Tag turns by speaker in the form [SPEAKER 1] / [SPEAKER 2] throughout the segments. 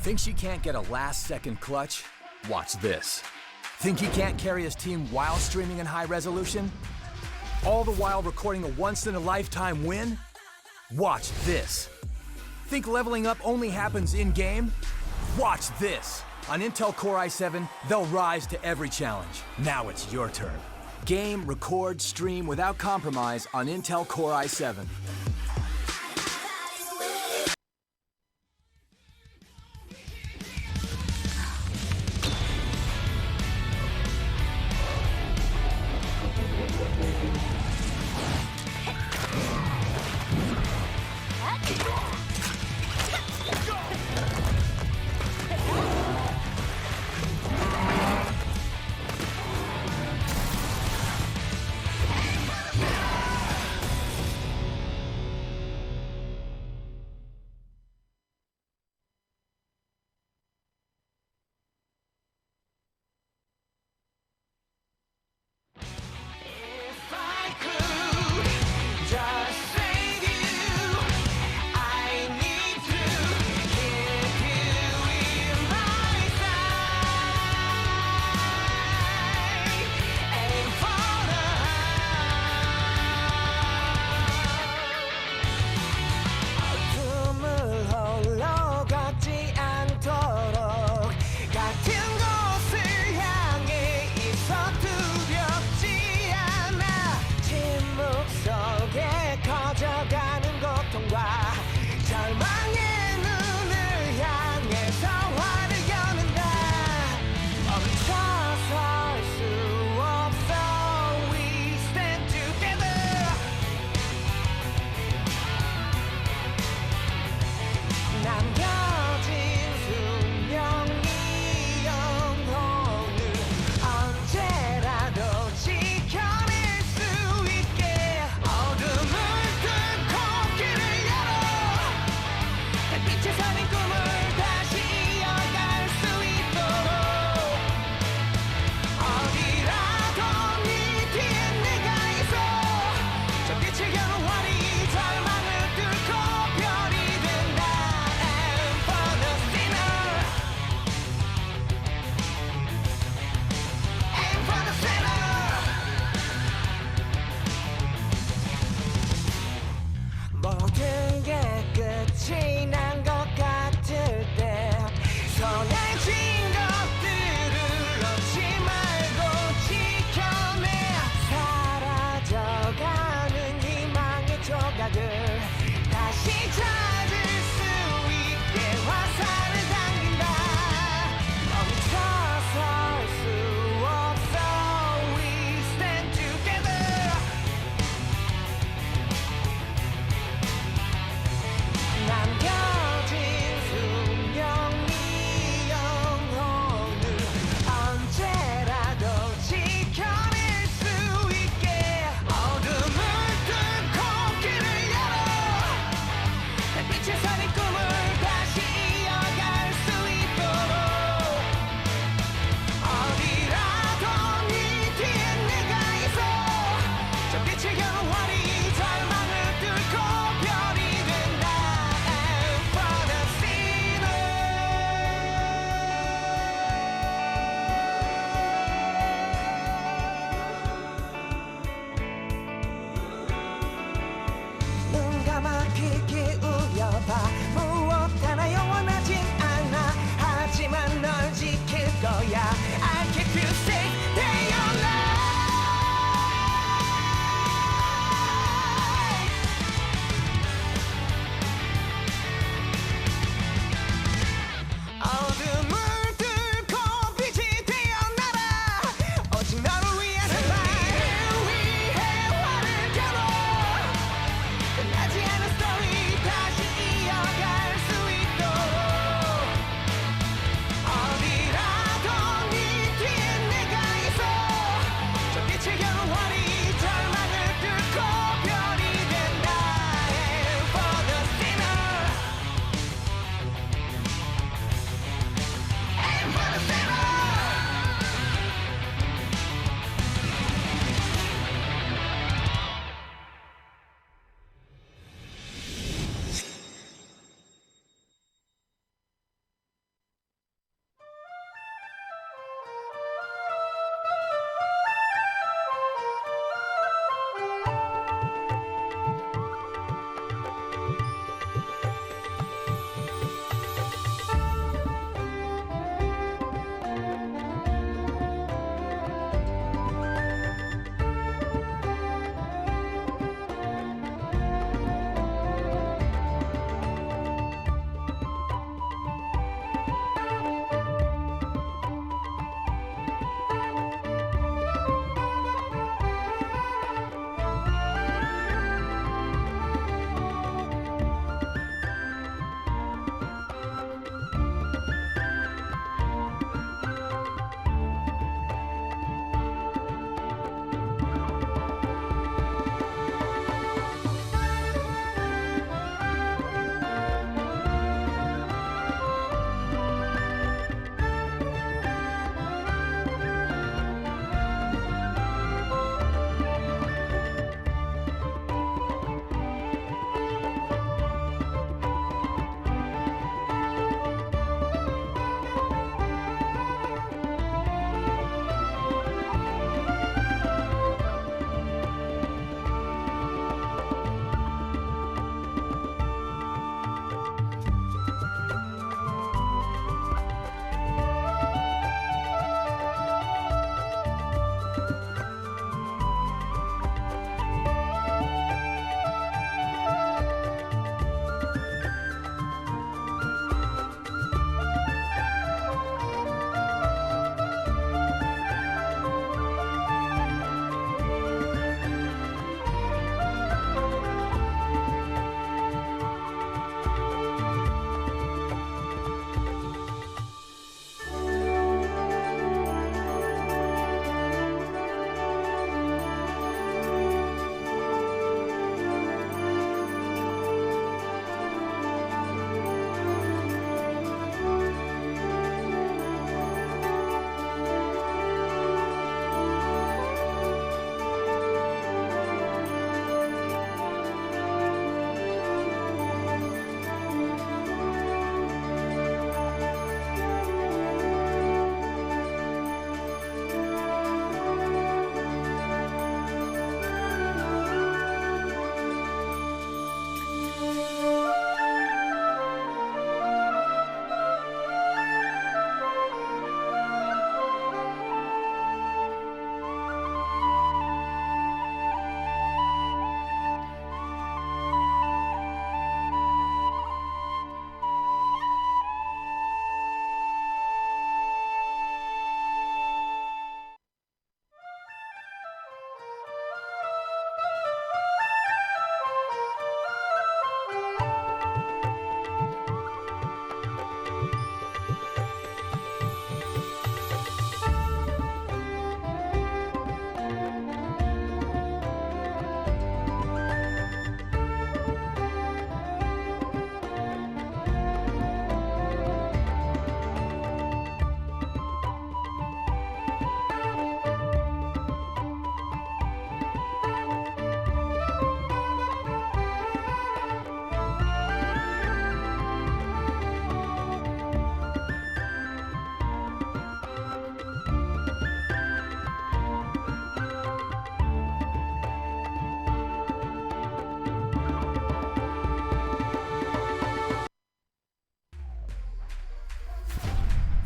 [SPEAKER 1] Think she can't get a last-second clutch? Watch this. Think he can't carry his team while streaming in high resolution? All the while recording a once-in-a-lifetime win? Watch this. Think leveling up only happens in-game? Watch this. On Intel Core i7, they'll rise to every challenge. Now it's your turn. Game, record, stream without compromise on Intel Core i7.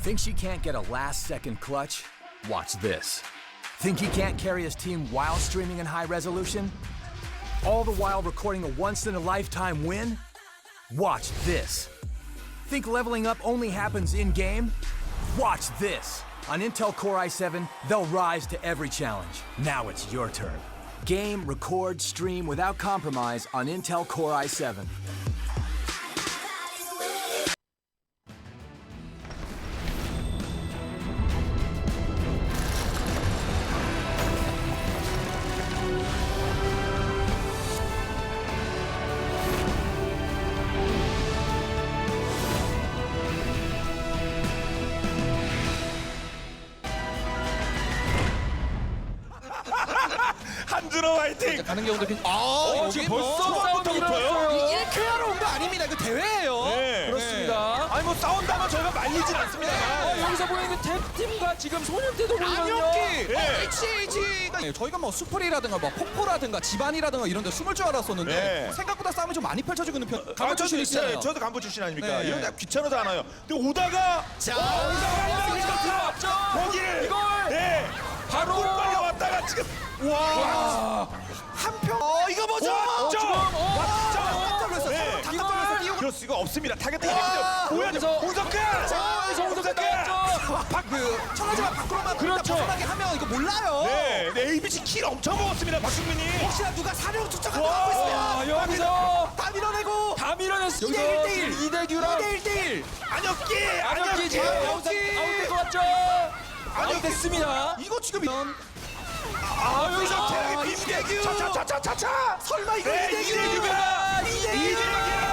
[SPEAKER 1] Think she can't get a last-second clutch? Watch this. Think he can't carry his team while streaming in high resolution? All the while recording a once-in-a-lifetime win? Watch this. Think leveling up only happens in-game? Watch this. On Intel Core i7, they'll rise to every challenge. Now it's your turn. Game, record, stream without compromise on Intel Core i7.
[SPEAKER 2] 한준호 화이팅!
[SPEAKER 3] 가는 경우도
[SPEAKER 2] 지금 벌써 싸움부터요?
[SPEAKER 3] 이게 클리어로 온 거 아닙니다. 이거 대회예요.
[SPEAKER 2] 네.
[SPEAKER 3] 그렇습니다.
[SPEAKER 2] 아니 뭐 싸운다면 저희가 말리진 않습니다.
[SPEAKER 3] 여기서 보이는 탭팀과 지금 소년태도 보이거든요.
[SPEAKER 2] 네.
[SPEAKER 3] HH가 저희가 뭐 수프리라든가 뭐 폭포라든가 집안이라든가 이런 데 숨을 줄 알았었는데
[SPEAKER 2] 네.
[SPEAKER 3] 생각보다 싸움이 좀 많이 펼쳐지고 있는 편. 간부
[SPEAKER 2] 저도
[SPEAKER 3] 출신이시잖아요.
[SPEAKER 2] 저도 간부 출신 아닙니까?
[SPEAKER 3] 네.
[SPEAKER 2] 이런 데 귀찮아서 안 와요. 근데 오다가
[SPEAKER 3] 들어왔죠.
[SPEAKER 2] 거기를
[SPEAKER 3] 이걸
[SPEAKER 2] 네.
[SPEAKER 3] 바로
[SPEAKER 2] 빨리 왔다가 지금 와.
[SPEAKER 3] 한평.
[SPEAKER 2] 이거 뭐죠?
[SPEAKER 3] 지금
[SPEAKER 2] 왔죠? 네. 그럴 수가 없습니다. 타겟팅이 됩니다. 뭐야?
[SPEAKER 3] 여기서
[SPEAKER 2] 홍석근!
[SPEAKER 3] 홍석근 청하지만 밖으로만
[SPEAKER 2] 그렇죠.
[SPEAKER 3] 벗어나게 하면 이거 몰라요.
[SPEAKER 2] 네. ABC 킬 엄청 먹었습니다. 박승민이.
[SPEAKER 3] 혹시나 누가 사령 투척하고 하고 있으면
[SPEAKER 2] 여기서
[SPEAKER 3] 다 밀어내고
[SPEAKER 2] 다 밀어냈어.
[SPEAKER 3] 2대1대1 2대9랑 2대1대1
[SPEAKER 2] 안혁기.
[SPEAKER 3] 아웃될 것 같죠? 아웃됐습니다. 이거 지금
[SPEAKER 2] 여기서 태양의 빔대규. 차차차차차.
[SPEAKER 3] 설마 이거
[SPEAKER 2] 네,
[SPEAKER 3] 2대9가
[SPEAKER 2] 이대규가.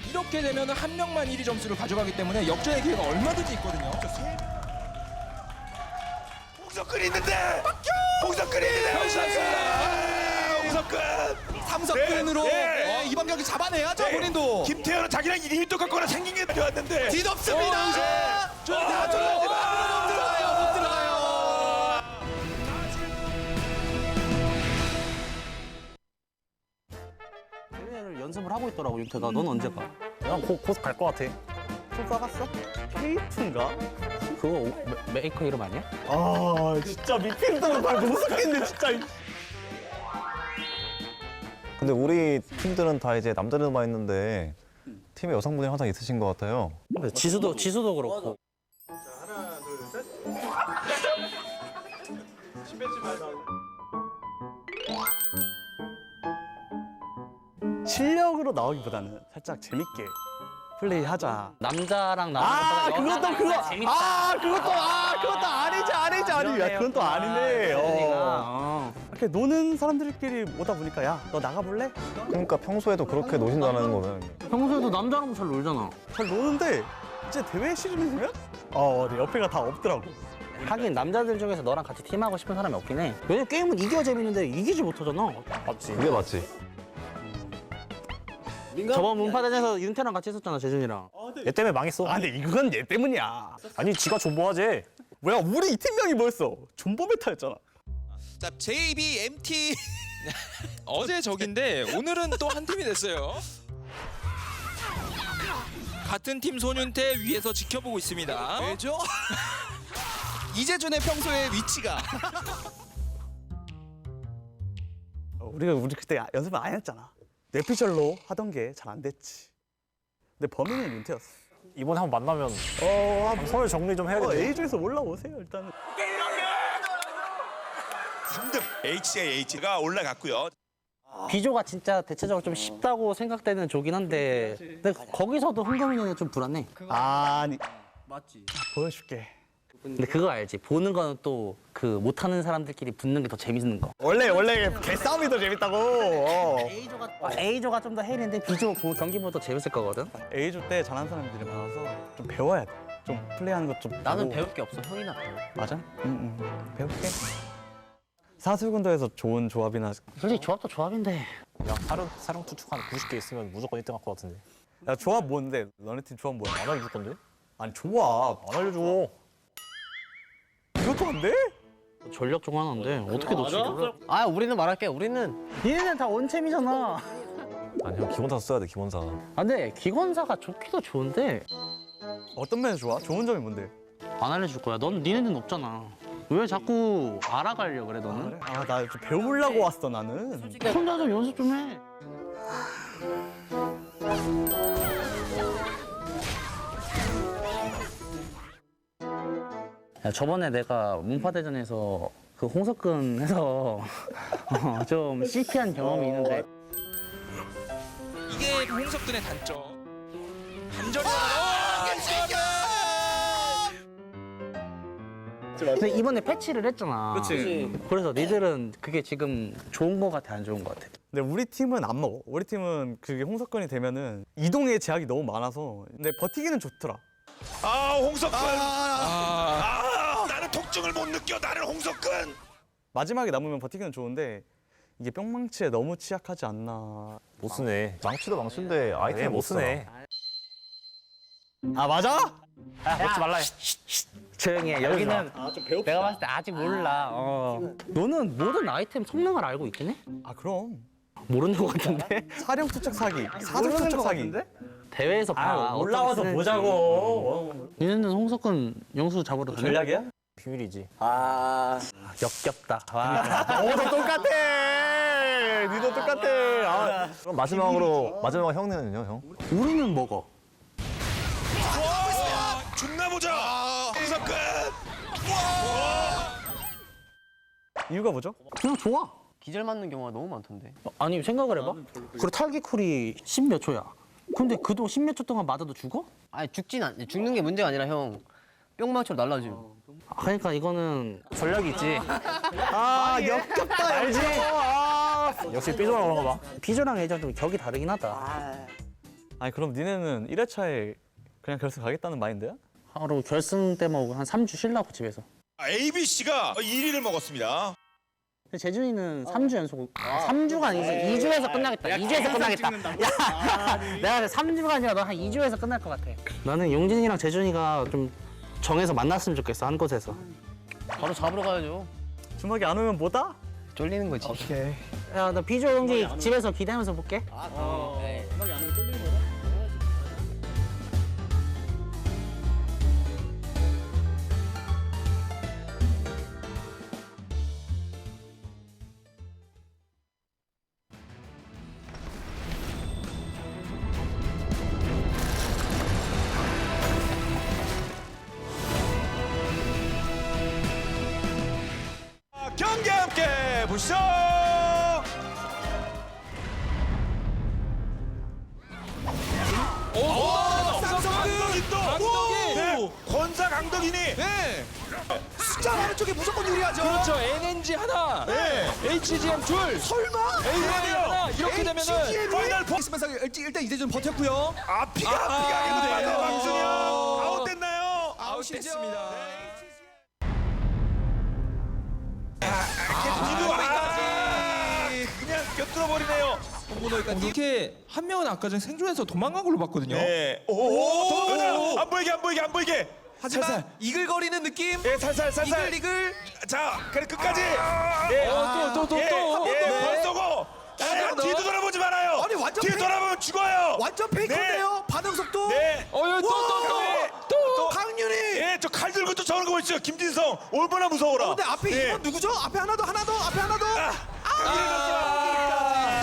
[SPEAKER 3] 이렇게 되면 한 명만 1위 점수를 가져가기 때문에 역전의 기회가 얼마든지 있거든요.
[SPEAKER 2] 홍석근이 있는데. 홍석근이 있는데. 홍석근.
[SPEAKER 3] 삼석근으로
[SPEAKER 2] 네.
[SPEAKER 3] 이번 경기 잡아내야죠.
[SPEAKER 2] 네.
[SPEAKER 3] 본인도
[SPEAKER 2] 김태현은 자기랑 이름이 똑같거나 생긴 게 좋았는데.
[SPEAKER 3] 뒤덮습니다.
[SPEAKER 2] 못 들어가요.
[SPEAKER 3] 못 들어가요.
[SPEAKER 4] 대회를 연습을 하고 있더라고 윤태가. 넌 언제 가?
[SPEAKER 5] 난 곧 갈 것 같아.
[SPEAKER 4] 또 써갔어? 케이트인가? 그거 메이커 이름 아니야?
[SPEAKER 5] 아 진짜 미필드는 말 못 쓰겠네 진짜. 근데 우리 팀들은 다 이제 남자들만 있는데 팀에 여성분이 항상 있으신 것 같아요.
[SPEAKER 4] 지수도 그렇고.
[SPEAKER 6] 실력으로 나오기보다는 살짝 재밌게 플레이하자.
[SPEAKER 4] 남자랑 나오는 것보다
[SPEAKER 6] 그것도
[SPEAKER 4] 재밌다.
[SPEAKER 6] 그것도 아니지. 야, 그건 또 아닌데. 이렇게 노는 사람들끼리 오다 보니까 야, 너 나가볼래?
[SPEAKER 5] 그러니까 평소에도 그렇게 노신다는 거는
[SPEAKER 4] 평소에도 남자랑 잘 놀잖아.
[SPEAKER 6] 잘 노는데 이제 대회 시즌이 되면 내 옆에가 다 없더라고.
[SPEAKER 4] 하긴 남자들 중에서 너랑 같이 팀하고 싶은 사람이 없긴 해. 왜냐면 게임은 이겨야 재밌는데 이기지 못하잖아.
[SPEAKER 5] 맞지. 그게 맞지.
[SPEAKER 4] 저번 문파전에서 윤태랑 같이 했었잖아, 재준이랑.
[SPEAKER 5] 얘 때문에 망했어.
[SPEAKER 6] 근데 이건 얘 때문이야.
[SPEAKER 5] 아니 지가 존버하지.
[SPEAKER 6] 뭐야, 우리 이 팀명이 뭐였어? 존버 메타였잖아.
[SPEAKER 3] 자, JBMT 어제 적인데 오늘은 또 한 팀이 됐어요. 같은 팀 소년태 위에서 지켜보고 있습니다. 왜죠? 이재준의 평소의 위치가
[SPEAKER 6] 우리 그때 연습을 안 했잖아. 뇌피셜로 하던 게 잘 안 됐지. 근데 범인은 윤태였어.
[SPEAKER 5] 이번에 한번 만나면 서열 정리 좀 해야겠네.
[SPEAKER 6] A조에서 올라오세요 일단은.
[SPEAKER 2] 3등 HCH가 올라갔고요.
[SPEAKER 4] B조가 진짜 대체적으로 좀 쉽다고 생각되는 조긴 한데 근데 거기서도 흥경이는 좀 불안해.
[SPEAKER 6] 아니. 맞지. 보여줄게.
[SPEAKER 4] 근데 그거 알지? 보는 거는 또 그 못하는 사람들끼리 붙는 게 더 재밌는 거.
[SPEAKER 6] 원래 개싸움이 더 재밌다고.
[SPEAKER 4] A조가 좀 더 헬인데 B조 그 경기보다 더 재밌을 거거든?
[SPEAKER 6] A조 때 잘하는 사람들이 많아서 좀 배워야 돼. 좀 플레이하는 것 좀.
[SPEAKER 4] 나는 배울 게 없어. 형이나 배워.
[SPEAKER 6] 맞아? 응. 배울게. 사슬군도에서 좋은 조합이나.
[SPEAKER 4] 솔직히 조합도 조합인데.
[SPEAKER 5] 야 사령 투축 한 90개 있으면 무조건 1등 할 것 같은데.
[SPEAKER 6] 야, 조합 뭔데? 너네 팀 조합 뭐야?
[SPEAKER 5] 안 알려줄 건데?
[SPEAKER 6] 아니, 조합.
[SPEAKER 5] 안 알려줘.
[SPEAKER 6] 이것도 안 돼?
[SPEAKER 4] 전력 중 하나인데 어떻게 놓치지? 아, 우리는 말할게. 얘네는 다 원챔이잖아.
[SPEAKER 5] 아니 형 기본사 써야 돼 기본사.
[SPEAKER 4] 아, 근데 기관사가 좋기도 좋은데
[SPEAKER 6] 어떤 면에서 좋아? 좋은 점이 뭔데?
[SPEAKER 4] 안 알려줄 거야. 넌 니네는 없잖아. 왜 자꾸 알아가려고 그래 너는?
[SPEAKER 6] 아, 나 좀 배우려고 왔어, 나는.
[SPEAKER 4] 혼자 좀 연습 좀 해. 야, 저번에 내가 문파대전에서 그 홍석근 해서 좀 실패한 경험이 있는데
[SPEAKER 3] 이게 홍석근의 단점. 반전이
[SPEAKER 4] 근데 이번에 패치를 했잖아.
[SPEAKER 6] 그치.
[SPEAKER 4] 그래서 니들은 그게 지금 좋은 거 같아, 안 좋은 거 같아?
[SPEAKER 6] 근데 우리 팀은 안 먹어. 우리 팀은 그게 홍석권이 되면은 이동의 제약이 너무 많아서. 근데 버티기는 좋더라.
[SPEAKER 2] 아 홍석근. 나는 통증을 못 느껴. 나는 홍석근.
[SPEAKER 6] 마지막에 남으면 버티기는 좋은데 이게 뿅망치에 너무 취약하지 않나.
[SPEAKER 5] 못 쓰네. 망치도 망치인데 아이템 못 쓰네.
[SPEAKER 6] 아 맞아?
[SPEAKER 4] 먹지 말라 해. 조용히 해. 여기는 내가 봤을 때 아직 몰라. 너는 모든 아이템 성능을 알고 있긴 해?
[SPEAKER 6] 아 그럼.
[SPEAKER 4] 모르는 것 같은데?
[SPEAKER 6] 사령 투척 사기, 사적 투척 사기.
[SPEAKER 4] 대회에서 봐.
[SPEAKER 6] 올라와서 보자고.
[SPEAKER 4] 니네는 홍석근 영수 잡으러 다녀?
[SPEAKER 6] 전략이야?
[SPEAKER 5] 비밀이지.
[SPEAKER 4] 역겹다. 와.
[SPEAKER 6] 너도 똑같아. 니도 똑같아. 아,
[SPEAKER 5] 그럼 마지막 형네는요, 형?
[SPEAKER 4] 우리는 먹어.
[SPEAKER 2] 존나 보자. 홍석근.
[SPEAKER 6] 이유가 뭐죠?
[SPEAKER 4] 그냥 좋아.
[SPEAKER 7] 기절 맞는 경우가 너무 많던데.
[SPEAKER 4] 아니 생각을 해봐. 그리고 탈기쿨이 10몇 초야. 근데 그도 10몇 초 동안 맞아도 죽어?
[SPEAKER 7] 아니 죽는 게 문제가 아니라 형 뿅망치로 날라지고.
[SPEAKER 4] 그러니까 이거는 전략이 있지.
[SPEAKER 6] 아 역겹다. 알지?
[SPEAKER 5] 역시 삐져나온 거 봐.
[SPEAKER 4] 비조랑 예전 좀 격이 다르긴 하다.
[SPEAKER 6] 아니 그럼 니네는 1회차에 그냥 결승 가겠다는 마인드야?
[SPEAKER 4] 하루 결승 때 먹고 한 3주 쉬려고 집에서.
[SPEAKER 2] ABC가 1위를 먹었습니다.
[SPEAKER 4] 근데 재준이는 3주 연속. 3주가 아니지. 2주에서 끝나겠다. 2주에서 끝나겠다. 야, 내가 3주가 아니라 너 한 2주에서 끝날 것 같아. 나는 용진이랑 재준이가 좀 정해서 만났으면 좋겠어. 한 곳에서.
[SPEAKER 7] 바로 잡으러 가야죠.
[SPEAKER 6] 주먹이 안 오면 뭐다?
[SPEAKER 7] 쫄리는 거지.
[SPEAKER 4] 야, 나 비조 용지 집에서 기대하면서 볼게.
[SPEAKER 7] 네.
[SPEAKER 2] 경기 함께 보시죠. 강덕이 또. 네, 권사 강덕이니.
[SPEAKER 3] 네.
[SPEAKER 2] 숫자 많은 쪽에 무조건 유리하죠.
[SPEAKER 3] 그렇죠. NNG 하나.
[SPEAKER 2] 네.
[SPEAKER 3] HGM 둘.
[SPEAKER 2] 설마?
[SPEAKER 3] 하나. 이렇게 되면은
[SPEAKER 2] 파이널 포.
[SPEAKER 8] 있으면서 일단 이제 좀 버텼고요.
[SPEAKER 2] 피가 해보네요. 박준영 아웃됐나요?
[SPEAKER 3] 아웃됐습니다.
[SPEAKER 2] 그냥 곁들어 버리네요.
[SPEAKER 3] 이렇게 한 명은 아까 전에 생존해서 도망간 걸로 봤거든요.
[SPEAKER 2] 네. 오. 안 보이게.
[SPEAKER 8] 하지만
[SPEAKER 2] 살살.
[SPEAKER 8] 이글거리는 느낌.
[SPEAKER 2] 예, 살살.
[SPEAKER 8] 이글.
[SPEAKER 2] 자, 그래 끝까지. 예.
[SPEAKER 3] 또.
[SPEAKER 2] 발 쏘고. 뒤도 돌아보지 말아요.
[SPEAKER 8] 아니, 완전
[SPEAKER 2] 뒤 돌아보면 죽어요.
[SPEAKER 8] 완전 페이크인데요. 반응 속도.
[SPEAKER 2] 네.
[SPEAKER 8] 또 강윤희.
[SPEAKER 2] 예, 저 칼 들고 또 저런 거 보시죠. 김진성 얼마나 무서워라.
[SPEAKER 8] 근데 앞에
[SPEAKER 2] 예.
[SPEAKER 8] 이건 누구죠? 앞에 하나 더.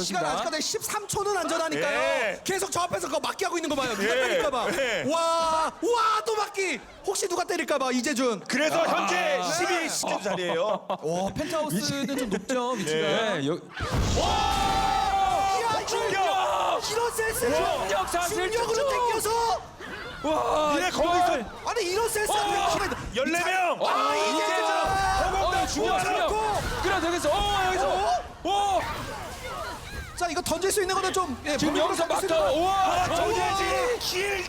[SPEAKER 8] 시간 아직까지 13초는 안전하니까요.
[SPEAKER 2] 예.
[SPEAKER 8] 계속 저 앞에서 그거 막기 하고 있는 거 봐요. 누가
[SPEAKER 2] 예.
[SPEAKER 8] 때릴까봐.
[SPEAKER 2] 예.
[SPEAKER 8] 와, 또 막기. 혹시 누가 때릴까봐 이재준.
[SPEAKER 2] 그래서 현재 12 자리예요.
[SPEAKER 8] 와, 펜트하우스는 좀 높죠 위치가.
[SPEAKER 3] 네.
[SPEAKER 8] 이야,
[SPEAKER 2] 충격!
[SPEAKER 8] 이런 센스.
[SPEAKER 3] 충격 사실
[SPEAKER 8] 충격으로
[SPEAKER 3] 충격!
[SPEAKER 8] 땡겨서.
[SPEAKER 3] 와.
[SPEAKER 2] 니네 거기서
[SPEAKER 8] 아니 이런 센스.
[SPEAKER 2] 14명.
[SPEAKER 8] 이재준.
[SPEAKER 3] 중요. 끌어내겠어. 여기서.
[SPEAKER 8] 자, 이거 던질 수 있는 거는 좀. 예,
[SPEAKER 3] 지금
[SPEAKER 8] 몸으로
[SPEAKER 3] 여기서
[SPEAKER 8] 던질 수
[SPEAKER 3] 막타.
[SPEAKER 8] 있는 거.
[SPEAKER 3] 우와.
[SPEAKER 2] 정예진 킬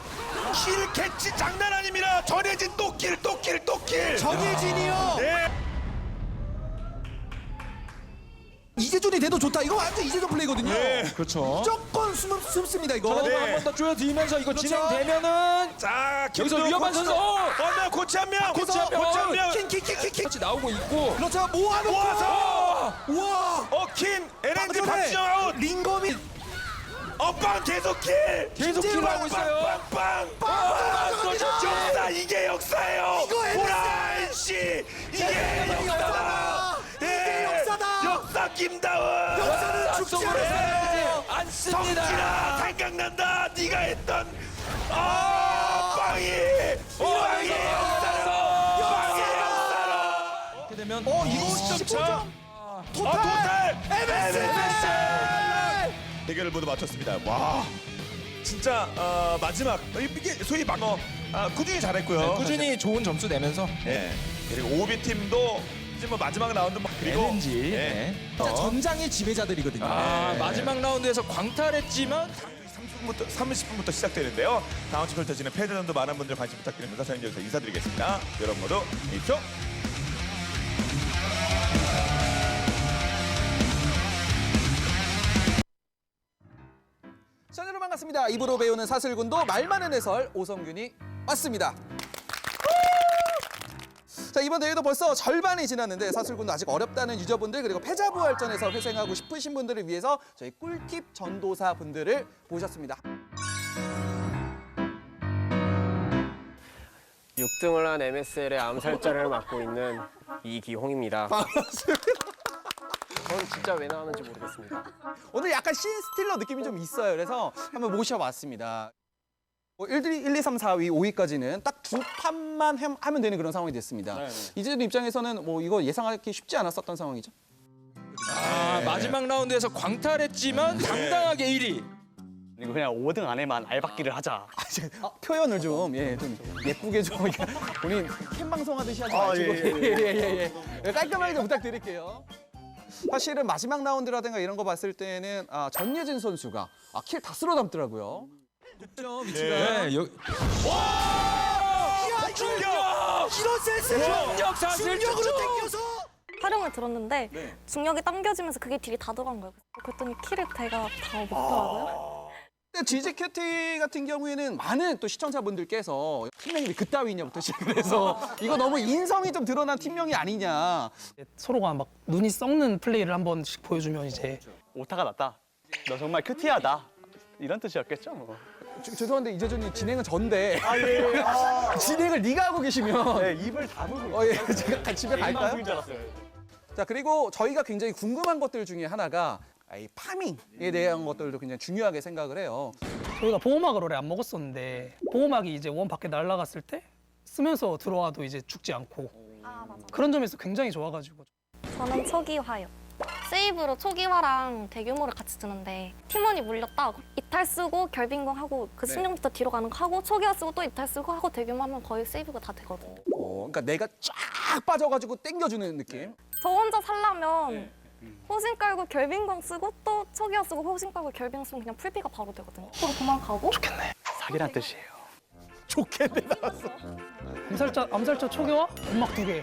[SPEAKER 2] 캐치 장난 아닙니다. 전예진 또 킬.
[SPEAKER 8] 정예진이요.
[SPEAKER 2] 네.
[SPEAKER 8] 이재준이 돼도 좋다. 이거 완전 이재준 플레이거든요.
[SPEAKER 2] 네.
[SPEAKER 3] 그렇죠.
[SPEAKER 8] 무조건 숨습니다 이거.
[SPEAKER 2] 네.
[SPEAKER 3] 한 번 더 쪼여들면서 이거
[SPEAKER 8] 그렇죠.
[SPEAKER 3] 진행되면은
[SPEAKER 2] 자,
[SPEAKER 3] 여기서 위험한 선수.
[SPEAKER 2] 고치 한 명.
[SPEAKER 3] 고치 한 명.
[SPEAKER 8] 킹.
[SPEAKER 3] 같이 나오고 있고.
[SPEAKER 8] 그렇죠. 모아놓고.
[SPEAKER 2] 모아서.
[SPEAKER 8] 우와.
[SPEAKER 2] 킴 LNG
[SPEAKER 8] 전에
[SPEAKER 2] 박지영 아웃.
[SPEAKER 8] 링검이.
[SPEAKER 2] 빵 계속 킬.
[SPEAKER 3] 계속 킬하고 있어요.
[SPEAKER 2] 빵.
[SPEAKER 8] 맞아.
[SPEAKER 2] 않습니다. 생각난다. 네가 했던 빵이
[SPEAKER 3] 이렇게 되면
[SPEAKER 2] 이거 10점 토탈 MSC 대결을 모두 마쳤습니다. 와 진짜 마지막 이게 소위 꾸준히 잘했고요.
[SPEAKER 3] 네, 꾸준히 좋은 점수 내면서
[SPEAKER 2] 네. 그리고 오비 팀도 이제 뭐 마지막 라운드 그리고
[SPEAKER 3] ENG
[SPEAKER 8] 전장의 지배자들이거든요.
[SPEAKER 3] 마지막 라운드에서 광탈했지만
[SPEAKER 2] 30분부터 시작되는데요. 다음 주 펼쳐지는 패드전도 많은 분들 관심 부탁드리면서 저희는 여기서 인사드리겠습니다. 여러분 모두 입쇼.
[SPEAKER 8] 자, 여러분 반갑습니다. 입으로 배우는 사슬군도 말 많은 해설 오성균이 왔습니다. 자, 이번 대회도 벌써 절반이 지났는데 사슬군도 아직 어렵다는 유저분들 그리고 패자부활전에서 회생하고 싶으신 분들을 위해서 저희 꿀팁 전도사 분들을 모셨습니다.
[SPEAKER 7] 6등을 한 MSL의 암살자를 맡고 있는 이기홍입니다.
[SPEAKER 8] 반갑습니다.
[SPEAKER 7] 저는 진짜 왜 나왔는지 모르겠습니다.
[SPEAKER 8] 오늘 약간 신스틸러 느낌이 좀 있어요. 그래서 한번 모셔봤습니다. 1, 2, 3, 4위, 5위까지는 딱 두 판만 하면 되는 그런 상황이 됐습니다. 이재준 입장에서는 뭐 이거 예상하기 쉽지 않았었던 상황이죠.
[SPEAKER 3] 마지막 라운드에서 광탈했지만 당당하게 1위.
[SPEAKER 6] 그리고 그냥 5등 안에만 알박기를 하자.
[SPEAKER 8] 표현을 좀, 좀 예쁘게 좀 본인 캠 방송하듯이 하지 마시고 깔끔하게 좀 부탁드릴게요. 사실은 마지막 라운드라든가 이런 거 봤을 때는 전예진 선수가 킬 다 쓸어 담더라고요. 높죠, 위치가.
[SPEAKER 3] 네,
[SPEAKER 8] 이런 센스! 중력으로 당겨서!
[SPEAKER 9] 활용을 들었는데 중력이 당겨지면서 그게 딜이 다 들어간 거예요. 그랬더니 킬을 제가 다 먹더라고요.
[SPEAKER 8] GG큐티 같은 경우에는 많은 또 시청자분들께서 팀명이 그따위냐부터 시작을 해서 이거 너무 인성이 좀 드러난 팀명이 아니냐.
[SPEAKER 4] 서로가 막 눈이 썩는 플레이를 한 번씩 보여주면 이제
[SPEAKER 6] 오타가 났다. 너 정말 큐티하다. 이런 뜻이었겠죠 뭐.
[SPEAKER 8] 죄송한데 이재준님 진행은 전데 진행을 네가 하고 계시면
[SPEAKER 6] 네, 입을 다물고
[SPEAKER 8] 제가 집에 갈까요?
[SPEAKER 6] 줄 알았어요.
[SPEAKER 8] 자, 그리고 저희가 굉장히 궁금한 것들 중에 하나가 이 파밍에 대한 것들도 굉장히 중요하게 생각을 해요.
[SPEAKER 4] 저희가 보호막을 오래 안 먹었었는데 보호막이 이제 원 밖에 날아갔을 때 쓰면서 들어와도 이제 죽지 않고 그런 점에서 굉장히 좋아가지고.
[SPEAKER 9] 저는 초기화요. 세이브로 초기화랑 대규모를 같이 쓰는데 팀원이 물렸다 이탈 쓰고 결빙공 하고 그 순간부터 뒤로 가는 거 하고 초기화 쓰고 또 이탈 쓰고 하고 대규모 하면 거의 세이브가 다 되거든요.
[SPEAKER 8] 그러니까 내가 쫙 빠져가지고 땡겨주는 느낌.
[SPEAKER 9] 저 혼자 살려면 호신 깔고 결빙공 쓰고 또 초기화 쓰고 호신 깔고 결빙 쓰면 그냥 풀피가 바로 되거든요. 앞으로 도망가고
[SPEAKER 6] 사기란 뜻이에요.
[SPEAKER 8] 좋겠네 나왔어.
[SPEAKER 4] 암살자 초기화 연막 2개.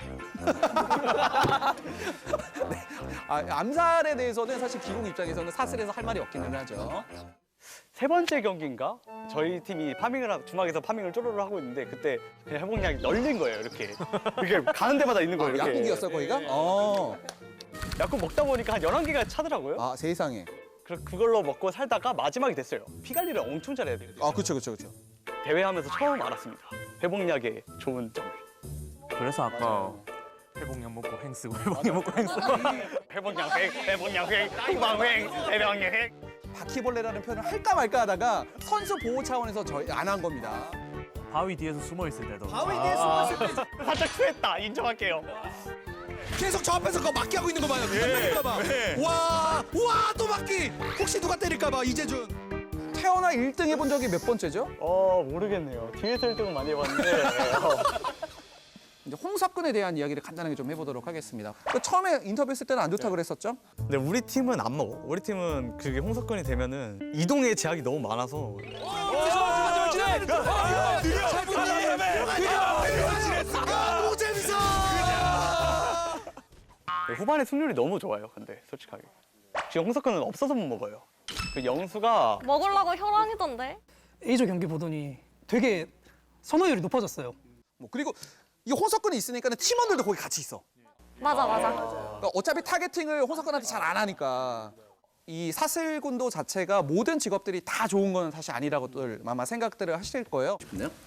[SPEAKER 8] 암살에 대해서는 사실 기공 입장에서는 사슬에서 할 말이 없기는 하죠.
[SPEAKER 6] 세 번째 경기인가? 저희 팀이 주막에서 파밍을 쪼르르 하고 있는데 그때 그냥 회복약이 널린 거예요. 이렇게 가는 데마다 있는 거예요. 이렇게.
[SPEAKER 8] 약국이었어 거기가?
[SPEAKER 6] 약국 먹다 보니까 한 11개가 차더라고요.
[SPEAKER 8] 세상에.
[SPEAKER 6] 그걸로 먹고 살다가 마지막이 됐어요. 피 관리를 엄청 잘해야 돼요.
[SPEAKER 8] 그쵸.
[SPEAKER 6] 대회하면서 처음 알았습니다. 회복약의 좋은 점을.
[SPEAKER 5] 그래서 아까 회복약 먹고 행 쓰고 회복약 먹고 행 쓰고
[SPEAKER 6] 회복약 회복약
[SPEAKER 8] 바퀴벌레라는 표현을 할까 말까 하다가 선수 보호 차원에서 저희 안 한 겁니다.
[SPEAKER 5] 바위 뒤에서 숨어 있을 때도
[SPEAKER 8] 바위 뒤에 숨었을 때
[SPEAKER 6] 살짝 추했다. 인정할게요.
[SPEAKER 8] 계속 저 앞에서 그거 막기 하고 있는 거 봐요. 누가 때릴까 봐. 와, 또 막기. 혹시 누가 때릴까 봐 이재준. 태어나 1등 해본 적이 몇 번째죠?
[SPEAKER 6] 모르겠네요. 뒤에서 1등은 많이 해봤는데.
[SPEAKER 8] 이제 홍석근에 대한 이야기를 간단하게 좀 해보도록 하겠습니다. 처음에 인터뷰했을 때는 안 좋다고 그랬었죠?
[SPEAKER 6] 근데 우리 팀은 안 먹어. 우리 팀은 그게 홍석근이 되면은 이동의 제약이 너무 많아서.
[SPEAKER 8] 너무 재밌어!
[SPEAKER 6] 후반에 승률이 너무 좋아요. 근데 솔직하게. 지금 홍석근은 없어서 못 먹어요. 그 영수가
[SPEAKER 9] 먹으려고 혈안이던데.
[SPEAKER 4] A조 경기 보더니 되게 선호율이 높아졌어요.
[SPEAKER 8] 그리고 이 홍석근이 있으니까 팀원들도 거기 같이 있어.
[SPEAKER 9] 맞아.
[SPEAKER 8] 그러니까 어차피 타겟팅을 홍석근한테 잘 안 하니까. 이 사슬군도 자체가 모든 직업들이 다 좋은 건 사실 아니라고들 아마 생각들을 하실 거예요.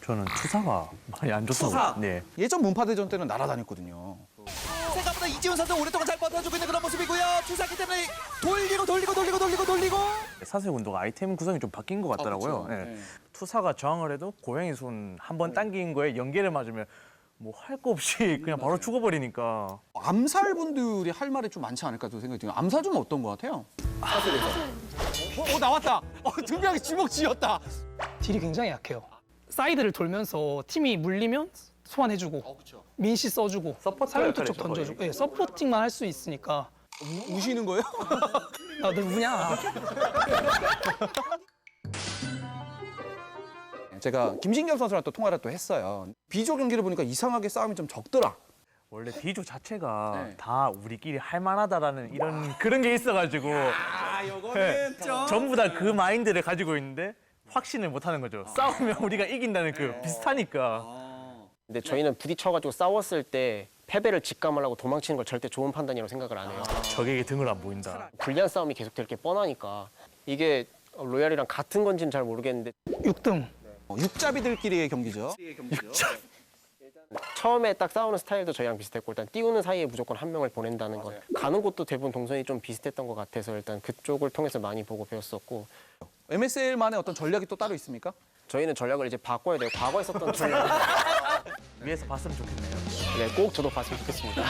[SPEAKER 5] 저는 투사가 많이 안 좋다고.
[SPEAKER 8] 투사?
[SPEAKER 5] 네.
[SPEAKER 8] 예전 문파대전 때는 날아다녔거든요.
[SPEAKER 3] 그러나 이지훈 선수 오랫동안 잘 버텨주고 있는 그런 모습이고요. 투사기 때문에 돌리고.
[SPEAKER 10] 사슬 운동 아이템 구성이 좀 바뀐 것 같더라고요. 예. 투사가 저항을 해도 고양이 손 한 번 당긴 거에 연계를 맞으면 뭐 할 거 없이 그냥 바로 죽어버리니까.
[SPEAKER 8] 암살분들이 할 말이 좀 많지 않을까 또 생각이 들어요. 암살 좀 어떤 것 같아요? 사슬에서. 나왔다. 두 명이 주먹 쥐었다.
[SPEAKER 11] 딜이 굉장히 약해요. 사이드를 돌면서 팀이 물리면 소환해주고 민씨 써주고 사이언트 쪽 던져주고 예, 서포팅만 할 수 있으니까.
[SPEAKER 8] 우시는 거예요?
[SPEAKER 11] 아, 너 누구냐?
[SPEAKER 8] 제가 김진경 선수랑 또 통화를 또 했어요. B조 경기를 보니까 이상하게 싸움이 좀 적더라.
[SPEAKER 10] 원래 B조 자체가
[SPEAKER 8] 네.
[SPEAKER 10] 다 우리끼리 할 만하다라는 이런 그런 게 있어가지고
[SPEAKER 8] 요거는
[SPEAKER 10] 전부 다 그 마인드를 가지고 있는데 확신을 못 하는 거죠. 싸우면 우리가 이긴다는 그 비슷하니까.
[SPEAKER 7] 근데 저희는 부딪혀가지고 싸웠을 때 패배를 직감하려고 도망치는 걸 절대 좋은 판단이라고 생각을 안 해요.
[SPEAKER 10] 적에게 등을 안 보인다.
[SPEAKER 7] 불리한 싸움이 계속될 게 뻔하니까 이게 로얄이랑 같은 건지는 잘 모르겠는데
[SPEAKER 11] 6등.
[SPEAKER 8] 육잡이들끼리의 경기죠.
[SPEAKER 7] 처음에 딱 싸우는 스타일도 저희랑 비슷했고 일단 띄우는 사이에 무조건 한 명을 보낸다는 것. 가는 곳도 대부분 동선이 좀 비슷했던 것 같아서 일단 그쪽을 통해서 많이 보고 배웠었고
[SPEAKER 8] MSL만의 어떤 전략이 또 따로 있습니까?
[SPEAKER 7] 저희는 전략을 이제 바꿔야 돼요. 과거에 썼던 전략.
[SPEAKER 10] 위에서 봤으면 좋겠네요.
[SPEAKER 7] 네, 꼭 저도 봤으면 좋겠습니다.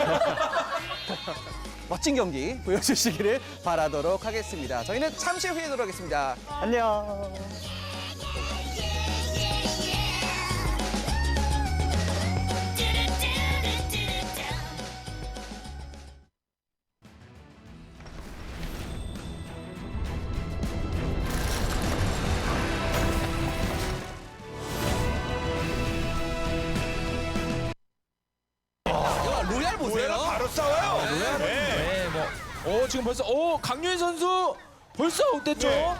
[SPEAKER 8] 멋진 경기 보여주시기를 바라도록 하겠습니다. 저희는 잠시 후에 돌아오겠습니다. 안녕.
[SPEAKER 3] 로얄 보세요.
[SPEAKER 2] 바로 싸워요.
[SPEAKER 3] 네, 뭐. 지금 벌써 강유인 선수 벌써 아웃됐죠?
[SPEAKER 2] 네.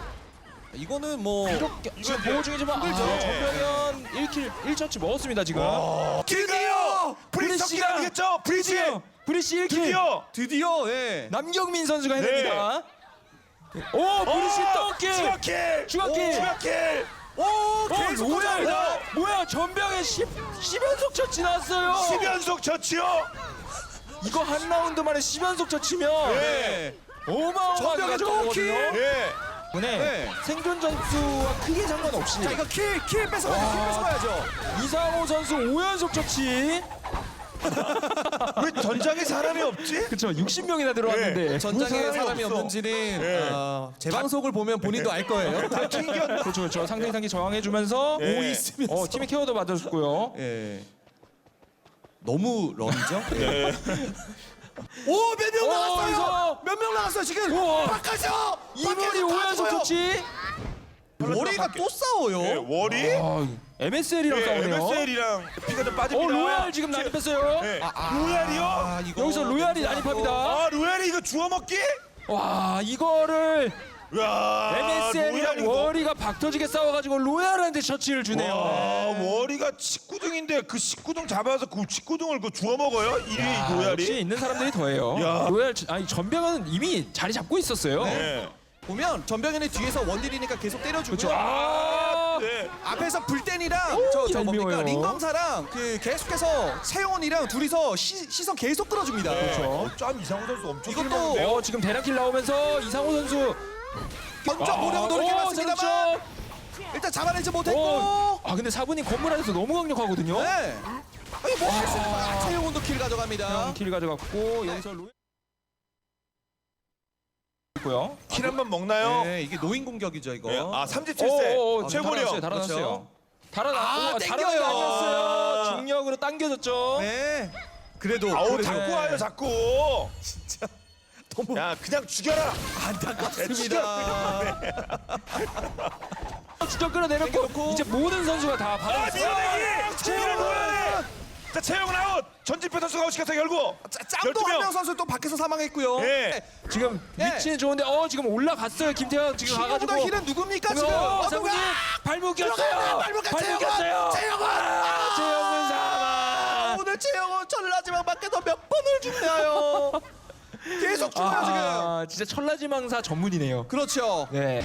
[SPEAKER 3] 이거는 뭐 지금 보호 중이지만 전병현 1킬 1처치 먹었습니다 지금.
[SPEAKER 2] 드디어 브리시가 아니겠죠? 브리시.
[SPEAKER 3] 브리시 1킬.
[SPEAKER 2] 드디어.
[SPEAKER 3] 예. 남경민 선수가 해냅니다. 오, 브리시 또 킬. 추가킬.
[SPEAKER 2] 추가킬.
[SPEAKER 3] 계속 로얄. 뭐야, 전병현 10연속 처치 나왔어요.
[SPEAKER 2] 10연속 처치요.
[SPEAKER 3] 이거 한 라운드 만에 10연속 처치면 어마어마하게 가져가거든요. 네. 생존 전투와 크게 상관없이.
[SPEAKER 2] 자, 이거 킬 뺏어가야죠.
[SPEAKER 3] 이상호 선수 5연속 처치.
[SPEAKER 2] 왜 전장에 사람이 없지?
[SPEAKER 3] 그쵸, 60명이나 들어왔는데.
[SPEAKER 2] 전장에 사람이
[SPEAKER 3] 없는지는 재방송을 보면 본인도 알 거예요.
[SPEAKER 2] 다 튕겼나?
[SPEAKER 3] 그렇죠. 상대상기 저항해주면서
[SPEAKER 2] 오
[SPEAKER 3] 있으면서 팀의 케어도 받아줬고요.
[SPEAKER 8] 너무 런이죠?
[SPEAKER 2] 오, 몇 명 나갔어요?
[SPEAKER 3] 여기서
[SPEAKER 2] 몇 명 나갔어요 지금?
[SPEAKER 3] 우와.
[SPEAKER 2] 바꿔줘.
[SPEAKER 3] 이머리 5연속 처치.
[SPEAKER 8] 머리가 또 싸워요.
[SPEAKER 2] 월이?
[SPEAKER 3] MSL이랑 싸우네요.
[SPEAKER 2] MSL이랑 피가 좀 빠집니다.
[SPEAKER 3] 로얄 지금 난입했어요.
[SPEAKER 2] 로얄이요?
[SPEAKER 3] 여기서 로얄이 난입합니다.
[SPEAKER 2] 로얄이 이거 주워 먹기?
[SPEAKER 3] 와, 이거를
[SPEAKER 2] 야,
[SPEAKER 3] MSL이랑 월이가 박터지게 싸워가지고 로얄한테 처치를 주네요.
[SPEAKER 2] 월이가 19등인데 그 19등 잡아서 그 19등을 그 주워 먹어요? 1위 로얄이?
[SPEAKER 3] 역시 있는 사람들이 더해요.
[SPEAKER 2] 야.
[SPEAKER 3] 로얄 전병은 이미 자리 잡고 있었어요.
[SPEAKER 2] 네.
[SPEAKER 8] 보면 전병현의 뒤에서 원딜이니까 계속 때려주고요.
[SPEAKER 3] 그렇죠.
[SPEAKER 2] 네.
[SPEAKER 8] 앞에서 불댄이랑 저 뭡니까
[SPEAKER 3] 얄미워요.
[SPEAKER 8] 링검사랑 그 계속해서 세영원이랑 둘이서 시선 계속 끌어줍니다.
[SPEAKER 3] 그렇죠.
[SPEAKER 2] 짬 이상호 선수 엄청
[SPEAKER 8] 이것도
[SPEAKER 3] 지금 대략킬 나오면서 이상호 선수
[SPEAKER 8] 던져보려고 노력해봤습니다만 일단 잡아내지 못했고.
[SPEAKER 3] 근데 사부님 건물 안에서 너무 강력하거든요.
[SPEAKER 8] 네. 아니 뭐 했습니다. 세영원도 킬 가져갑니다.
[SPEAKER 3] 킬 가져갔고 여기서 로얄 있고요.
[SPEAKER 2] 킬 한 번 먹나요?
[SPEAKER 8] 네, 이게 노인 공격이죠 이거.
[SPEAKER 2] 네. 37세 최고령.
[SPEAKER 3] 달아났어요.
[SPEAKER 8] 땡겨요.
[SPEAKER 3] 달아났어요. 중력으로 당겨졌죠.
[SPEAKER 8] 네. 그래도
[SPEAKER 2] 아우
[SPEAKER 8] 그래도.
[SPEAKER 2] 자꾸 와요 자꾸.
[SPEAKER 8] 진짜 너무
[SPEAKER 2] 야 그냥 죽여라.
[SPEAKER 8] 안타깝습니다.
[SPEAKER 3] 주적 끌어내렸고 이제 모든 선수가 다 받아냈어요.
[SPEAKER 2] 밀어내기. 채영은 뭐해? 자 채영은 아웃. 전진표 선수가 아웃시켰어요 결국.
[SPEAKER 8] 짬도
[SPEAKER 2] 12명.
[SPEAKER 8] 한명 선수 또 밖에서 사망했고요.
[SPEAKER 2] 예.
[SPEAKER 3] 지금 위치는 좋은데 지금 올라갔어요. 김태형 지금 가가지고.
[SPEAKER 8] 힐은 누굽니까 지금?
[SPEAKER 3] 사부님 발목 꼈어요.
[SPEAKER 8] 발목 꼈어요.
[SPEAKER 3] 채영은 사망.
[SPEAKER 8] 오늘 최영원 전라지방 밖에서 몇 번을 죽나요? 계속 죽어요 지금.
[SPEAKER 3] 진짜 천라지망사 전문이네요.
[SPEAKER 8] 그렇죠.
[SPEAKER 3] 네.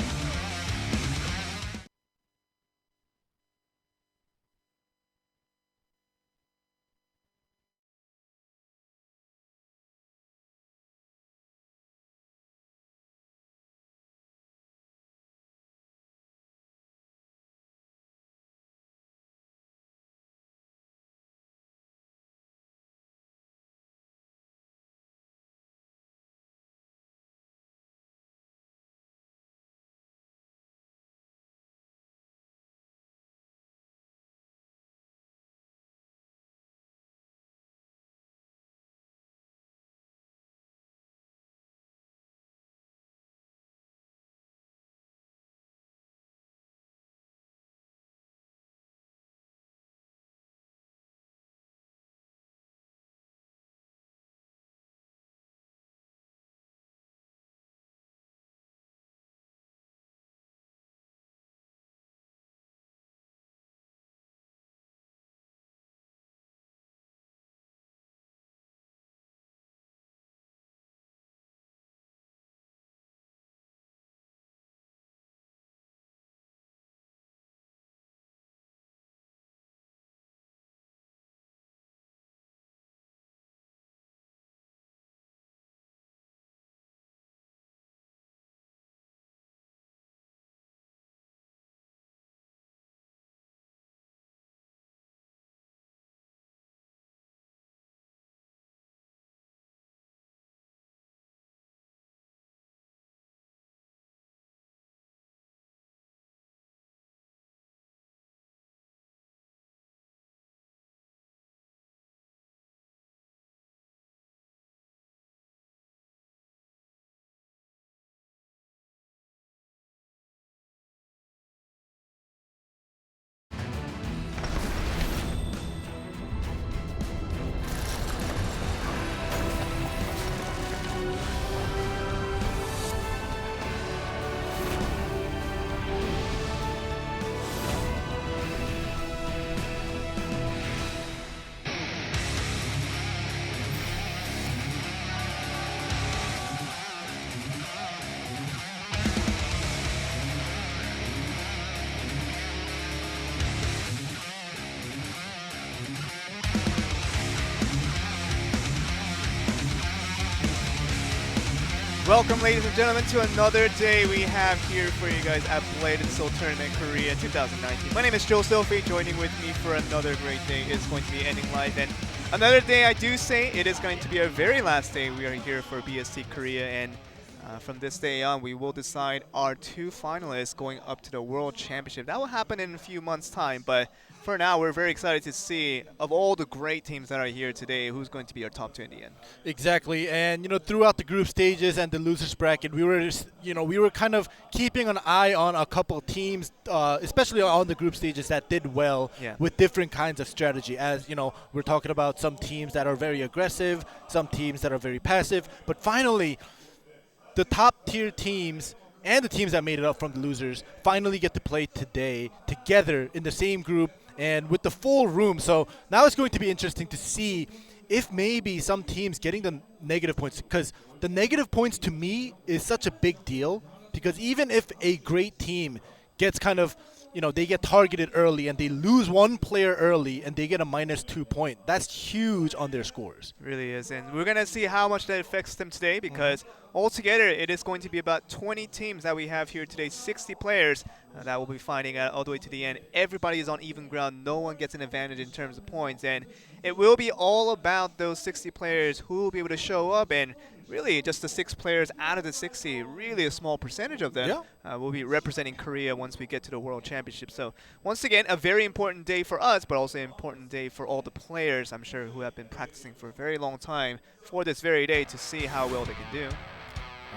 [SPEAKER 12] Welcome, ladies and gentlemen, to another day we have here for you guys at Blade and Soul Tournament Korea 2019. My name is Joe Sophie. Joining with me for another great day is going to be ending live, and another day I do say it is going to be our very last day. We are here for BST Korea, and from this day on, we will decide our 2 finalists going up to the World Championship. That will happen in a few months' time, but for now, we're very excited to see, of all the great teams that are here today, who's going to be our top 2 in the end.
[SPEAKER 13] Exactly, and throughout the group stages and the losers bracket, we were kind of keeping an eye on a couple teams, especially on the group stages that did well with different kinds of strategy. As we're talking about some teams that are very aggressive, some teams that are very passive, but finally, the top tier teams and the teams that made it up from the losers finally get to play today together in the same group and with the full room. So now it's going to be interesting to see if maybe some teams getting the negative points, because the negative points to me is such a big deal, because even if a great team gets kind of, they get targeted early and they lose one player early and they get a -2 point, that's huge on their scores.
[SPEAKER 12] Really is, and we're going to see how much that affects them today, because altogether it is going to be about 20 teams that we have here today, 60 players that will be fighting all the way to the end. Everybody is on even ground, no one gets an advantage in terms of points, and it will be all about those 60 players who will be able to show up, and really just the 6 players out of the 60, really a small percentage of them will be representing Korea once we get to the World Championship. So once again, a very important day for us, but also an important day for all the players, I'm sure, who have been practicing for a very long time for this very day to see how well they can do.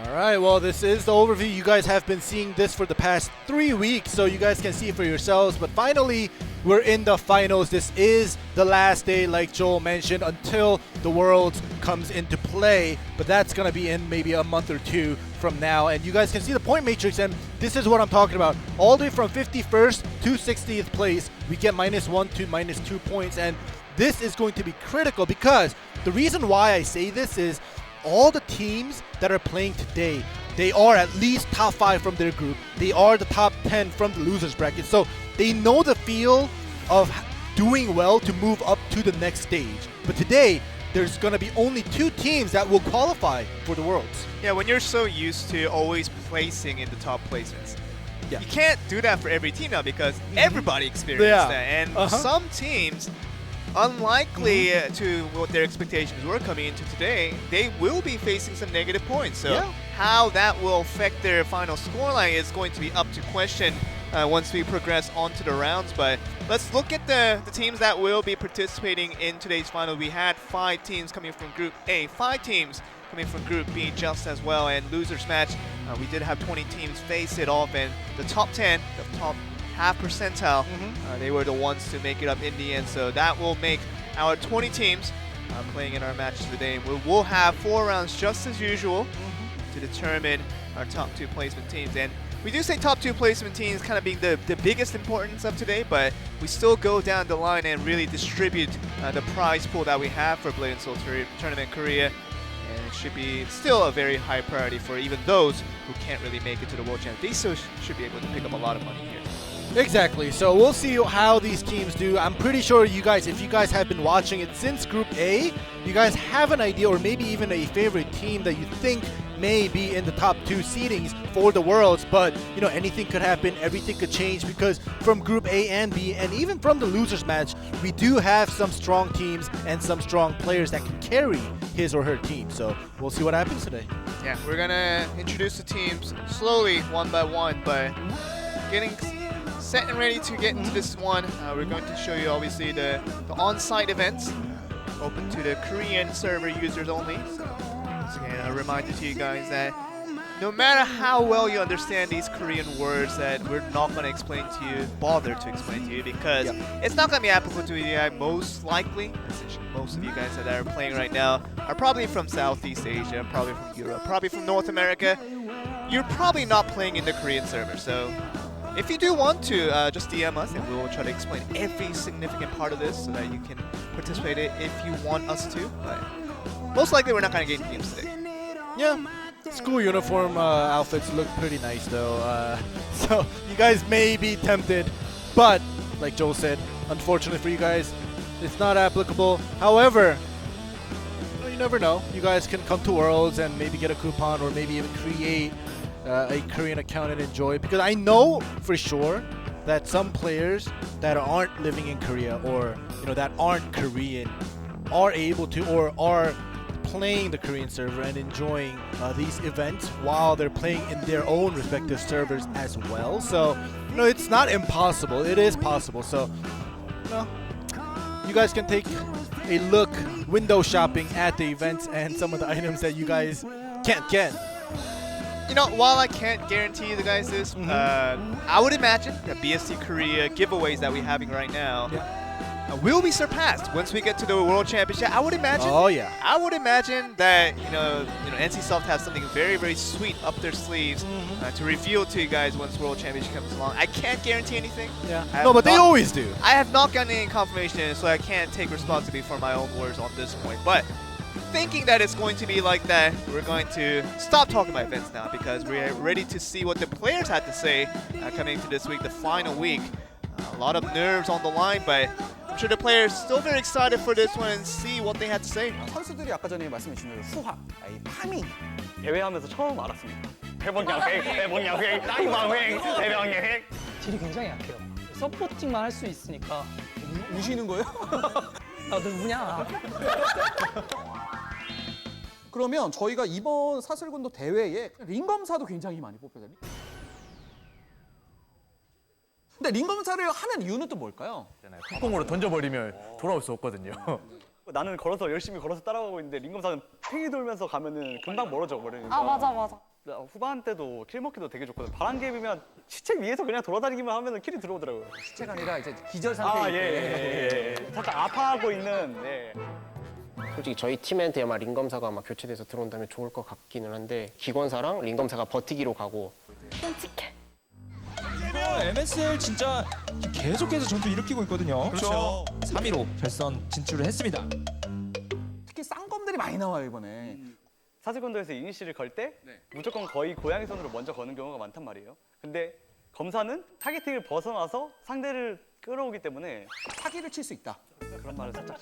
[SPEAKER 13] All right, well, this is the overview. You guys have been seeing this for the past 3 weeks, so you guys can see it for yourselves. But finally, we're in the finals. This is the last day, like Joel mentioned, until the Worlds comes into play. But that's going to be in maybe a month or 2 from now. And you guys can see the point matrix, and this is what I'm talking about. All the way from 51st to 60th place, we get -1 to -2 points. And this is going to be critical, because the reason why I say this is all the teams that are playing today, they are at least top 5 from their group. They are the top 10 from the losers bracket. So they know the feel of doing well to move up to the next stage. But today, there's going to be only 2 teams that will qualify for the Worlds.
[SPEAKER 12] Yeah, when you're so used to always placing in the top placements, you can't do that for every team now, because everybody experienced that. And some teams, unlikely to what their expectations were coming into today, they will be facing some negative points. So how that will affect their final scoreline is going to be up to question once we progress onto the rounds. But let's look at the teams that will be participating in today's final. We had 5 teams coming from Group A, 5 teams coming from Group B just as well. And losers match, we did have 20 teams face it off, and the top 10, the top half percentile, they were the ones to make it up in the end. So that will make our 20 teams playing in our matches today. We'll have 4 rounds just as usual to determine our top 2 placement teams. And we do say top 2 placement teams kind of being the biggest importance of today, but we still go down the line and really distribute the prize pool that we have for Blade and Soul Tournament Korea. And it should be still a very high priority for even those who can't really make it to the World Championship. They still should be able to pick up a lot of money here.
[SPEAKER 13] Exactly. So we'll see how these teams do. I'm pretty sure you guys, if you guys have been watching it since Group A, you guys have an idea, or maybe even a favorite team that you think may be in the top 2 seedings for the Worlds. But anything could happen, everything could change, because from Group A and B, and even from the losers match, we do have some strong teams and some strong players that can carry his or her team. So we'll see what happens today.
[SPEAKER 12] Yeah, we're gonna introduce the teams slowly, one by one, but getting set and ready to get into this one. We're going to show you obviously the on-site events, open to the Korean server users only. So once again, a reminder to you guys that no matter how well you understand these Korean words, that we're not going to explain to you, bother to explain to you, because it's not going to be applicable to you. Most likely, most of you guys that are playing right now are probably from Southeast Asia, probably from Europe, probably from North America. You're probably not playing in the Korean server, so if you do want to, just DM us and we'll try to explain every significant part of this so that you can participate if you want us to. But most likely we're not going to get games today.
[SPEAKER 13] Yeah, school uniform outfits look pretty nice though. So you guys may be tempted, but like Joel said, unfortunately for you guys, it's not applicable. However, never know. You guys can come to Worlds and maybe get a coupon or maybe even create a Korean account and enjoy it. Because I know for sure that some players that aren't living in Korea or that aren't Korean are able to or are playing the Korean server and enjoying these events while they're playing in their own respective servers as well. So it's not impossible. It is possible. So you guys can take a look window shopping at the events and some of the items that you guys can't get.
[SPEAKER 12] While I can't guarantee the guys this, I would imagine the BSC Korea giveaways that we're having right now will be surpassed once we get to the World Championship. I would imagine.
[SPEAKER 13] Oh yeah.
[SPEAKER 12] I would imagine that NCSoft has something very, very sweet up their sleeves to reveal to you guys once World Championship comes along. I can't guarantee anything.
[SPEAKER 13] Yeah. No, but they always do.
[SPEAKER 12] I have not gotten any confirmation, so I can't take responsibility for my own words on this point. But thinking that it's going to be like that, we're going to stop talking about events now because we're ready to see what the players had to say coming into this week, the final week. A lot of nerves on the line, but I'm sure the players still very excited for this one and see what they had to say.
[SPEAKER 8] 선수들이 아까 전에 말씀해 주신 대로 수학, 이 파밍
[SPEAKER 6] 대회하면서 처음 알았습니다. 대본여행, 나이방행, 대병여행.
[SPEAKER 11] 딜이 굉장히 약해요. 서포팅만 할 수 있으니까.
[SPEAKER 8] 우시는 거예요?
[SPEAKER 11] 아, 누구냐?
[SPEAKER 8] 그러면 저희가 이번 사슬군도 대회에 링 검사도 굉장히 많이 뽑혀요. 근데 링 검사를 하는 이유는 또 뭘까요?
[SPEAKER 10] 콩으로 던져버리면 돌아올 수 없거든요.
[SPEAKER 6] 나는 열심히 걸어서 따라가고 있는데 링검사는 팽이 돌면서 가면은 금방 멀어져 버리니까.
[SPEAKER 9] 아 맞아.
[SPEAKER 6] 후반 때도 킬 먹기도 되게 좋거든. 바람개비면 시체 위에서 그냥 돌아다니기만 하면은 킬이 들어오더라고요.
[SPEAKER 8] 시체가 아니라 이제 기절 상태일 때.
[SPEAKER 6] 예. 살짝 아파하고 있는. 예.
[SPEAKER 7] 솔직히 저희 팀한테 아마 링검사가 아마 교체돼서 들어온다면 좋을 것 같기는 한데 기권사랑 링검사가 버티기로 가고.
[SPEAKER 9] 끔찍해.
[SPEAKER 3] MSL 진짜 계속해서 전투 일으키고 있거든요.
[SPEAKER 2] 그렇죠.
[SPEAKER 3] 3위로 결선 진출을 했습니다.
[SPEAKER 8] 특히 쌍검들이 많이 나와요 이번에.
[SPEAKER 6] 사슬건도에서 이니시를 걸 때 무조건 거의 고양이 손으로 먼저 거는 경우가 많단 말이에요. 근데 검사는 타겟팅을 벗어나서 상대를 끌어오기 때문에
[SPEAKER 8] 사기를 칠 수 있다.
[SPEAKER 6] 그런 말을 살짝.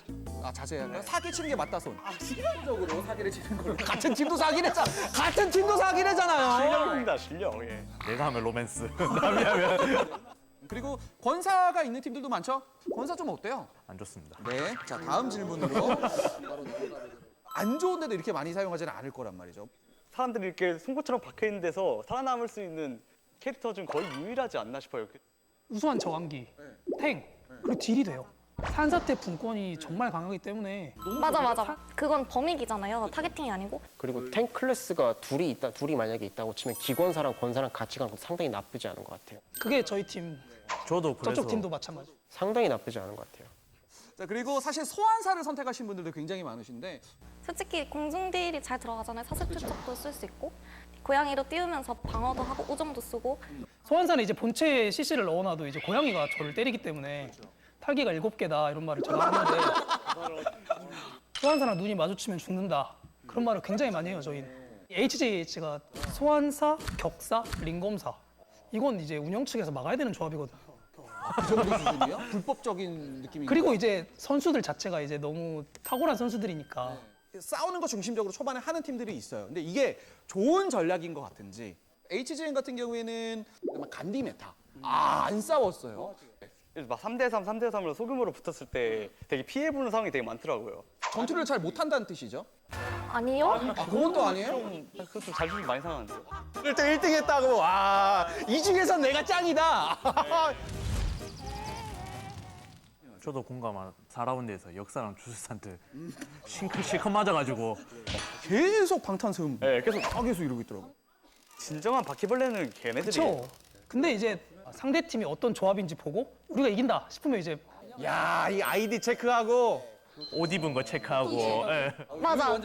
[SPEAKER 8] 자세한 사기 치는 게 맞다 손. 실력적으로 사기를 치는 걸로. 같은 팀도 사기래잖아. 같은 팀도 사기래잖아요.
[SPEAKER 6] 실력입니다, 실력. 예.
[SPEAKER 10] 내가 하면 로맨스, 남이 하면
[SPEAKER 8] 그리고 권사가 있는 팀들도 많죠? 권사 좀 어때요?
[SPEAKER 10] 안 좋습니다.
[SPEAKER 8] 네, 자 다음 질문으로. 안 좋은데도 이렇게 많이 사용하지는 않을 거란 말이죠.
[SPEAKER 6] 사람들이 이렇게 송곳처럼 박혀 있는 데서 살아남을 수 있는 캐릭터 중 거의 유일하지 않나 싶어요.
[SPEAKER 11] 우수한 저항기, 탱, 그리고 딜이 돼요. 산사태 분권이 정말 강하기 때문에.
[SPEAKER 9] 맞아. 그건 범위기잖아요. 타겟팅이 아니고.
[SPEAKER 7] 그리고 탱 클래스가 둘이 만약에 있다고 치면 기권사랑 권사랑 같이 가는 건 상당히 나쁘지 않은 것 같아요.
[SPEAKER 11] 그게 저희 팀.
[SPEAKER 10] 저도 그래서
[SPEAKER 11] 저쪽 팀도 마찬가지.
[SPEAKER 7] 상당히 나쁘지 않은 것 같아요.
[SPEAKER 8] 자 그리고 사실 소환사를 선택하신 분들도 굉장히 많으신데
[SPEAKER 9] 솔직히 공중 딜이 잘 들어가잖아요. 사슬 투척도 쓸 수 있고 고양이로 띄우면서 방어도 하고 우정도 쓰고.
[SPEAKER 11] 소환사는 이제 본체에 CC를 넣어놔도 이제 고양이가 저를 때리기 때문에 탈기가 7개다 이런 말을 제가 하는데 소환사랑 눈이 마주치면 죽는다 그런 말을 굉장히 많이 해요 저희는. HJH가 소환사, 격사, 링검사 이건 이제 운영 측에서 막아야 되는 조합이거든요.
[SPEAKER 8] 그 정도 수준이요? 불법적인 느낌이.
[SPEAKER 11] 그리고 이제 선수들 자체가 이제 너무 탁월한 선수들이니까.
[SPEAKER 8] 싸우는 거 중심적으로 초반에 하는 팀들이 있어요. 근데 이게 좋은 전략인 것 같은지. HGN 같은 경우에는 간디 메타. 안 싸웠어요.
[SPEAKER 6] 막 3대3, 3대3으로 소규모로 붙었을 때 되게 피해보는 상황이 되게 많더라고요.
[SPEAKER 8] 전투를 잘 못한다는 뜻이죠?
[SPEAKER 9] 아니요.
[SPEAKER 8] 그건 또 아니에요?
[SPEAKER 6] 그거 좀 자존심 많이 상하는데요.
[SPEAKER 8] 1등 했다고. 와, 이 중에서 내가 짱이다.
[SPEAKER 10] 저도 공감한 4라운드에서 역사랑 주술사한테 실컷 맞아가지고
[SPEAKER 8] 계속 방탄소음.
[SPEAKER 6] 네, 계속
[SPEAKER 8] 이러고 있더라고.
[SPEAKER 6] 진정한 바퀴벌레는 걔네들이.
[SPEAKER 11] 그렇죠. 근데 이제 상대 팀이 어떤 조합인지 보고 우리가 이긴다 싶으면 이제
[SPEAKER 8] 야, 이 아이디 체크하고
[SPEAKER 10] 옷 입은 거 체크하고. 예.
[SPEAKER 9] 맞아.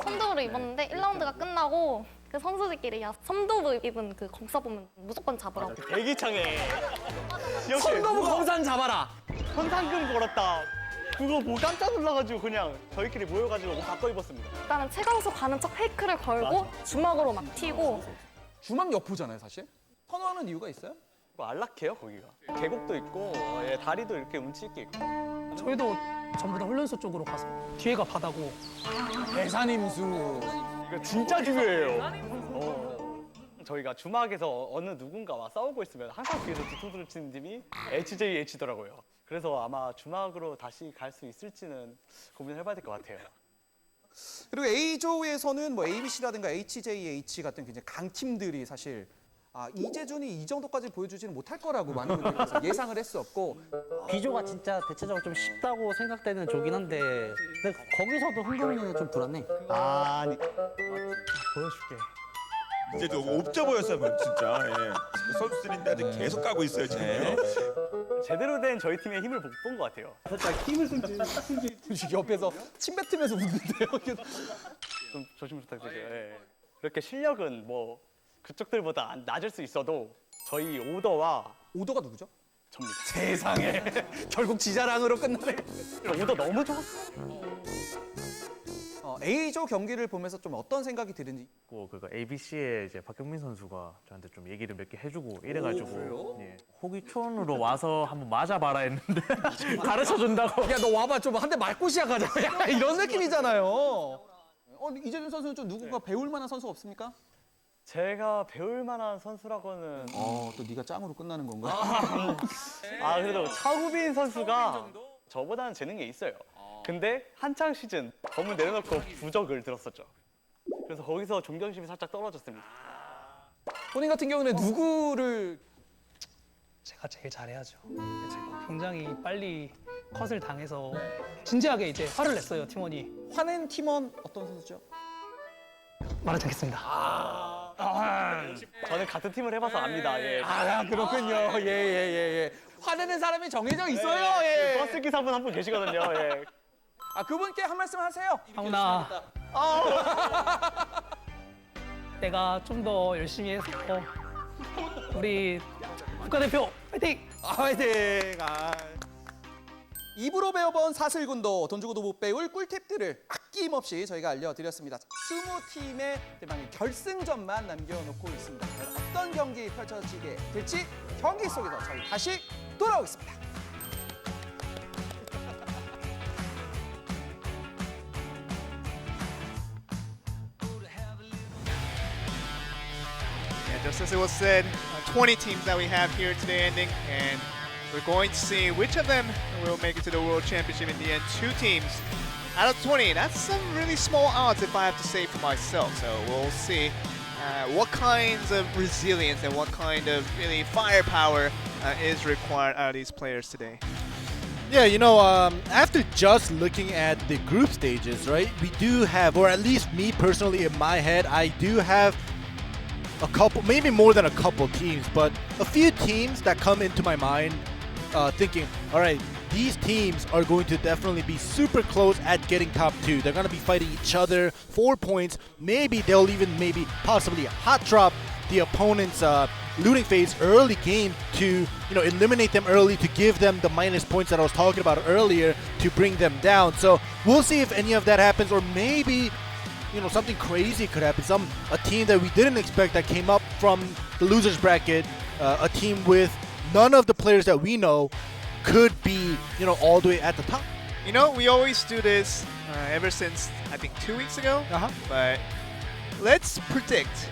[SPEAKER 9] 선도부를 입었는데 1라운드가 끝나고 그 선수들끼리 야 선도부 입은 그 검사 보면 무조건 잡으라고.
[SPEAKER 6] 대기창에
[SPEAKER 8] 선도부 검산 잡아라.
[SPEAKER 6] 현상금 걸었다. 그거 보고 깜짝 놀라가지고 그냥 저희끼리 모여가지고 옷 바꿔 입었습니다.
[SPEAKER 9] 일단은 최강수 가는 척 페이크를 걸고 주먹으로 막 튀고.
[SPEAKER 8] 주먹 여포잖아요, 사실. 선호하는 이유가 있어요?
[SPEAKER 6] 안락해요, 거기가. 계곡도 있고 다리도 이렇게 운치 있게 있고.
[SPEAKER 11] 저희도 전부 다 훈련소 쪽으로 가서 뒤에가 바다고.
[SPEAKER 8] 대산임수.
[SPEAKER 6] 이거 진짜 중요해요. 저희가 주막에서 어느 누군가와 싸우고 있으면 항상 뒤에서 뒤통수를 치는 팀이 HJH더라고요. 그래서 아마 주막으로 다시 갈 수 있을지는 고민을 해봐야 될 것 같아요.
[SPEAKER 8] 그리고 A조에서는 뭐 ABC라든가 HJH 같은 굉장히 강팀들이 사실 이재준이 이 정도까지 보여주지는 못할 거라고 많은 분들이 예상을 했었고
[SPEAKER 4] B조가 진짜 대체적으로 좀 쉽다고 생각되는 조긴 한데 근데 거기서도 흥금이는 좀 불안해.
[SPEAKER 6] 아니 보여줄게.
[SPEAKER 2] 이제 좀 옵져 보였어요, 진짜. 예. 선수들인데 아직 계속 까고 있어요, 지금.
[SPEAKER 6] 제대로 된 저희 팀의 힘을 못 본 것 같아요. 살짝 힘을 숨지
[SPEAKER 8] 옆에서 침 뱉으면서 웃는데요.
[SPEAKER 6] 좀 조심 부탁드려요. 예. 이렇게 실력은 뭐 그쪽들보다 낮을 수 있어도 저희 오더와
[SPEAKER 8] 오더가 누구죠?
[SPEAKER 6] 접니다.
[SPEAKER 8] 세상에 결국 지자랑으로 끝나네.
[SPEAKER 6] 오더 너무 좋았어.
[SPEAKER 8] A조 경기를 보면서 좀 어떤 생각이 드는지.
[SPEAKER 10] 그거 ABC에 이제 박경민 선수가 저한테 좀 얘기를 몇 개 해주고 이래가지고 예. 호기촌으로 와서 한번 맞아봐라 했는데 가르쳐 준다고.
[SPEAKER 8] 야 너 와봐 좀 한 대 맞고 시작하자. 야, 이런 느낌이잖아요. 이재준 선수는 좀 누군가 배울 만한 선수가 없습니까?
[SPEAKER 6] 제가 배울 만한 선수라고는
[SPEAKER 8] 또 네가 짱으로 끝나는 건가?
[SPEAKER 6] 그래도 차우빈 선수가 저보다는 재능이 있어요. 근데 한창 시즌 검을 내려놓고 부적을 들었었죠. 그래서 거기서 존경심이 살짝 떨어졌습니다.
[SPEAKER 8] 본인 같은 경우는 누구를
[SPEAKER 11] 제가 제일 잘해야죠. 제가 굉장히 빨리 컷을 당해서 진지하게 이제 화를 냈어요, 팀원이.
[SPEAKER 8] 화낸 팀원 어떤 선수죠?
[SPEAKER 11] 말하지 않겠습니다.
[SPEAKER 6] 저는 같은 팀을 해봐서 압니다. 예.
[SPEAKER 8] 그렇군요. 예. 화내는 사람이 정해져 있어요. 예.
[SPEAKER 6] 버스 기사분 한 분 계시거든요. 예.
[SPEAKER 8] 그분께 한 말씀 하세요.
[SPEAKER 11] 형나, 내가 좀 더 열심히 해서 우리 국가대표 화이팅!
[SPEAKER 8] 화이팅! 입으로 배워본 사슬군도 돈 주고도 못 배울 꿀팁들을 아낌없이 저희가 알려드렸습니다. 20팀의 대망의 결승전만 남겨놓고 있습니다. 어떤 경기 펼쳐지게 될지 경기 속에서 저희 다시 돌아오겠습니다.
[SPEAKER 12] Just as it was said, 20 teams that we have here today ending, and we're going to see which of them will make it to the World Championship in the end. 2 teams out of 20. That's some really small odds if I have to say for myself. So we'll see what kinds of resilience and what kind of really firepower is required out of these players today.
[SPEAKER 13] Yeah, after just looking at the group stages, right, we do have, or at least me personally in my head, I do have a couple, maybe more than a couple teams, but a few teams that come into my mind thinking, all right, these teams are going to definitely be super close at getting top 2. They're going to be fighting each other 4 points. Maybe they'll even possibly hot drop the opponent's looting phase early game to eliminate them early, to give them the minus points that I was talking about earlier to bring them down. So we'll see if any of that happens, or maybe something crazy could happen. A team that we didn't expect that came up from the losers bracket, a team with none of the players that we know could be, all the way at the top.
[SPEAKER 12] We always do this ever since I think 2 weeks ago. But let's predict.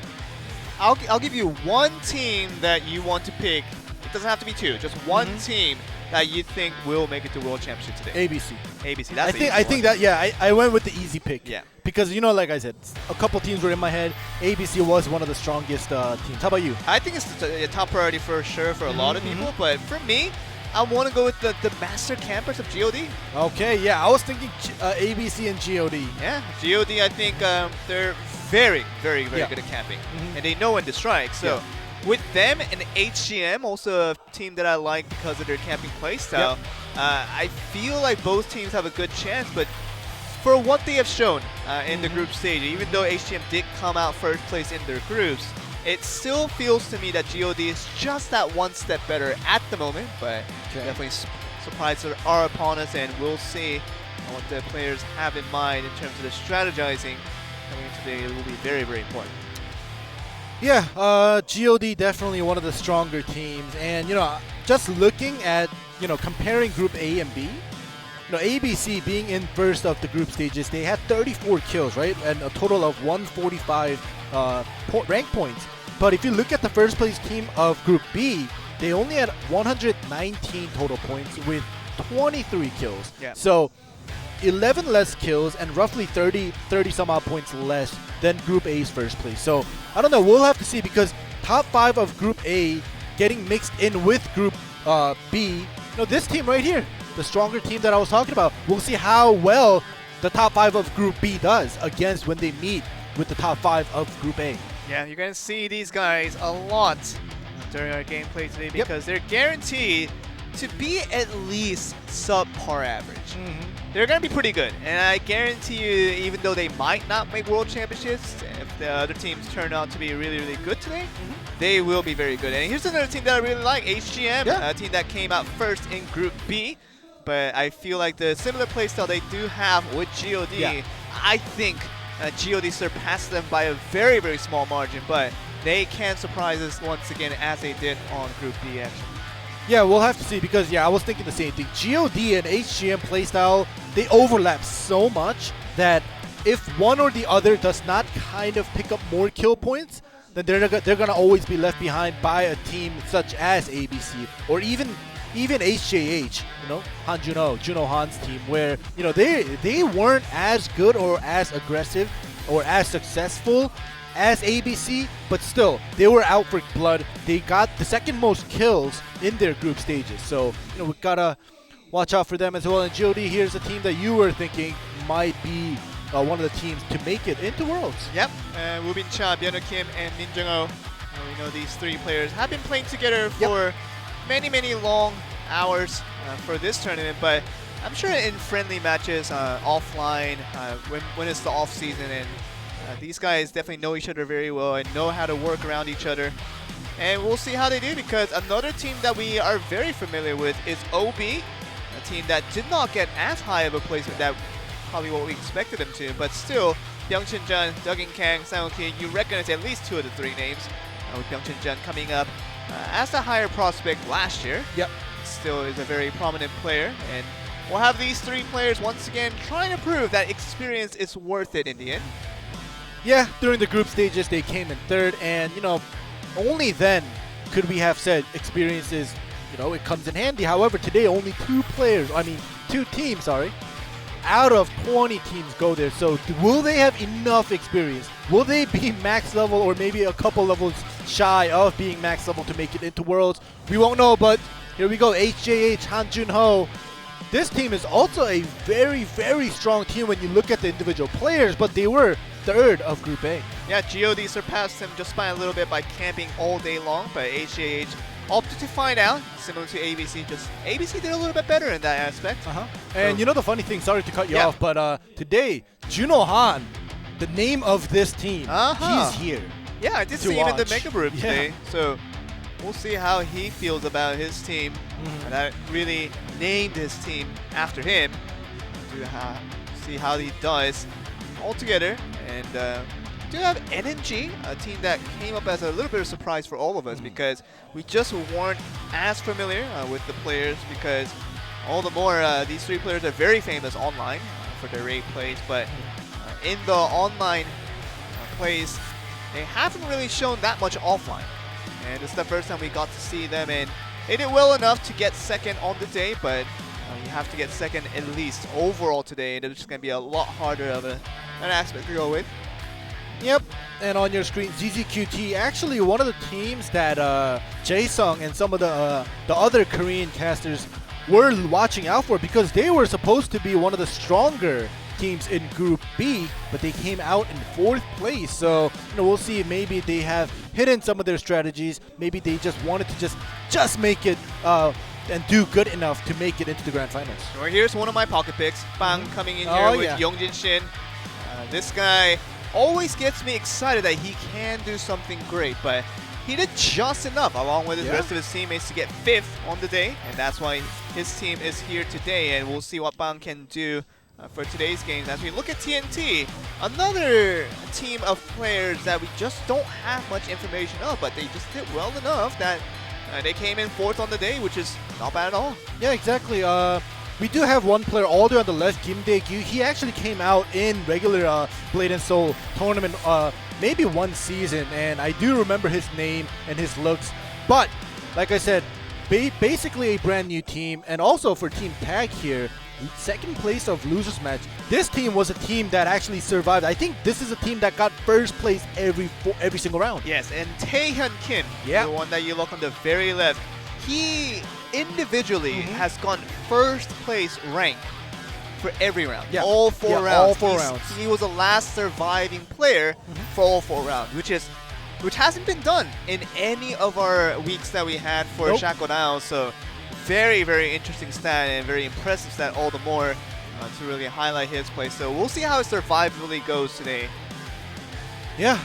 [SPEAKER 12] I'll give you one team that you want to pick. It doesn't have to be 2, just one team that you think will make it to World Championship today.
[SPEAKER 13] ABC.
[SPEAKER 12] ABC. That's
[SPEAKER 13] I think that I went with the easy pick.
[SPEAKER 12] Yeah.
[SPEAKER 13] Because like I said, a couple teams were in my head. ABC was one of the strongest teams. How about you?
[SPEAKER 12] I think it's a top priority for sure for a lot of people, but for me, I want to go with the master campers of GOD.
[SPEAKER 13] Okay, yeah, I was thinking ABC and GOD.
[SPEAKER 12] Yeah, GOD, I think they're very, very, very good at camping, and they know when to strike. So with them and HGM, also a team that I like because of their camping playstyle, I feel like both teams have a good chance, but for what they have shown in the group stage, even though HGM did come out first place in their groups, it still feels to me that GOD is just that one step better at the moment, but definitely surprises are upon us, and we'll see what the players have in mind in terms of the strategizing coming into today. It will be very, very important.
[SPEAKER 13] Yeah, GOD definitely one of the stronger teams, and just looking at comparing Group A and B, ABC being in first of the group stages, they had 34 kills, right? And a total of 145 rank points. But if you look at the first place team of Group B, they only had 119 total points with 23 kills.
[SPEAKER 12] Yeah.
[SPEAKER 13] So 11 less kills and roughly 30 some odd points less than Group A's first place. So I don't know, we'll have to see, because top 5 of Group A getting mixed in with Group B. This team right here, the stronger team that I was talking about, we'll see how well the top 5 of Group B does against when they meet with the top 5 of Group A.
[SPEAKER 12] Yeah, you're going to see these guys a lot during our gameplay today because they're guaranteed to be at least subpar average. They're going to be pretty good, and I guarantee you, even though they might not make World Championships, if the other teams turn out to be really, really good today, they will be very good. And here's another team that I really like, HGM, a team that came out first in Group B. But I feel like the similar playstyle they do have with GOD, I think GOD surpassed them by a very, very small margin, but they can surprise us once again as they did on Group B action.
[SPEAKER 13] Yeah, we'll have to see, because I was thinking the same thing. GOD and HGM playstyle, they overlap so much that if one or the other does not kind of pick up more kill points, then they're gonna always be left behind by a team such as ABC or even HJH, Han Juno Han's team, where they weren't as good or as aggressive or as successful as ABC, but still they were out for blood. They got the second most kills in their group stages, so we gotta watch out for them as well. And GOD, here's a team that you were thinking might be one of the teams to make it into Worlds.
[SPEAKER 12] Yep, Woo-bin Cha, Byung Kim, and Min Jung-ho. We know these 3 players have been playing together for many, many long hours for this tournament, but I'm sure in friendly matches offline, when it's the off season, and these guys definitely know each other very well and know how to work around each other. And we'll see how they do, because another team that we are very familiar with is OB, a team that did not get as high of a placement that probably what we expected them to, but still, Byung-Chun Jun, Dugin Kang, Sang-Ki, you recognize at least 2 of the 3 names, with Byung-Chun Jun coming up as a higher prospect last year. Still is a very prominent player, and we'll have these 3 players once again trying to prove that experience is worth it in the end.
[SPEAKER 13] Yeah, during the group stages they came in 3rd, and only then could we have said experience is, it comes in handy. However, today only 2 teams, out of 20 teams go there. So will they have enough experience? Will they be max level or maybe a couple levels shy of being max level to make it into Worlds? We won't know, but here we go. HJH, Han Jun-ho. This team is also a very, very strong team when you look at the individual players, but they were 3rd of Group A.
[SPEAKER 12] Yeah, GOD surpassed them just by a little bit by camping all day long, but HJH opted to find out, similar to ABC. Just ABC did a little bit better in that aspect.
[SPEAKER 13] And the funny thing, sorry to cut you off, but today, Juno Han, the name of this team, he's here.
[SPEAKER 12] Yeah, I did see him in the Mega Group today, so we'll see how he feels about his team. And I really named his team after him to see how he does altogether. And do have ENG, a team that came up as a little bit of a surprise for all of us because we just weren't as familiar with the players, because all the more these 3 players are very famous online for their raid plays, but in the online plays, they haven't really shown that much offline. And it's the first time we got to see them, and they did well enough to get 2nd on the day, but you have to get 2nd at least overall today, and it's just going to be a lot harder of an aspect to go with.
[SPEAKER 13] Yep, and on your screen, ZZQT, actually one of the teams that Jae-sung and some of the other Korean casters were watching out for, because they were supposed to be one of the stronger teams in Group B, but they came out in 4th place. So we'll see. Maybe they have hidden some of their strategies. Maybe they just wanted to just make it and do good enough to make it into the grand finals.
[SPEAKER 12] Well, here's one of my pocket picks. Bang coming in here with Youngjin Shin. This guy always gets me excited that he can do something great, but he did just enough along with the rest of his teammates to get 5th on the day, and that's why his team is here today, and we'll see what Bang can do for today's games. As we look at TNT, another team of players that we just don't have much information of, but they just did well enough that they came in 4th on the day, which is not bad at all.
[SPEAKER 13] Yeah, exactly. we do have one player all the way on the left, Kim Dae-gyu. He actually came out in regular Blade and Soul tournament maybe one season, and I do remember his name and his looks. But like I said, basically a brand new team, and also for Team Tag here, second place of losers match. This team was a team that actually survived. I think this is a team that got first place every single round.
[SPEAKER 12] Yes, and Taehyun Kim, the one that you look on the very left, he individually has gone first place rank for every round.
[SPEAKER 13] Yeah.
[SPEAKER 12] All four rounds.
[SPEAKER 13] All four rounds.
[SPEAKER 12] He was the last surviving player for all 4 rounds, which hasn't been done in any of our weeks that we had for Shackle Now. So very, very interesting stat and very impressive stat all the more to really highlight his play. So we'll see how his survivability goes today.
[SPEAKER 13] Yeah,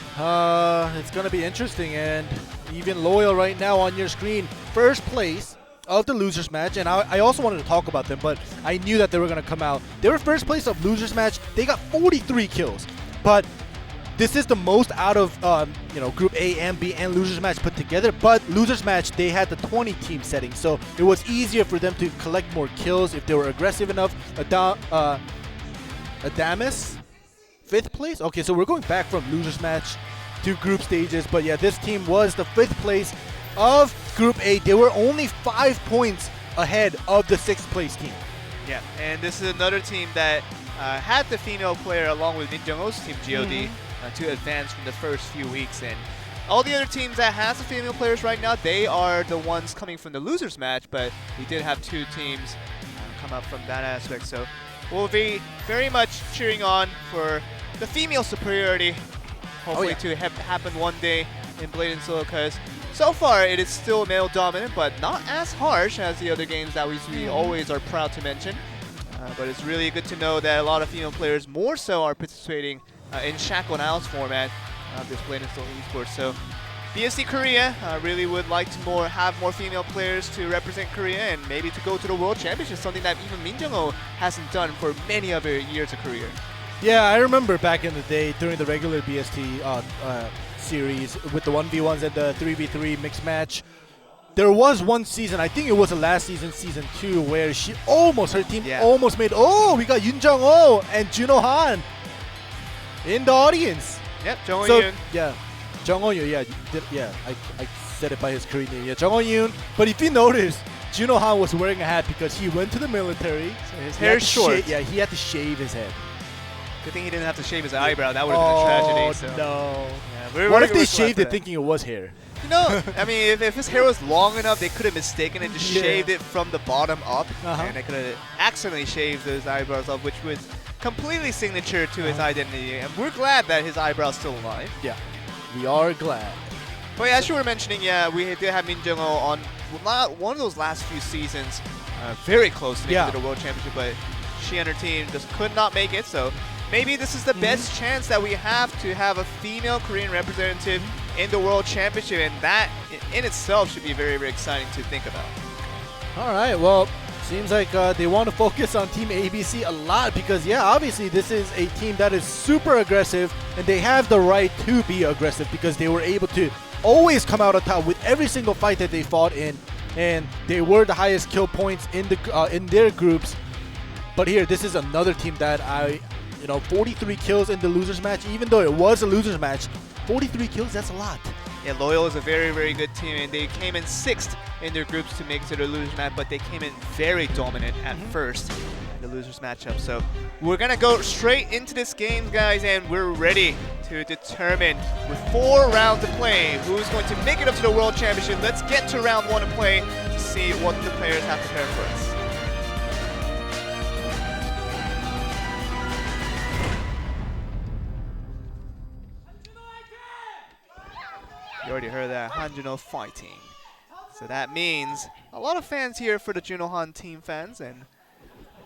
[SPEAKER 13] it's going to be interesting, and even Loyal right now on your screen, first place of the losers match, and I also wanted to talk about them, but I knew that they were going to come out. They were first place of losers match. They got 43 kills, but this is the most out of Group A and B and losers match put together. But losers match, they had the 20 team setting, so it was easier for them to collect more kills if they were aggressive enough. Adamus, 5th place. Okay, so we're going back from losers match to group stages, but yeah, this team was the 5th place of Group A. They were only 5 points ahead of the 6th place team.
[SPEAKER 12] Yeah, and this is another team that had the female player along with Min Jung-ho's team, GOD, to advance from the first few weeks. And all the other teams that has the female players right now, they are the ones coming from the losers match, but we did have 2 teams come up from that aspect. So we'll be very much cheering on for the female superiority, hopefully to happen one day in Blade and Soul, because so far it is still male dominant, but not as harsh as the other games that we always are proud to mention. But it's really good to know that a lot of female players more so are participating in Shackle Now's format of this Blade and Soul esports. So BSC Korea really would like to have more female players to represent Korea and maybe to go to the World Championship, something that even Min Jung-ho hasn't done for many other years of career.
[SPEAKER 13] Yeah, I remember back in the day during the regular BST series with the 1v1s and the 3v3 mixed match. There was one season, I think it was the last season, season 2, where her team almost made, we got Yoon Jung-ho and Juno Han in the audience.
[SPEAKER 12] Yep, Jung Ho-yoon.
[SPEAKER 13] Yeah, Jung Ho-yoon, I said it by his Korean name. Yeah, Jung Ho-yoon. But if you notice, Juno Han was wearing a hat because he went to the military.
[SPEAKER 12] So his hair is short.
[SPEAKER 13] He had to shave his head.
[SPEAKER 12] Good thing he didn't have to shave his eyebrow. That would have been a tragedy. So.
[SPEAKER 13] No.
[SPEAKER 12] Yeah,
[SPEAKER 13] what if they shaved it thinking it was hair?
[SPEAKER 12] You know, I mean, if his hair was long enough, they could have mistaken it, just shaved it from the bottom up, and they could have accidentally shaved his eyebrows up, which was completely signature to his identity. And we're glad that his eyebrow's still alive.
[SPEAKER 13] Yeah, we are glad.
[SPEAKER 12] But yeah, as you were mentioning, we did have Min Jung-ho on one of those last few seasons, very close to making it to the World Championship, but she and her team just could not make it. So maybe this is the best chance that we have to have a female Korean representative in the World Championship, and that in itself should be very, very exciting to think about.
[SPEAKER 13] All right, well, seems like they want to focus on Team ABC a lot because, obviously this is a team that is super aggressive, and they have the right to be aggressive because they were able to always come out on top with every single fight that they fought in, and they were the highest kill points in their groups. But here, this is another team that 43 kills in the losers match, even though it was a losers match. 43 kills, that's a lot.
[SPEAKER 12] Yeah, Loyal is a very, very good team, and they came in 6th in their groups to make it to the losers match, but they came in very dominant at first in the losers matchup. So we're going to go straight into this game, guys, and we're ready to determine with 4 rounds to play who's going to make it up to the World Championship. Let's get to round 1 to play to see what the players have prepared for us. You already heard that, Hanjuno fighting. So that means a lot of fans here for the Juno Han team fans, and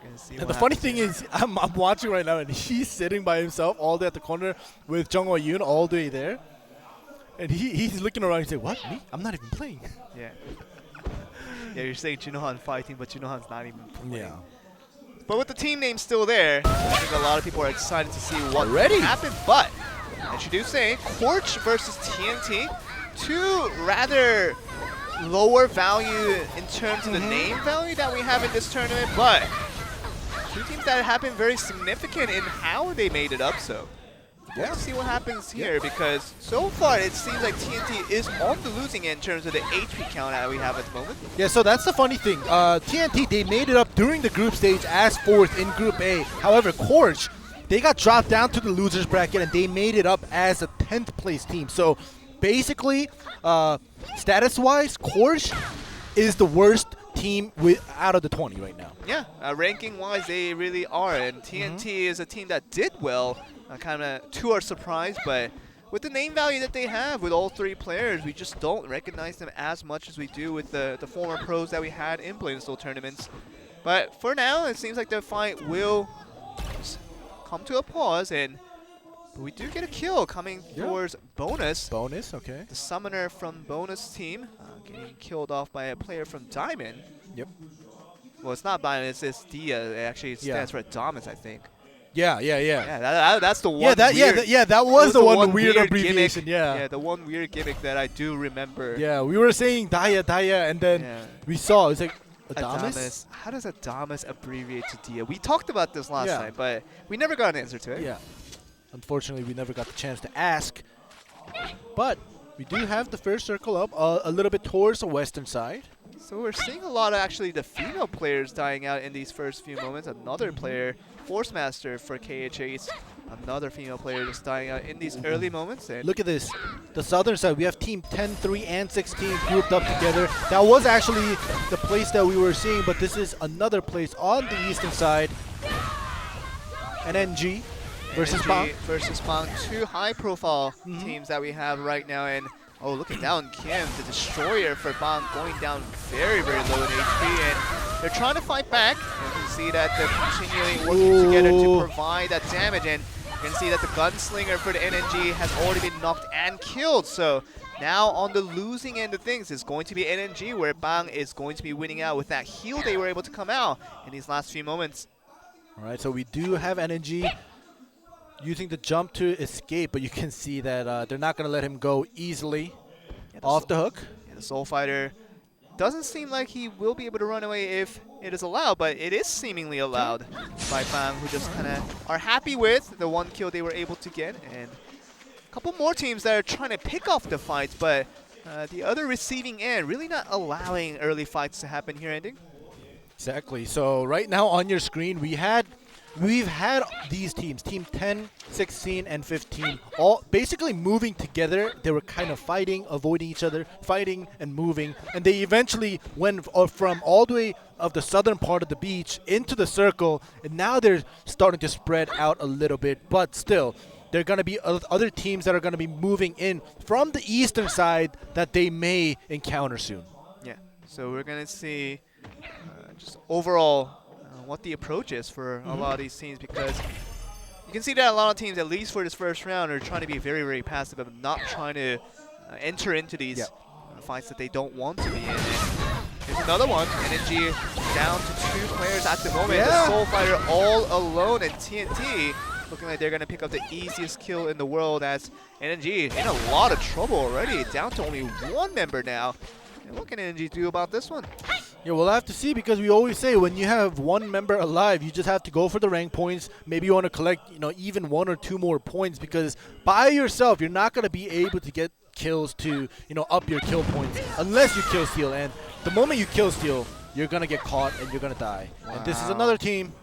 [SPEAKER 12] we're gonna see.
[SPEAKER 13] And the funny thing is, I'm watching right now, and he's sitting by himself all day at the corner with Jung Ho-yoon all day there, and he's looking around and saying, "What? Me? I'm not even playing."
[SPEAKER 12] Yeah. Yeah, you're saying Juno Han fighting, but Juno Han's not even playing.
[SPEAKER 13] Yeah.
[SPEAKER 12] But with the team name still there, I think a lot of people are excited to see what happened. But introducing Quarch versus TNT. 2 rather lower value in terms of the name value that we have in this tournament, but two teams that have been very significant in how they made it up. So let's see what happens here, because so far it seems like TNT is on the losing end in terms of the HP count that we have at the moment.
[SPEAKER 13] Yeah, so that's the funny thing. TNT, they made it up during the group stage as 4th in Group A. However, Korch, they got dropped down to the losers bracket and they made it up as a 10th place team. So basically, status-wise, Korch is the worst team out of the 20 right now.
[SPEAKER 12] Yeah, ranking-wise, they really are, and TNT is a team that did well, kind of to our surprise, but with the name value that they have with all 3 players, we just don't recognize them as much as we do with the former pros that we had in blade&soul tournaments. But for now, it seems like the fight will come to a pause, and we do get a kill coming towards Bonus.
[SPEAKER 13] Bonus, okay.
[SPEAKER 12] The summoner from Bonus team getting killed off by a player from Diamond.
[SPEAKER 13] Yep.
[SPEAKER 12] Well, it's not Diamond, it's Dia. It actually stands for Adamas, I think.
[SPEAKER 13] Yeah.
[SPEAKER 12] Yeah, that's the one.
[SPEAKER 13] Yeah, that was the one weird abbreviation.
[SPEAKER 12] Gimmick. Yeah, the one weird gimmick that I do remember.
[SPEAKER 13] Yeah, we were saying Daya, and then we saw it's like Adamas.
[SPEAKER 12] How does Adamas abbreviate to Dia? We talked about this last time, but we never got an answer to it.
[SPEAKER 13] Yeah. Unfortunately, we never got the chance to ask. But we do have the first circle up a little bit towards the western side.
[SPEAKER 12] So we're seeing a lot of actually the female players dying out in these first few moments. Another player, Force Master for KHA's, another female player just dying out in these early moments. And
[SPEAKER 13] look at this. The southern side, we have team 10, 3, and 16 grouped up together. That was actually the place that we were seeing, but this is another place on the eastern side. And ENG versus Bang.
[SPEAKER 12] Versus Bang, 2 high-profile teams that we have right now. And oh, look at down Kim, the destroyer for Bang, going down very, very low in HP. And they're trying to fight back. You can see that they're continually working together to provide that damage. And you can see that the gunslinger for the NNG has already been knocked and killed. So now on the losing end of things is going to be NNG, where Bang is going to be winning out with that heal they were able to come out in these last few moments.
[SPEAKER 13] All right, so we do have NNG using the jump to escape, but you can see that they're not going to let him go easily off the hook.
[SPEAKER 12] Yeah, the Soul Fighter doesn't seem like he will be able to run away if it is allowed, but it is seemingly allowed by Bang, who just kind of are happy with the 1 kill they were able to get. And a couple more teams that are trying to pick off the fights, but the other receiving end really not allowing early fights to happen here, ending.
[SPEAKER 13] Exactly. So right now on your screen, we've had these teams, team 10, 16, and 15, all basically moving together. They were kind of fighting, avoiding each other, fighting and moving, and they eventually went from all the way of the southern part of the beach into the circle, and now they're starting to spread out a little bit, but still, there are going to be other teams that are going to be moving in from the eastern side that they may encounter soon.
[SPEAKER 12] Yeah, so we're going to see just overall what the approach is for a lot of these teams, because you can see that a lot of teams, at least for this first round, are trying to be very, very passive and not trying to enter into these fights that they don't want to be in. And here's another one. NNG down to 2 players at the moment. The Soul Fighter all alone, and TNT looking like they're going to pick up the easiest kill in the world, as NNG in a lot of trouble already, down to only 1 member now. And what can NNG do about this one?
[SPEAKER 13] Yeah, we'll have to see, because we always say when you have 1 member alive, you just have to go for the rank points. Maybe you want to collect, even 1 or 2 more points, because by yourself, you're not going to be able to get kills to, up your kill points unless you kill steal. And the moment you kill steal, you're going to get caught and you're going to die. Wow. And this is another team,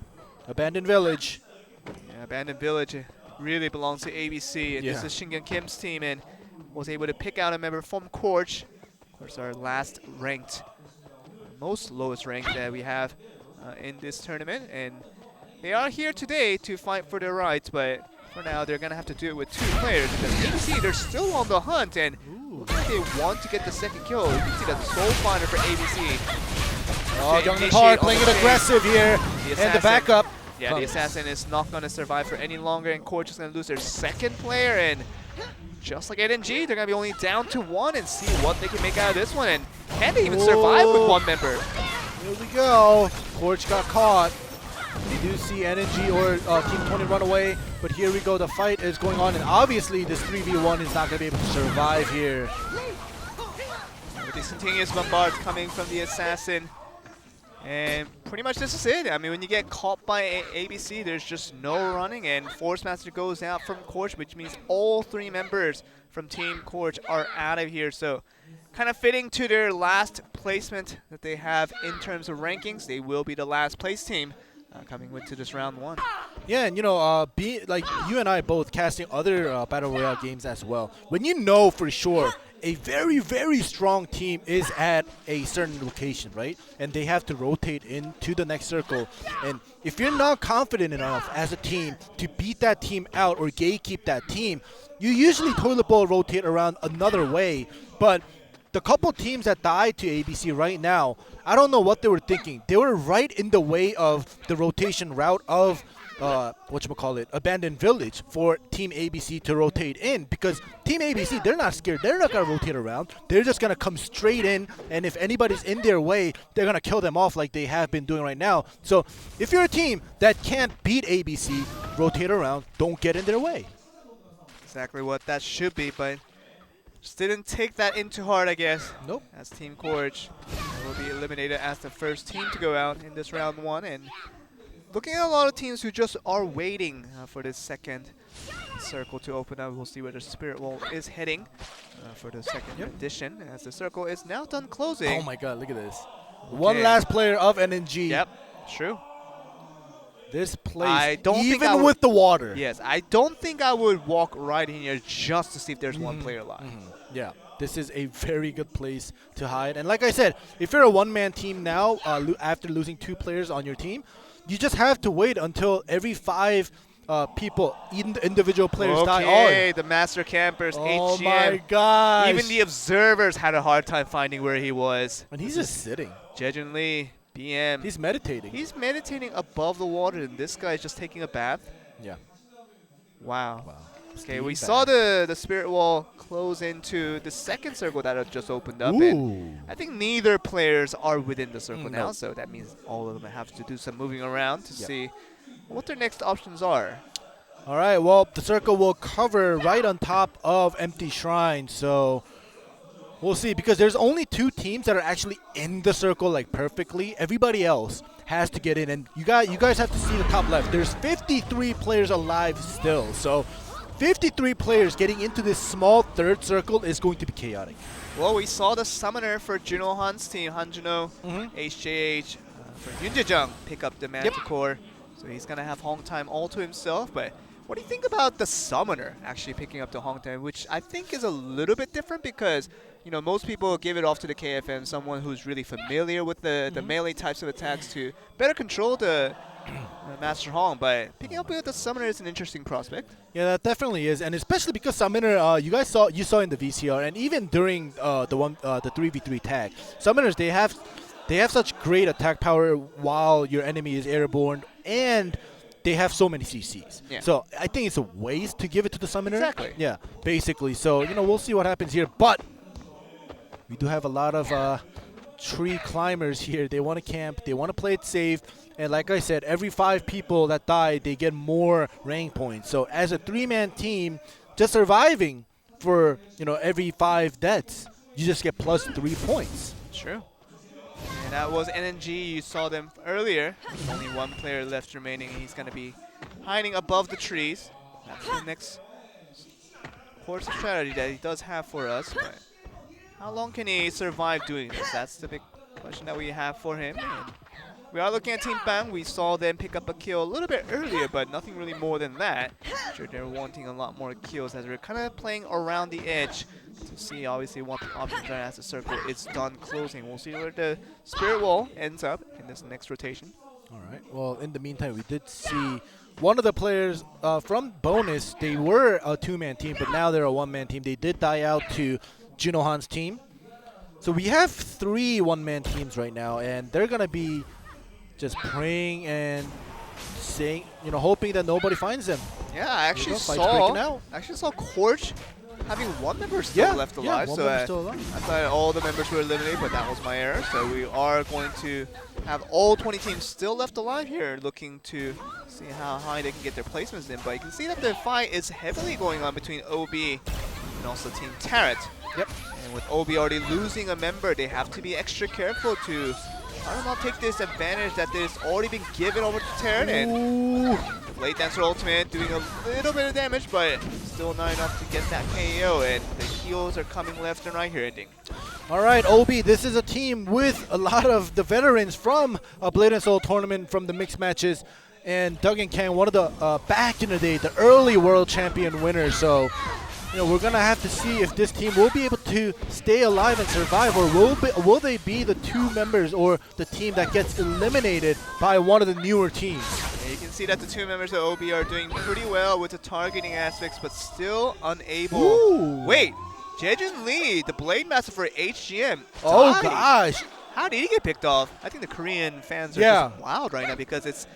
[SPEAKER 13] Abandoned Village.
[SPEAKER 12] Yeah, Abandoned Village really belongs to ABC, and this is Shingyun Kim's team, and was able to pick out a member from Korch. Of course, our last ranked, most lowest rank that we have in this tournament, and they are here today to fight for their rights, but for now they're gonna have to do it with 2 players, because ABC, they're still on the hunt, and looks like they want to get the 2nd kill. You can see that Soul Fighter for ABC.
[SPEAKER 13] Oh, Young Park playing it aggressive here, and the backup.
[SPEAKER 12] Yeah, the Assassin is not gonna survive for any longer, and Korch is gonna lose their 2nd player, and just like NNG, they're going to be only down to 1 and see what they can make out of this one. And can they even survive with 1 member?
[SPEAKER 13] Here we go. Korch got caught. We do see NNG or Team 20 run away, but here we go. The fight is going on, and obviously this 3v1 is not going to be able to survive here.
[SPEAKER 12] With these continuous bombards coming from the Assassin, And pretty much this is it. I mean, when you get caught by ABC, there's just no running, and Force Master goes out from Coach, which means all 3 members from Team Coach are out of here. So kind of fitting to their last placement that they have in terms of rankings. They will be the last place team coming into this round 1.
[SPEAKER 13] Yeah, and like you and I both casting other Battle Royale games as well. When you know for sure a very, very strong team is at a certain location, right? And they have to rotate into the next circle. And if you're not confident enough as a team to beat that team out or gatekeep that team, you usually toilet bowl rotate around another way. But the couple teams that died to ABC right now, I don't know what they were thinking. They were right in the way of the rotation route of Abandoned Village for Team ABC to rotate in, because Team ABC, they're not scared. They're not going to rotate around. They're just going to come straight in, and if anybody's in their way, they're going to kill them off like they have been doing right now. So if you're a team that can't beat ABC, rotate around. Don't get in their way.
[SPEAKER 12] Exactly what that should be, but just didn't take that into heart, I guess.
[SPEAKER 13] Nope.
[SPEAKER 12] As Team Courage will be eliminated as the first team to go out in this round 1. And looking at a lot of teams who just are waiting for this second circle to open up. We'll see where the Spirit Wall is heading for the second edition, as the circle is now done closing.
[SPEAKER 13] Oh my god, look at this. One last player of NNG.
[SPEAKER 12] Yep, true.
[SPEAKER 13] This place,
[SPEAKER 12] I don't think
[SPEAKER 13] even with the water.
[SPEAKER 12] Yes, I don't think I would walk right in here just to see if there's one player alive.
[SPEAKER 13] Yeah, this is a very good place to hide. And like I said, if you're a one-man team now, after losing 2 players on your team, you just have to wait until every 5 people, individual players die.
[SPEAKER 12] Okay, the Master Campers,
[SPEAKER 13] Oh
[SPEAKER 12] HGM.
[SPEAKER 13] my gosh.
[SPEAKER 12] Even the observers had a hard time finding where he was.
[SPEAKER 13] And he's just sitting.
[SPEAKER 12] Jejun Lee, BM.
[SPEAKER 13] He's meditating.
[SPEAKER 12] He's meditating above the water, and this guy is just taking a bath.
[SPEAKER 13] Yeah.
[SPEAKER 12] Wow. Okay, we
[SPEAKER 13] Steam
[SPEAKER 12] saw the Spirit Wall close into the second circle that had just opened up. And I think neither players are within the circle now, so that means all of them have to do some moving around to see what their next options are.
[SPEAKER 13] All right, well, the circle will cover right on top of Empty Shrine, so we'll see, because there's only 2 teams that are actually in the circle like perfectly. Everybody else has to get in, and you guys have to see the top left. There's 53 players alive still, so 53 players getting into this small third circle is going to be chaotic.
[SPEAKER 12] Well, we saw the summoner for Juno Han's team, Hanjuno, HJH, for Yoon Jae-jung pick up the Manticore. So he's going to have Hong Time all to himself. But what do you think about the summoner actually picking up the Hong Time, which I think is a little bit different because, you know, most people give it off to the KFM, someone who's really familiar with the melee types of attacks to better control the Master Hong, but picking up with the Summoner is an interesting prospect.
[SPEAKER 13] Yeah, that definitely is, and especially because Summoner, you saw in the VCR, and even during the 3v3 tag, Summoners they have such great attack power while your enemy is airborne, and they have so many CCs.
[SPEAKER 12] Yeah.
[SPEAKER 13] So I think it's a waste to give it to the Summoner.
[SPEAKER 12] Exactly.
[SPEAKER 13] Yeah, basically. So we'll see what happens here, but we do have a lot of tree climbers here. They want to camp. They want to play it safe. And like I said, every 5 people that die, they get more rank points. So as a 3-man team, just surviving for every 5 deaths, you just get plus 3 points.
[SPEAKER 12] True. And that was NNG. You saw them earlier. Only 1 player left remaining. He's going to be hiding above the trees. That's the next course of strategy that he does have for us. But how long can he survive doing this? That's the big question that we have for him. And we are looking at Team Bang. We saw them pick up a kill a little bit earlier, but nothing really more than that. I'm sure they're wanting a lot more kills as we're kind of playing around the edge to see obviously what the options are as the circle is done closing. We'll see where the Spirit Wall ends up in this next rotation.
[SPEAKER 13] All right. Well, in the meantime, we did see one of the players from Bonus. They were a 2-man team, but now they're a 1-man team. They did die out to Juno Han's team. So we have 3 1-man teams right now, and they're going to be just praying and saying, hoping that nobody finds them.
[SPEAKER 12] Yeah, I actually saw Corch having 1 member still left alive.
[SPEAKER 13] Yeah, 1
[SPEAKER 12] so
[SPEAKER 13] member still alive.
[SPEAKER 12] I thought all the members were eliminated, but that was my error. So we are going to have all 20 teams still left alive here, looking to see how high they can get their placements in. But you can see that the fight is heavily going on between OB and also Team Tarot.
[SPEAKER 13] Yep.
[SPEAKER 12] And with OB already losing a member, they have to be extra careful to Trying to not take this advantage that there's already been given over to Terran. And Blade Dancer ultimate doing a little bit of damage, but still not enough to get that KO. And the heals are coming left and right here, ending.
[SPEAKER 13] All right, Obi, this is a team with a lot of the veterans from a Blade and Soul tournament from the mixed matches. And Doug and Kang, one of the, back in the day, the early world champion winners. So, you know, we're going to have to see if this team will be able to stay alive and survive, or will they be the two members or the team that gets eliminated by one of the newer teams.
[SPEAKER 12] Yeah, you can see that the two members of OB are doing pretty well with the targeting aspects, but still unable.
[SPEAKER 13] Ooh.
[SPEAKER 12] Wait, Jaejun Lee, the Blade Master for HGM.
[SPEAKER 13] Oh,
[SPEAKER 12] died.
[SPEAKER 13] gosh.
[SPEAKER 12] How did he get picked off? I think the Korean fans are just wild right now because it's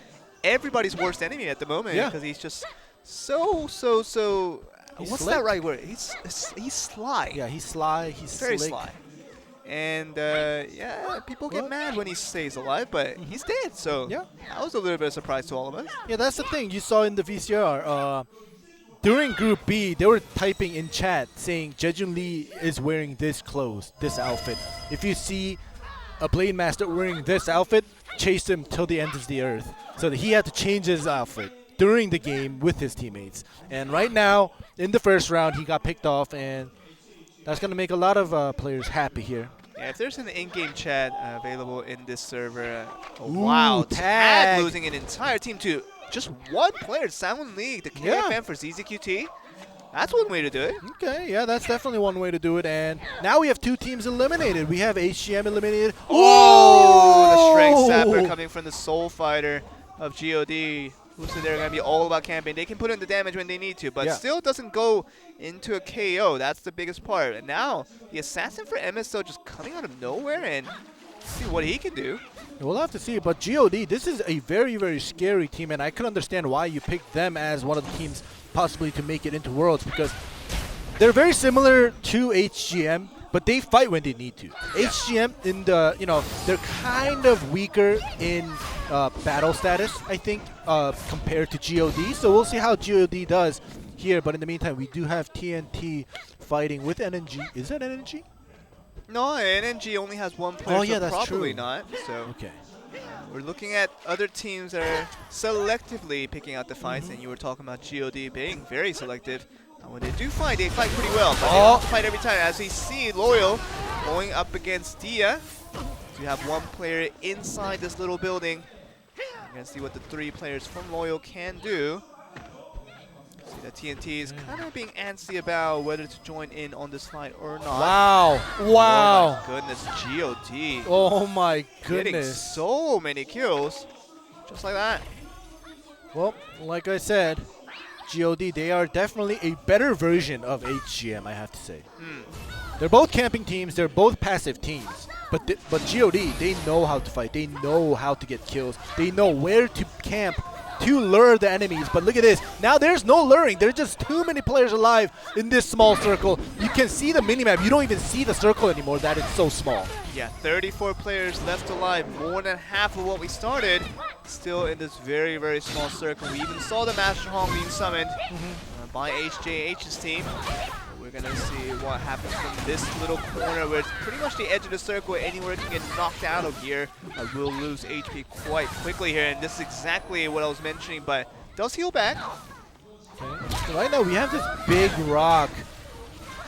[SPEAKER 12] everybody's worst enemy at the moment because he's just so what's
[SPEAKER 13] slick.
[SPEAKER 12] that right word? He's sly.
[SPEAKER 13] Yeah, he's sly. He's
[SPEAKER 12] very
[SPEAKER 13] slick.
[SPEAKER 12] sly. And yeah, people get mad when he stays alive, but he's dead. So that was a little bit of a surprise to all of us.
[SPEAKER 13] Yeah, that's the thing. You saw in the VCR, during Group B, they were typing in chat saying Jaejun Lee is wearing this clothes, this outfit. If you see a Blade Master wearing this outfit, chase him till the end of the earth. So that he had to change his outfit during the game with his teammates. And right now, in the first round, he got picked off, and that's going to make a lot of players happy here.
[SPEAKER 12] Yeah, if there's an in-game chat available in this server,
[SPEAKER 13] Ooh,
[SPEAKER 12] wow,
[SPEAKER 13] tag
[SPEAKER 12] losing an entire team to just one player, Sound League, the KFM for ZZQT. That's one way to do it.
[SPEAKER 13] Okay, yeah, that's definitely one way to do it. And now we have two teams eliminated. We have HGM eliminated.
[SPEAKER 12] Oh, the Strength Sapper coming from the Soul Fighter of GOD. Who said they're going to be all about camping. They can put in the damage when they need to, but still doesn't go into a KO. That's the biggest part. And now the Assassin for MSO just coming out of nowhere and see what he can do.
[SPEAKER 13] We'll have to see, but GOD, this is a very, very scary team, and I can understand why you picked them as one of the teams possibly to make it into Worlds, because they're very similar to HGM, but they fight when they need to. HGM, in the, they're kind of weaker in battle status, I think, compared to GOD, so we'll see how GOD does here, but in the meantime, we do have TNT fighting with NNG. Is that NNG?
[SPEAKER 12] No, NNG only has one player, so
[SPEAKER 13] that's
[SPEAKER 12] probably
[SPEAKER 13] true.
[SPEAKER 12] not. So
[SPEAKER 13] okay.
[SPEAKER 12] We're looking at other teams that are selectively picking out the fights, and you were talking about GOD being very selective. When they do fight, they fight pretty well, but they don't fight every time. As we see, Loyal going up against Dia. You have one player inside this little building. We're going to see what the three players from Loyal can do. See that TNT is kind of being antsy about whether to join in on this fight or not.
[SPEAKER 13] Wow. Wow.
[SPEAKER 12] Oh my goodness, GOD.
[SPEAKER 13] Oh my
[SPEAKER 12] Getting
[SPEAKER 13] goodness.
[SPEAKER 12] so many kills. Just like that.
[SPEAKER 13] Well, like I said, GOD, they are definitely a better version of HGM, I have to say. They're both camping teams, they're both passive teams. But GOD, they know how to fight, they know how to get kills, they know where to camp to lure the enemies. But look at this. Now there's no luring. There's just too many players alive in this small circle. You can see the minimap. You don't even see the circle anymore. That is so small.
[SPEAKER 12] Yeah, 34 players left alive. More than half of what we started. Still in this very, very small circle. We even saw the Master Hong being summoned by HJH's team. We're going to see what happens from this little corner where it's pretty much the edge of the circle. Anywhere can get knocked out of here. Will lose HP quite quickly here, and this is exactly what I was mentioning, but does heal back.
[SPEAKER 13] Okay. So right now we have this big rock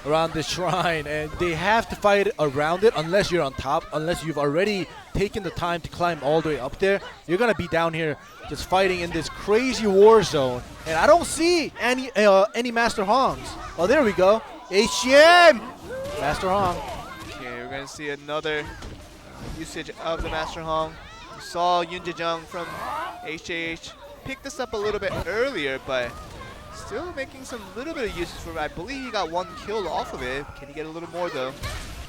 [SPEAKER 13] around the shrine, and they have to fight around it unless you're on top, unless you've already taken the time to climb all the way up there. You're going to be down here just fighting in this crazy war zone, and I don't see any Master Hongs. Oh, there we go. HGM! Master Hong.
[SPEAKER 12] Okay, we're going to see another usage of the Master Hong. We saw Yoon Jae-jung from HJH pick this up a little bit earlier, but still making some little bit of usage for it. I believe he got one kill off of it. Can he get a little more, though?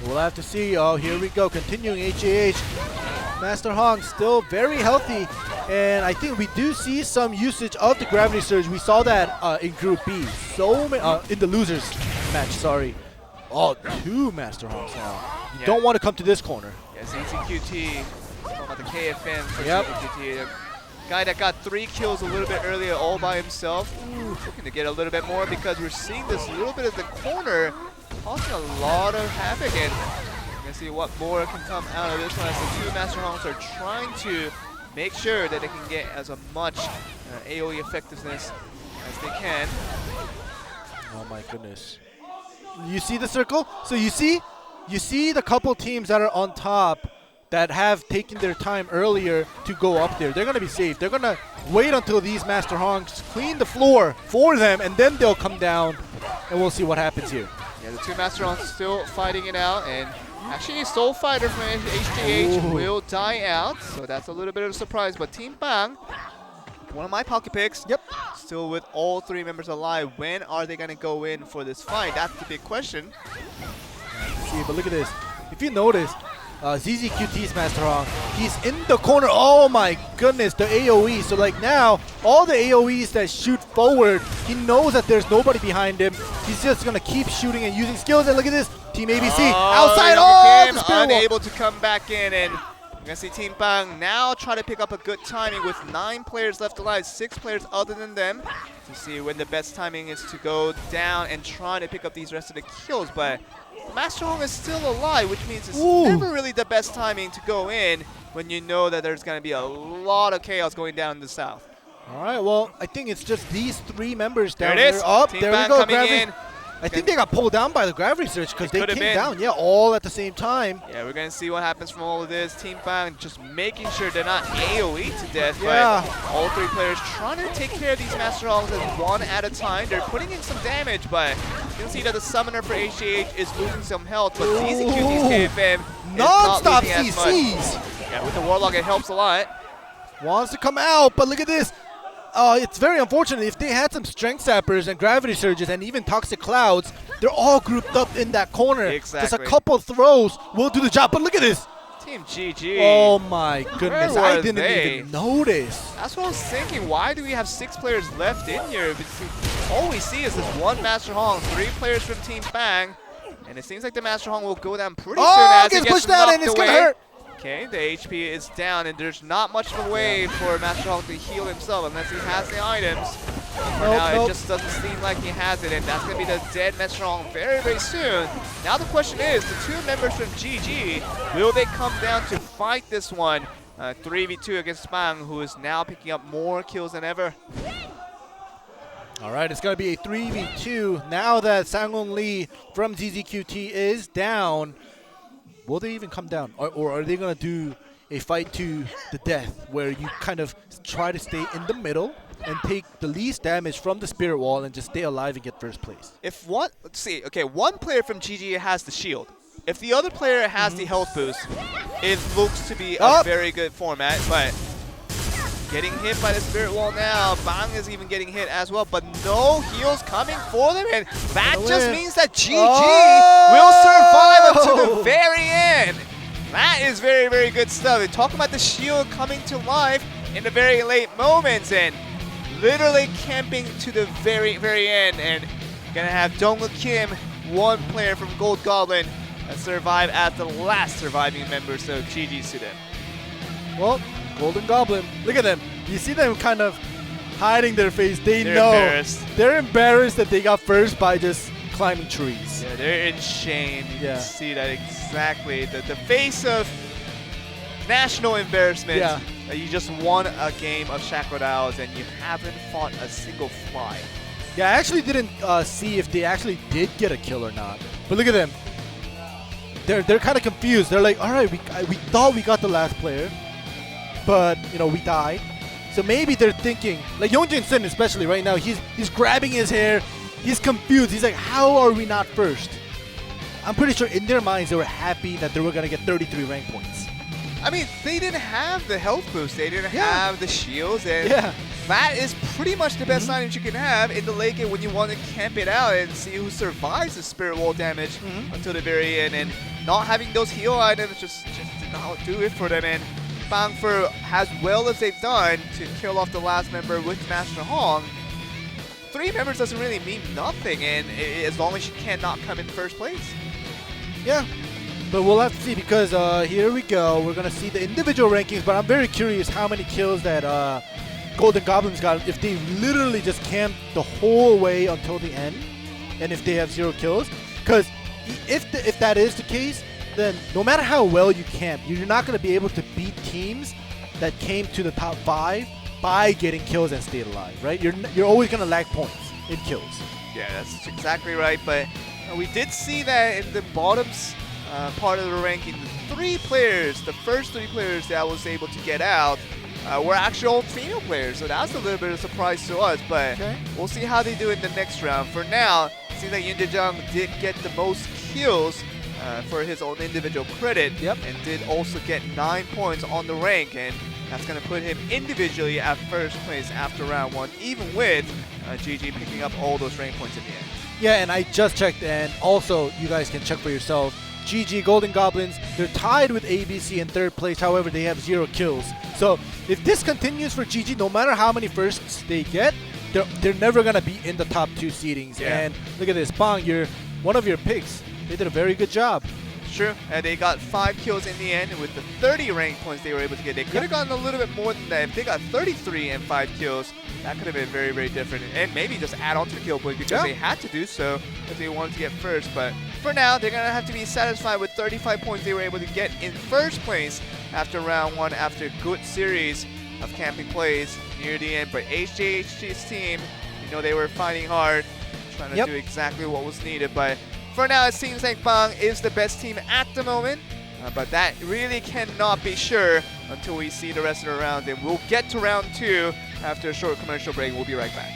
[SPEAKER 13] We'll have to see. Oh, here we go. Continuing HJH. Master Hong still very healthy. And I think we do see some usage of the Gravity Surge. We saw that in Group B. So many, in the losers match, sorry. Oh, two Master Hongs now. You don't want to come to this corner.
[SPEAKER 12] Yeah, ZZQT, talking about the KFM for ZZQT. Guy that got 3 kills a little bit earlier all by himself. Looking to get a little bit more because we're seeing this little bit of the corner causing a lot of havoc. And Gonna see what more can come out of this one as the two Master Honks are trying to make sure that they can get as much AoE effectiveness as they can.
[SPEAKER 13] Oh my goodness. You see the circle? So you see the couple teams that are on top that have taken their time earlier to go up there. They're going to be safe. They're going to wait until these Master Honks clean the floor for them, and then they'll come down, and we'll see what happens here.
[SPEAKER 12] Yeah, the two Master Honks still fighting it out, and actually Soul Fighter from HJH will die out, so that's a little bit of a surprise. But Team Bang, one of my pocket picks, still with all three members alive. When are they going to go in for this fight? That's the big question.
[SPEAKER 13] See, but look at this. If you notice, ZZQT's Master Honk, he's in the corner. Oh my goodness, the AoE. So like now, all the AoEs that shoot forward, he knows that there's nobody behind him. He's just gonna keep shooting and using skills. And look at this, Team ABC outside. Oh, the
[SPEAKER 12] unable to come back in, and we're gonna see Team Bang now try to pick up a good timing with 9 players left alive, 6 players other than them, to see when the best timing is to go down and try to pick up these rest of the kills. But Master Honk is still alive, which means it's never really the best timing to go in when you know that there's going to be a lot of chaos going down in the south.
[SPEAKER 13] All right, well, I think it's just these 3 members down
[SPEAKER 12] there. It
[SPEAKER 13] there.
[SPEAKER 12] is.
[SPEAKER 13] Up,
[SPEAKER 12] Team
[SPEAKER 13] there
[SPEAKER 12] Bang
[SPEAKER 13] we go.
[SPEAKER 12] Coming in.
[SPEAKER 13] I think they got pulled down by the gravity surge because they came down, all at the same time.
[SPEAKER 12] Yeah, we're going to see what happens from all of this. Team Bang just making sure they're not AoE to death, but all 3 players trying to take care of these Master Honks one at a time. They're putting in some damage, but you can see that the summoner for HGH is losing some health, but ZZQT's KFM
[SPEAKER 13] non-stop
[SPEAKER 12] is not losing as much. Yeah, with the Warlock, it helps a lot.
[SPEAKER 13] Wants to come out, but look at this. It's very unfortunate. If they had some Strength Sappers and Gravity Surges and even Toxic Clouds, they're all grouped up in that corner.
[SPEAKER 12] Exactly.
[SPEAKER 13] Just a couple throws will do the job. But look at this.
[SPEAKER 12] Team GG.
[SPEAKER 13] Oh my goodness.
[SPEAKER 12] Where
[SPEAKER 13] I
[SPEAKER 12] were
[SPEAKER 13] didn't
[SPEAKER 12] they?
[SPEAKER 13] even notice.
[SPEAKER 12] That's what I was thinking. Why do we have 6 players left in here? All we see is this one Master Honk, 3 players from Team Bang. And it seems like the Master Honk will go down pretty soon as
[SPEAKER 13] gets
[SPEAKER 12] it gets
[SPEAKER 13] pushed out and it's
[SPEAKER 12] knocked away.
[SPEAKER 13] going to hurt.
[SPEAKER 12] Okay, the HP is down, and there's not much of a way for Master Honk to heal himself unless he has the items. For now, it just doesn't seem like he has it, and that's going to be the dead Master Honk very, very soon. Now the question is, the 2 members from GG, will they come down to fight this one? 3v2 against Bang, who is now picking up more kills than ever.
[SPEAKER 13] All right, it's going to be a 3v2 now that Sang-Won Lee from ZZQT is down. Will they even come down? Or are they going to do a fight to the death where you kind of try to stay in the middle and take the least damage from the Spirit Wall and just stay alive and get first place?
[SPEAKER 12] If one, let's see, okay, one player from GG has the shield. If the other player has the health boost, it looks to be a very good format, but getting hit by the Spirit Wall now. Bang is even getting hit as well, but no heals coming for them, and that just means that GG will survive until the very end. That is very, very good stuff. They're talking about the shield coming to life in the very late moments, and literally camping to the very, very end, and gonna have Dongwoo Kim, one player from Gold Goblin, survive as the last surviving member, so GG's to them.
[SPEAKER 13] Well, Golden Goblin, look at them. You see them kind of hiding their face. They're
[SPEAKER 12] embarrassed.
[SPEAKER 13] They're embarrassed that they got first by just climbing trees.
[SPEAKER 12] Yeah, they're in shame. You can see that exactly. The face of national embarrassment.
[SPEAKER 13] Yeah.
[SPEAKER 12] That you just won a game of Shackledows and you haven't fought a single fly.
[SPEAKER 13] Yeah, I actually didn't see if they actually did get a kill or not. But look at them. They're kind of confused. They're like, all right, we thought we got the last player, but you know, we died. So maybe they're thinking, like Yeonjin Sen especially right now, he's grabbing his hair, he's confused. He's like, how are we not first? I'm pretty sure in their minds they were happy that they were gonna get 33 rank points.
[SPEAKER 12] I mean, they didn't have the health boost, they didn't have the shields, and that is pretty much the best sign that you can have in the late game when you want to camp it out and see who survives the Spirit Wall damage until the very end. And not having those heal items just did not do it for them. And Bang, for as well as they've done to kill off the last member with Master Honk, 3 members doesn't really mean nothing, and as long as you cannot come in first place.
[SPEAKER 13] Yeah, but we'll have to see because here we go. We're going to see the individual rankings, but I'm very curious how many kills that Golden Goblins got if they literally just camped the whole way until the end and if they have 0 kills. Because if that is the case, then no matter how well you camp, you're not going to be able to beat teams that came to the top 5 by getting kills and stayed alive, right? You're always going to lack points in kills.
[SPEAKER 12] Yeah, that's exactly right. But we did see that in the bottoms part of the ranking, the first three players that was able to get out were actually all female players. So that's a little bit of a surprise to us. But we'll see how they do in the next round. For now, it seems like Yoon Jae-jung did get the most kills for his own individual credit, and did also get 9 points on the rank, and that's going to put him individually at first place after round 1, even with GG picking up all those rank points in the end.
[SPEAKER 13] Yeah, and I just checked, and also you guys can check for yourself. GG Golden Goblins, they're tied with ABC in 3rd place. However, they have 0 kills. So if this continues for GG, no matter how many firsts they get, they're never gonna be in the top 2 seedings.
[SPEAKER 12] Yeah.
[SPEAKER 13] And look at this, Bang, one of your picks. They did a very good job.
[SPEAKER 12] True, and they got 5 kills in the end with the 30 rank points they were able to get. They could have gotten a little bit more than that. If they got 33 and 5 kills, that could have been very, very different. And maybe just add on to the kill point because they had to do so if they wanted to get first. But for now, they're going to have to be satisfied with 35 points they were able to get in first place after round 1, after a good series of camping plays near the end. But HJHG's team, you know, they were fighting hard, trying to do exactly what was needed. But for now, it seems like Bang is the best team at the moment, but that really cannot be sure until we see the rest of the round. And we'll get to round 2 after a short commercial break. We'll be right back.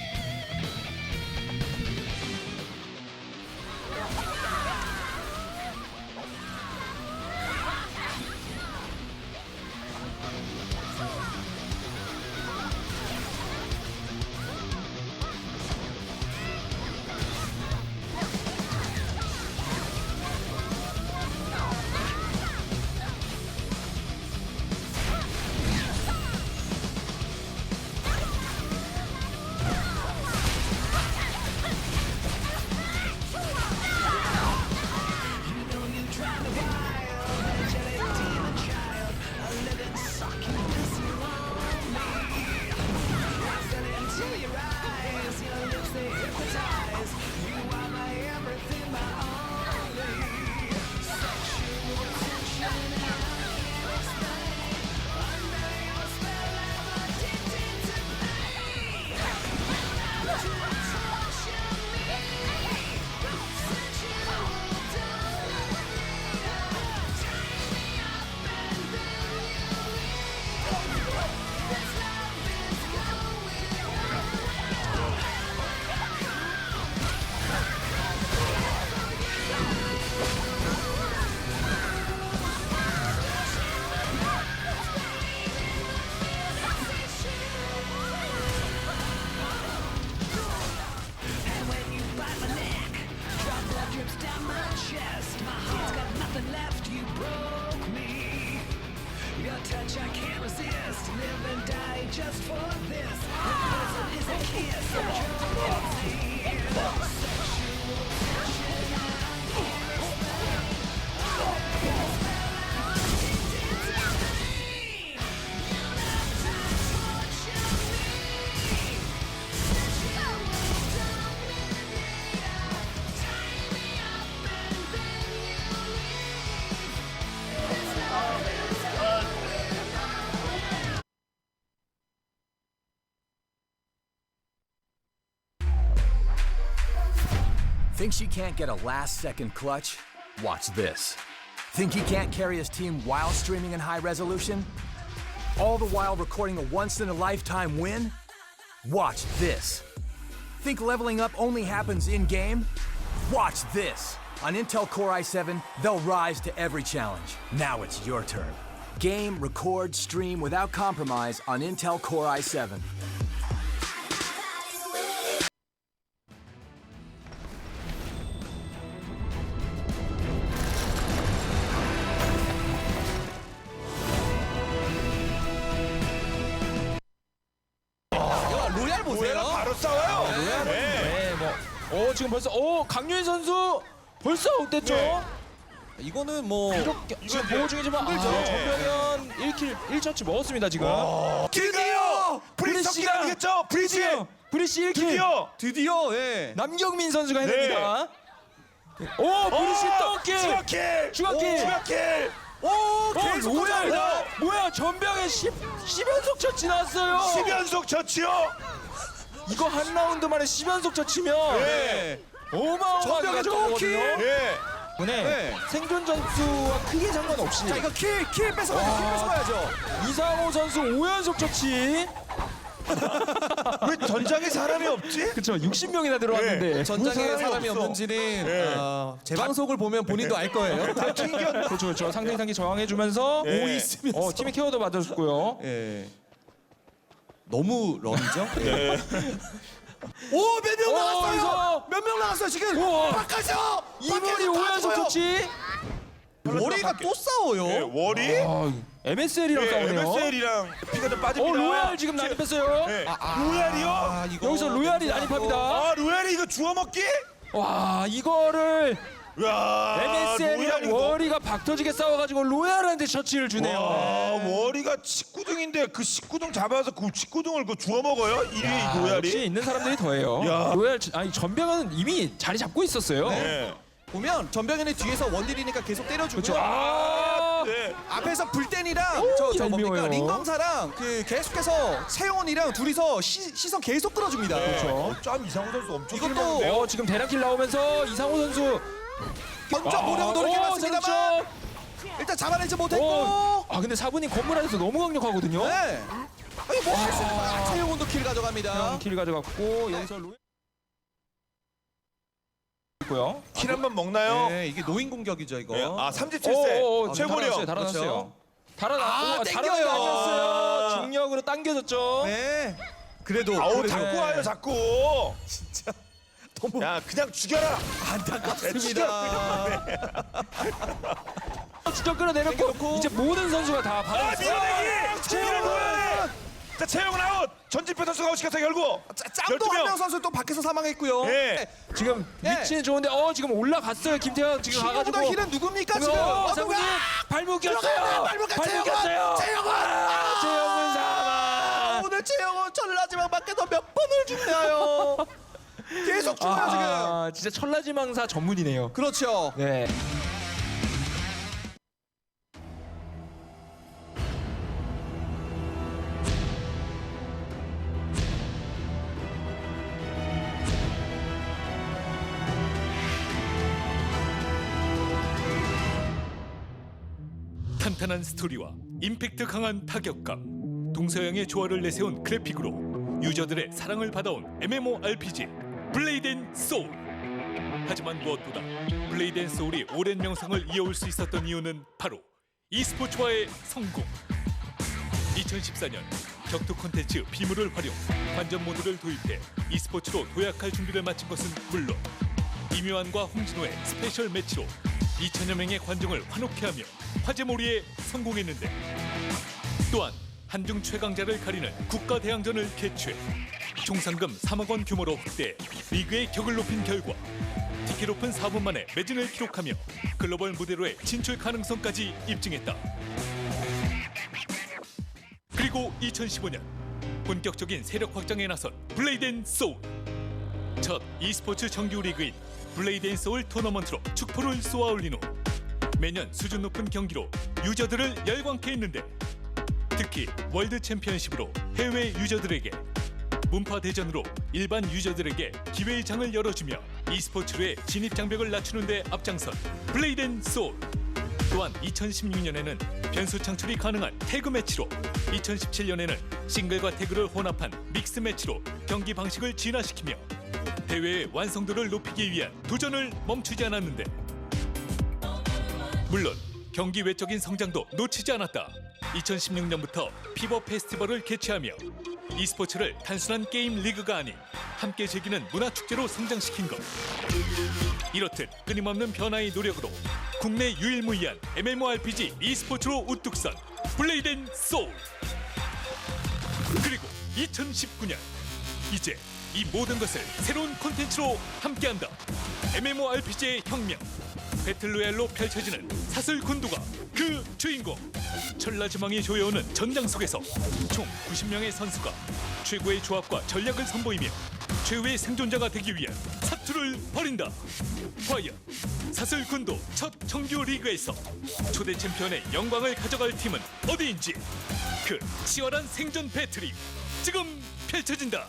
[SPEAKER 1] Think she can't get a last-second clutch? Watch this. Think he can't carry his team while streaming in high resolution? All the while recording a once-in-a-lifetime win? Watch this. Think leveling up only happens in-game? Watch this. On Intel Core i7, they'll rise to every challenge. Now it's your turn. Game, record, stream without compromise on Intel Core i7.
[SPEAKER 3] 로얄 보세요.
[SPEAKER 2] 바로 싸워요.
[SPEAKER 3] 지금 벌써 강유인 선수 벌써 아웃됐죠. 이거는 뭐 지금 보호 중이지만 정명현 1킬 1처치 먹었습니다 지금.
[SPEAKER 2] 드디어 브리시 아니겠죠? 브리시
[SPEAKER 3] 1킬.
[SPEAKER 2] 드디어
[SPEAKER 3] 남경민 선수가 해냅니다. 오 브리시 덩킬.
[SPEAKER 2] 추가킬.
[SPEAKER 3] 오 계속 로얄. 뭐야 전병에 10연속 처치 나왔어요.
[SPEAKER 2] 10연속 처치요.
[SPEAKER 3] 이거 한 라운드 만에 10연속 처치면 어마어마하게 가져가거든요. 네. 생존 전투와 크게 상관없이.
[SPEAKER 8] 자 이거 킬 뺏어가야죠. 킬 뺏어가야죠.
[SPEAKER 3] 이상호 선수 5연속 처치.
[SPEAKER 2] 왜 전장에 사람이 없지?
[SPEAKER 3] 그쵸 60명이나 들어왔는데
[SPEAKER 8] 전장에 사람이
[SPEAKER 2] 없어.
[SPEAKER 8] 없는지는 재방송을 보면 본인도 알 거예요.
[SPEAKER 3] 그렇죠. 상대상기 저항해주면서
[SPEAKER 8] 오이 있으면서.
[SPEAKER 3] 팀의 케어도 받아줬고요.
[SPEAKER 8] 너무 런이죠? 오, 몇 명 나갔어요? 몇 명 나갔어요, 지금? 바꿔줘!
[SPEAKER 3] 이월이 5연속 처치.
[SPEAKER 8] 머리가 또 싸워요.
[SPEAKER 2] 월이?
[SPEAKER 3] MSL이랑 싸우네요.
[SPEAKER 2] MSL이랑 피가 좀 빠집니다.
[SPEAKER 3] 로얄 지금 난입했어요.
[SPEAKER 2] 로얄이요?
[SPEAKER 3] 여기서 로얄이 난입합니다.
[SPEAKER 2] 로얄이 이거 주워먹기?
[SPEAKER 3] 와 이거를 MSL이랑 월이가 박터지게 싸워가지고 로얄한테 처치를 주네요.
[SPEAKER 2] 월이가 19등인데 그 19등 잡아서 그 19등을 그 주워먹어요? 1위 로얄이?
[SPEAKER 3] 역시 있는 사람들이 더해요. 로얄 전병은 이미 자리 잡고 있었어요.
[SPEAKER 8] 보면 전병현이 뒤에서 원딜이니까 계속 때려주고요.
[SPEAKER 3] 그렇죠.
[SPEAKER 8] 앞에서 불댄이랑 저 뭡니까 링검사랑 그 계속해서 채용원이랑 둘이서 시선 계속 끌어줍니다.
[SPEAKER 3] 그렇죠.
[SPEAKER 2] 짬 이상호 선수 엄청
[SPEAKER 3] 이것도 지금 대량킬 나오면서 이상호 선수
[SPEAKER 8] 먼저 보려고 노력해봤습니다만 일단 잡아내지 못했고.
[SPEAKER 3] 근데 사부님 건물 안에서 너무 강력하거든요.
[SPEAKER 8] 네. 아니 뭐 할 수 있는 거야. 채용원도 킬 가져갑니다.
[SPEAKER 3] 킬 가져갔고 여기서 고요.
[SPEAKER 2] 킬 한 번 먹나요?
[SPEAKER 8] 네, 이게 노인 공격이죠 이거.
[SPEAKER 2] 37세 최고령.
[SPEAKER 3] 달아났어요.
[SPEAKER 8] 땡겨요.
[SPEAKER 3] 달아났어요. 중력으로 당겨졌죠.
[SPEAKER 8] 네. 그래도
[SPEAKER 2] 자꾸 와요 자꾸.
[SPEAKER 8] 진짜 너무.
[SPEAKER 2] 야 그냥 죽여라.
[SPEAKER 8] 안타깝습니다.
[SPEAKER 3] 주적 끌어내렸고 이제 모든 선수가 다
[SPEAKER 2] 밀어내기. 자 채용은 아웃. 전진표 선수가 아웃시켜서 결국
[SPEAKER 8] 짬도 한 명 선수 또 밖에서 사망했고요.
[SPEAKER 3] 지금 위치는 좋은데 지금 올라갔어요. 김태형 지금 가가지고.
[SPEAKER 8] 힐은 누굽니까 지금?
[SPEAKER 3] 사부님 발목 꼈어요. 채용은 사망.
[SPEAKER 8] 오늘 채용은 천라지만 밖에서 몇 번을 죽나요? 계속 죽어요 지금.
[SPEAKER 3] 진짜 천라지망사 전문이네요.
[SPEAKER 8] 그렇죠.
[SPEAKER 3] 네.
[SPEAKER 14] 탄탄한 스토리와 임팩트 강한 타격감, 동서양의 조화를 내세운 그래픽으로 유저들의 사랑을 받아온 MMORPG 블레이드&소울. 하지만 무엇보다 블레이드&소울이 오랜 명성을 이어올 수 있었던 이유는 바로 e스포츠와의 성공. 2014년 격투 콘텐츠 비물을 활용 관전 모드를 도입해 e스포츠로 도약할 준비를 마친 것은 물론 이묘한과 홍진호의 스페셜 매치로 2천여 명의 관중을 환호케 하며 화제몰이에 성공했는데, 또한 한중 최강자를 가리는 국가대항전을 개최 총 상금 3억 원 규모로 확대 리그의 격을 높인 결과 티켓 오픈 4분 만에 매진을 기록하며 글로벌 무대로의 진출 가능성까지 입증했다. 그리고 2015년 본격적인 세력 확장에 나선 블레이드&소울. 첫 e스포츠 정규 리그인 블레이드&소울 토너먼트로 축포를 쏘아올린 후 매년 수준 높은 경기로 유저들을 열광케 했는데, 특히 월드 챔피언십으로 해외 유저들에게, 문파 대전으로 일반 유저들에게 기회의 장을 열어주며 e스포츠로의 진입 장벽을 낮추는 데 앞장선 블레이드&소울. 또한 2016년에는 변수 창출이 가능한 태그 매치로, 2017년에는 싱글과 태그를 혼합한 믹스 매치로 경기 방식을 진화시키며 대회의 완성도를 높이기 위한 도전을 멈추지 않았는데, 물론 경기 외적인 성장도 놓치지 않았다. 2016년부터 피버 페스티벌을 개최하며 e스포츠를 단순한 게임 리그가 아닌 함께 즐기는 문화축제로 성장시킨 것. 이렇듯 끊임없는 변화의 노력으로 국내 유일무이한 MMORPG e스포츠로 우뚝 선 블레이드&소울. 그리고 2019년 이제 이 모든 것을 새로운 콘텐츠로 함께한다. MMORPG의 혁명, 배틀로얄로 펼쳐지는 사슬 군도가 그 주인공. 천라지망이 조여오는 전장 속에서 총 90명의 선수가 최고의 조합과 전략을 선보이며 최후의 생존자가 되기 위한 사투를 벌인다. 과연 사슬군도 첫 정규 리그에서 초대 챔피언의 영광을 가져갈 팀은 어디인지 그 치열한 생존 배틀이 지금 펼쳐진다.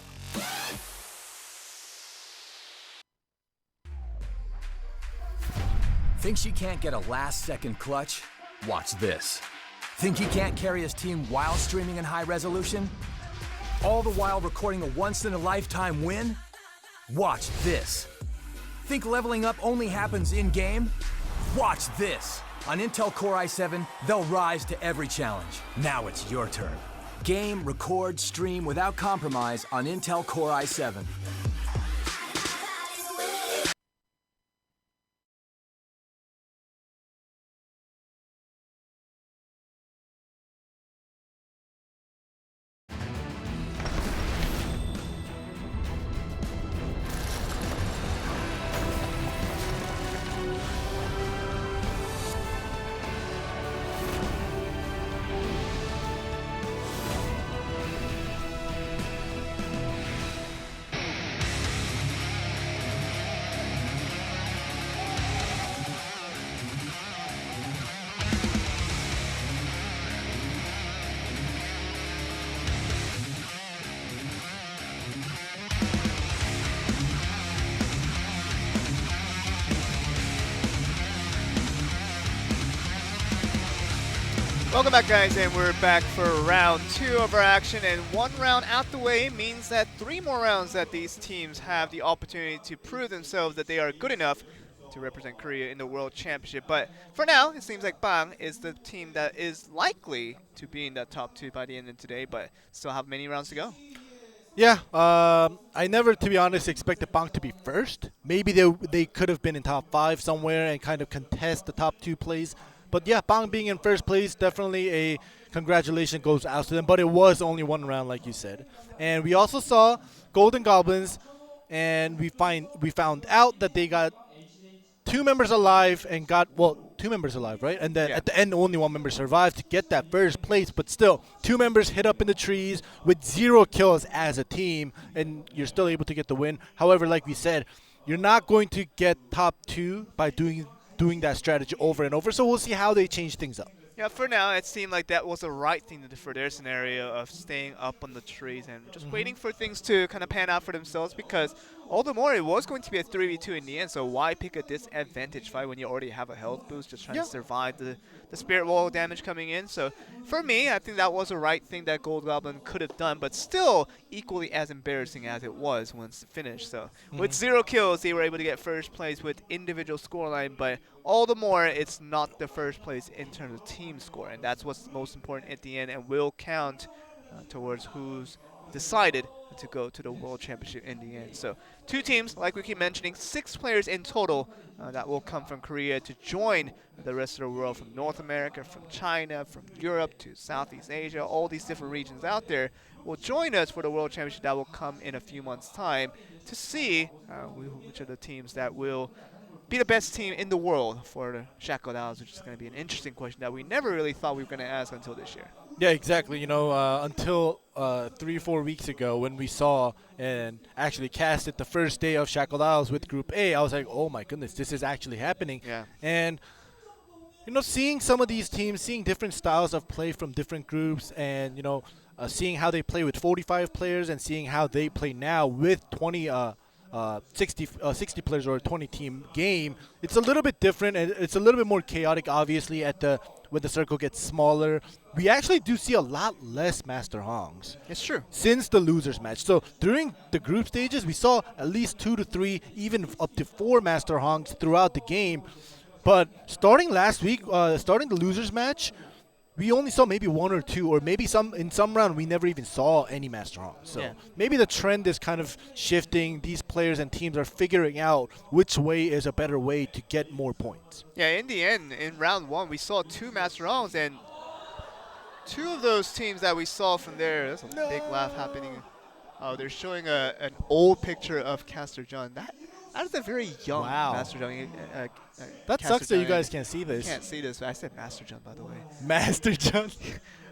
[SPEAKER 1] Think she can't get a last-second clutch? Watch this. Think he can't carry his team while streaming in high resolution? All the while recording a once-in-a-lifetime win? Watch this. Think leveling up only happens in-game? Watch this. On Intel Core i7, they'll rise to every challenge. Now it's your turn. Game, record, stream without compromise on Intel Core i7.
[SPEAKER 12] Welcome back, guys, and we're back for round 2 of our action, and 1 round out the way means that 3 more rounds that these teams have the opportunity to prove themselves that they are good enough to represent Korea in the World Championship. But for now, it seems like Bang is the team that is likely to be in that top 2 by the end of today, but still have many rounds to go.
[SPEAKER 13] Yeah, I never, to be honest, expected Bang to be first. Maybe they could have been in top 5 somewhere and kind of contest the top 2 plays. But yeah, Bang being in first place, definitely a congratulations goes out to them. But it was only 1 round, like you said. And we also saw Golden Goblins, and we found out that they got 2 members alive and got, well, 2 members alive, right? And then at the end, only 1 member survived to get that first place. But still, 2 members hit up in the trees with 0 kills as a team, and you're still able to get the win. However, like we said, you're not going to get top 2 by doing that strategy over and over. So we'll see how they change things up.
[SPEAKER 12] Yeah, for now, it seemed like that was the right thing to do for their scenario of staying up on the trees and just waiting for things to kind of pan out for themselves, because all the more it was going to be a 3v2 in the end, so why pick a disadvantage fight when you already have a health boost, just trying to survive the spirit wall damage coming in. So for me, I think that was the right thing that Gold Goblin could have done, but still equally as embarrassing as it was once it finished. So with 0 kills, they were able to get first place with individual scoreline, but all the more it's not the first place in terms of team score, and that's what's most important at the end and will count towards who's decided to go to the World Championship in the end. So 2 teams, like we keep mentioning, 6 players in total that will come from Korea to join the rest of the world, from North America, from China, from Europe to Southeast Asia. All these different regions out there will join us for the World Championship that will come in a few months' time to see which are the teams that will be the best team in the world for the Shackled Owls, which is going to be an interesting question that we never really thought we were going to ask until this year.
[SPEAKER 13] Yeah, exactly. You know, until 3-4 weeks ago when we saw and actually casted the first day of Shackled Owls with Group A, I was like, oh my goodness, this is actually happening.
[SPEAKER 12] Yeah.
[SPEAKER 13] And, you know, seeing some of these teams, seeing different styles of play from different groups, and, you know, seeing how they play with 45 players and seeing how they play now with 60 players or a 20-team game, it's a little bit different, and it's a little bit more chaotic, obviously, when the circle gets smaller. We actually do see a lot less Master Hongs.
[SPEAKER 12] It's true.
[SPEAKER 13] Since the losers match. So during the group stages, we saw at least 2 to 3, even up to 4 Master Hongs throughout the game. But starting last week, starting the losers match, we only saw maybe 1 or 2, or maybe in some round we never even saw any Master Hongs. So maybe the trend is kind of shifting. These players and teams are figuring out which way is a better way to get more points.
[SPEAKER 12] Yeah, in the end, in round 1, we saw 2 Master Hongs, and 2 of those teams that we saw from there, there's a big laugh happening. Oh, they're showing an old picture of Caster John. That is a very young Master John.
[SPEAKER 13] That sucks that you guys can't see this.
[SPEAKER 12] You can't see this. I said Master John, by the way.
[SPEAKER 13] Master John.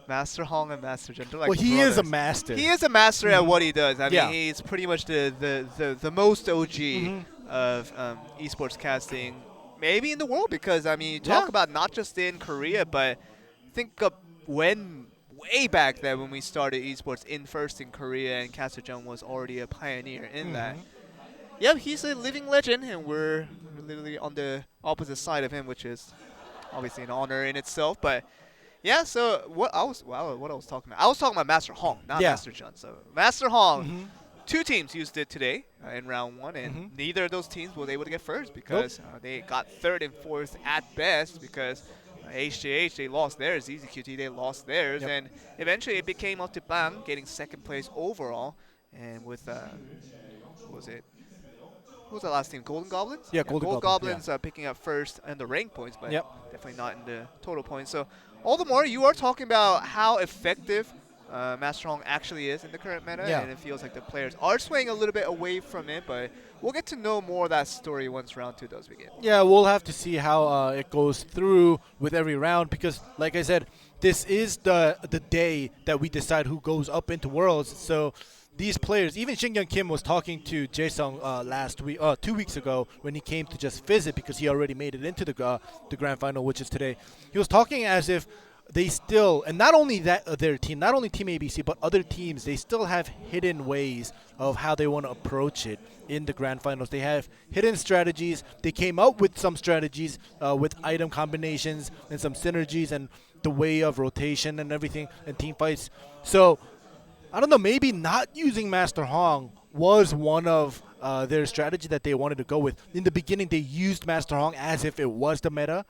[SPEAKER 12] Master Hong and Master Jun. They're like
[SPEAKER 13] Well, he is a
[SPEAKER 12] brothers.
[SPEAKER 13] master.
[SPEAKER 12] He is a master at what he does. I mean,
[SPEAKER 13] Yeah.
[SPEAKER 12] he's pretty much the most OG of esports casting, maybe in the world. Because I mean, you talk about not just in Korea, but think of when way back then when we started esports first in Korea, and Caster Jung was already a pioneer in that. Yeah, he's a living legend, and we're literally on the opposite side of him, which is obviously an honor in itself. But yeah, so what I was talking about? I was talking about Master Hong, not Master Jun. So Master Hong, 2 teams used it today in round 1, and neither of those teams was able to get first because they got 3rd and 4th at best because HJH, they lost theirs, EZQT, they lost theirs, and eventually it became up to Bang getting 2nd place overall, and with what was it? Who was the last team? Golden Goblins?
[SPEAKER 13] Yeah, Golden
[SPEAKER 12] Goblins picking up first in the rank points, but definitely not in the total points. So all the more, you are talking about how effective Master Hong actually is in the current meta, and it feels like the players are swaying a little bit away from it, but we'll get to know more of that story once round 2 does begin.
[SPEAKER 13] Yeah, we'll have to see how it goes through with every round because, like I said, this is the day that we decide who goes up into Worlds. So these players, even Shingyun Kim was talking to Jae-sung last week, 2 weeks ago when he came to just visit because he already made it into the grand final, which is today. He was talking as if they still, and not only that, their team, not only Team ABC, but other teams, they still have hidden ways of how they want to approach it in the grand finals. They have hidden strategies. They came up with some strategies with item combinations and some synergies and the way of rotation and everything and team fights. So I don't know, maybe not using Master Hong was one of their strategy that they wanted to go with. In the beginning, they used Master Hong as if it was the meta,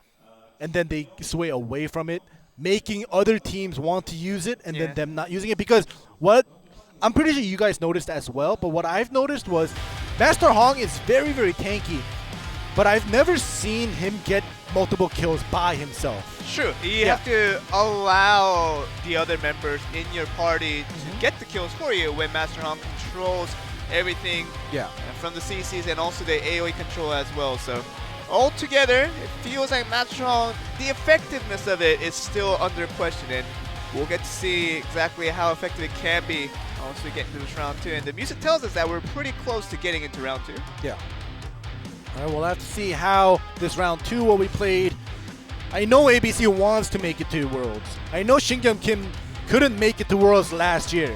[SPEAKER 13] and then they sway away from it, making other teams want to use it and then them not using it. Because what I'm pretty sure you guys noticed as well, but what I've noticed was Master Hong is very, very tanky, but I've never seen him get multiple kills by himself.
[SPEAKER 12] True. You have to allow the other members in your party to get the kills for you when Master Hong controls everything from the CCs and also the AoE control as well. So altogether, it feels like Master Hong, the effectiveness of it is still under question, and we'll get to see exactly how effective it can be once we get into this round 2. And the music tells us that we're pretty close to getting into round 2.
[SPEAKER 13] Yeah. All right, we'll have to see how this round 2 will be played. I know ABC wants to make it to Worlds. I know Shingyun Kim couldn't make it to Worlds last year.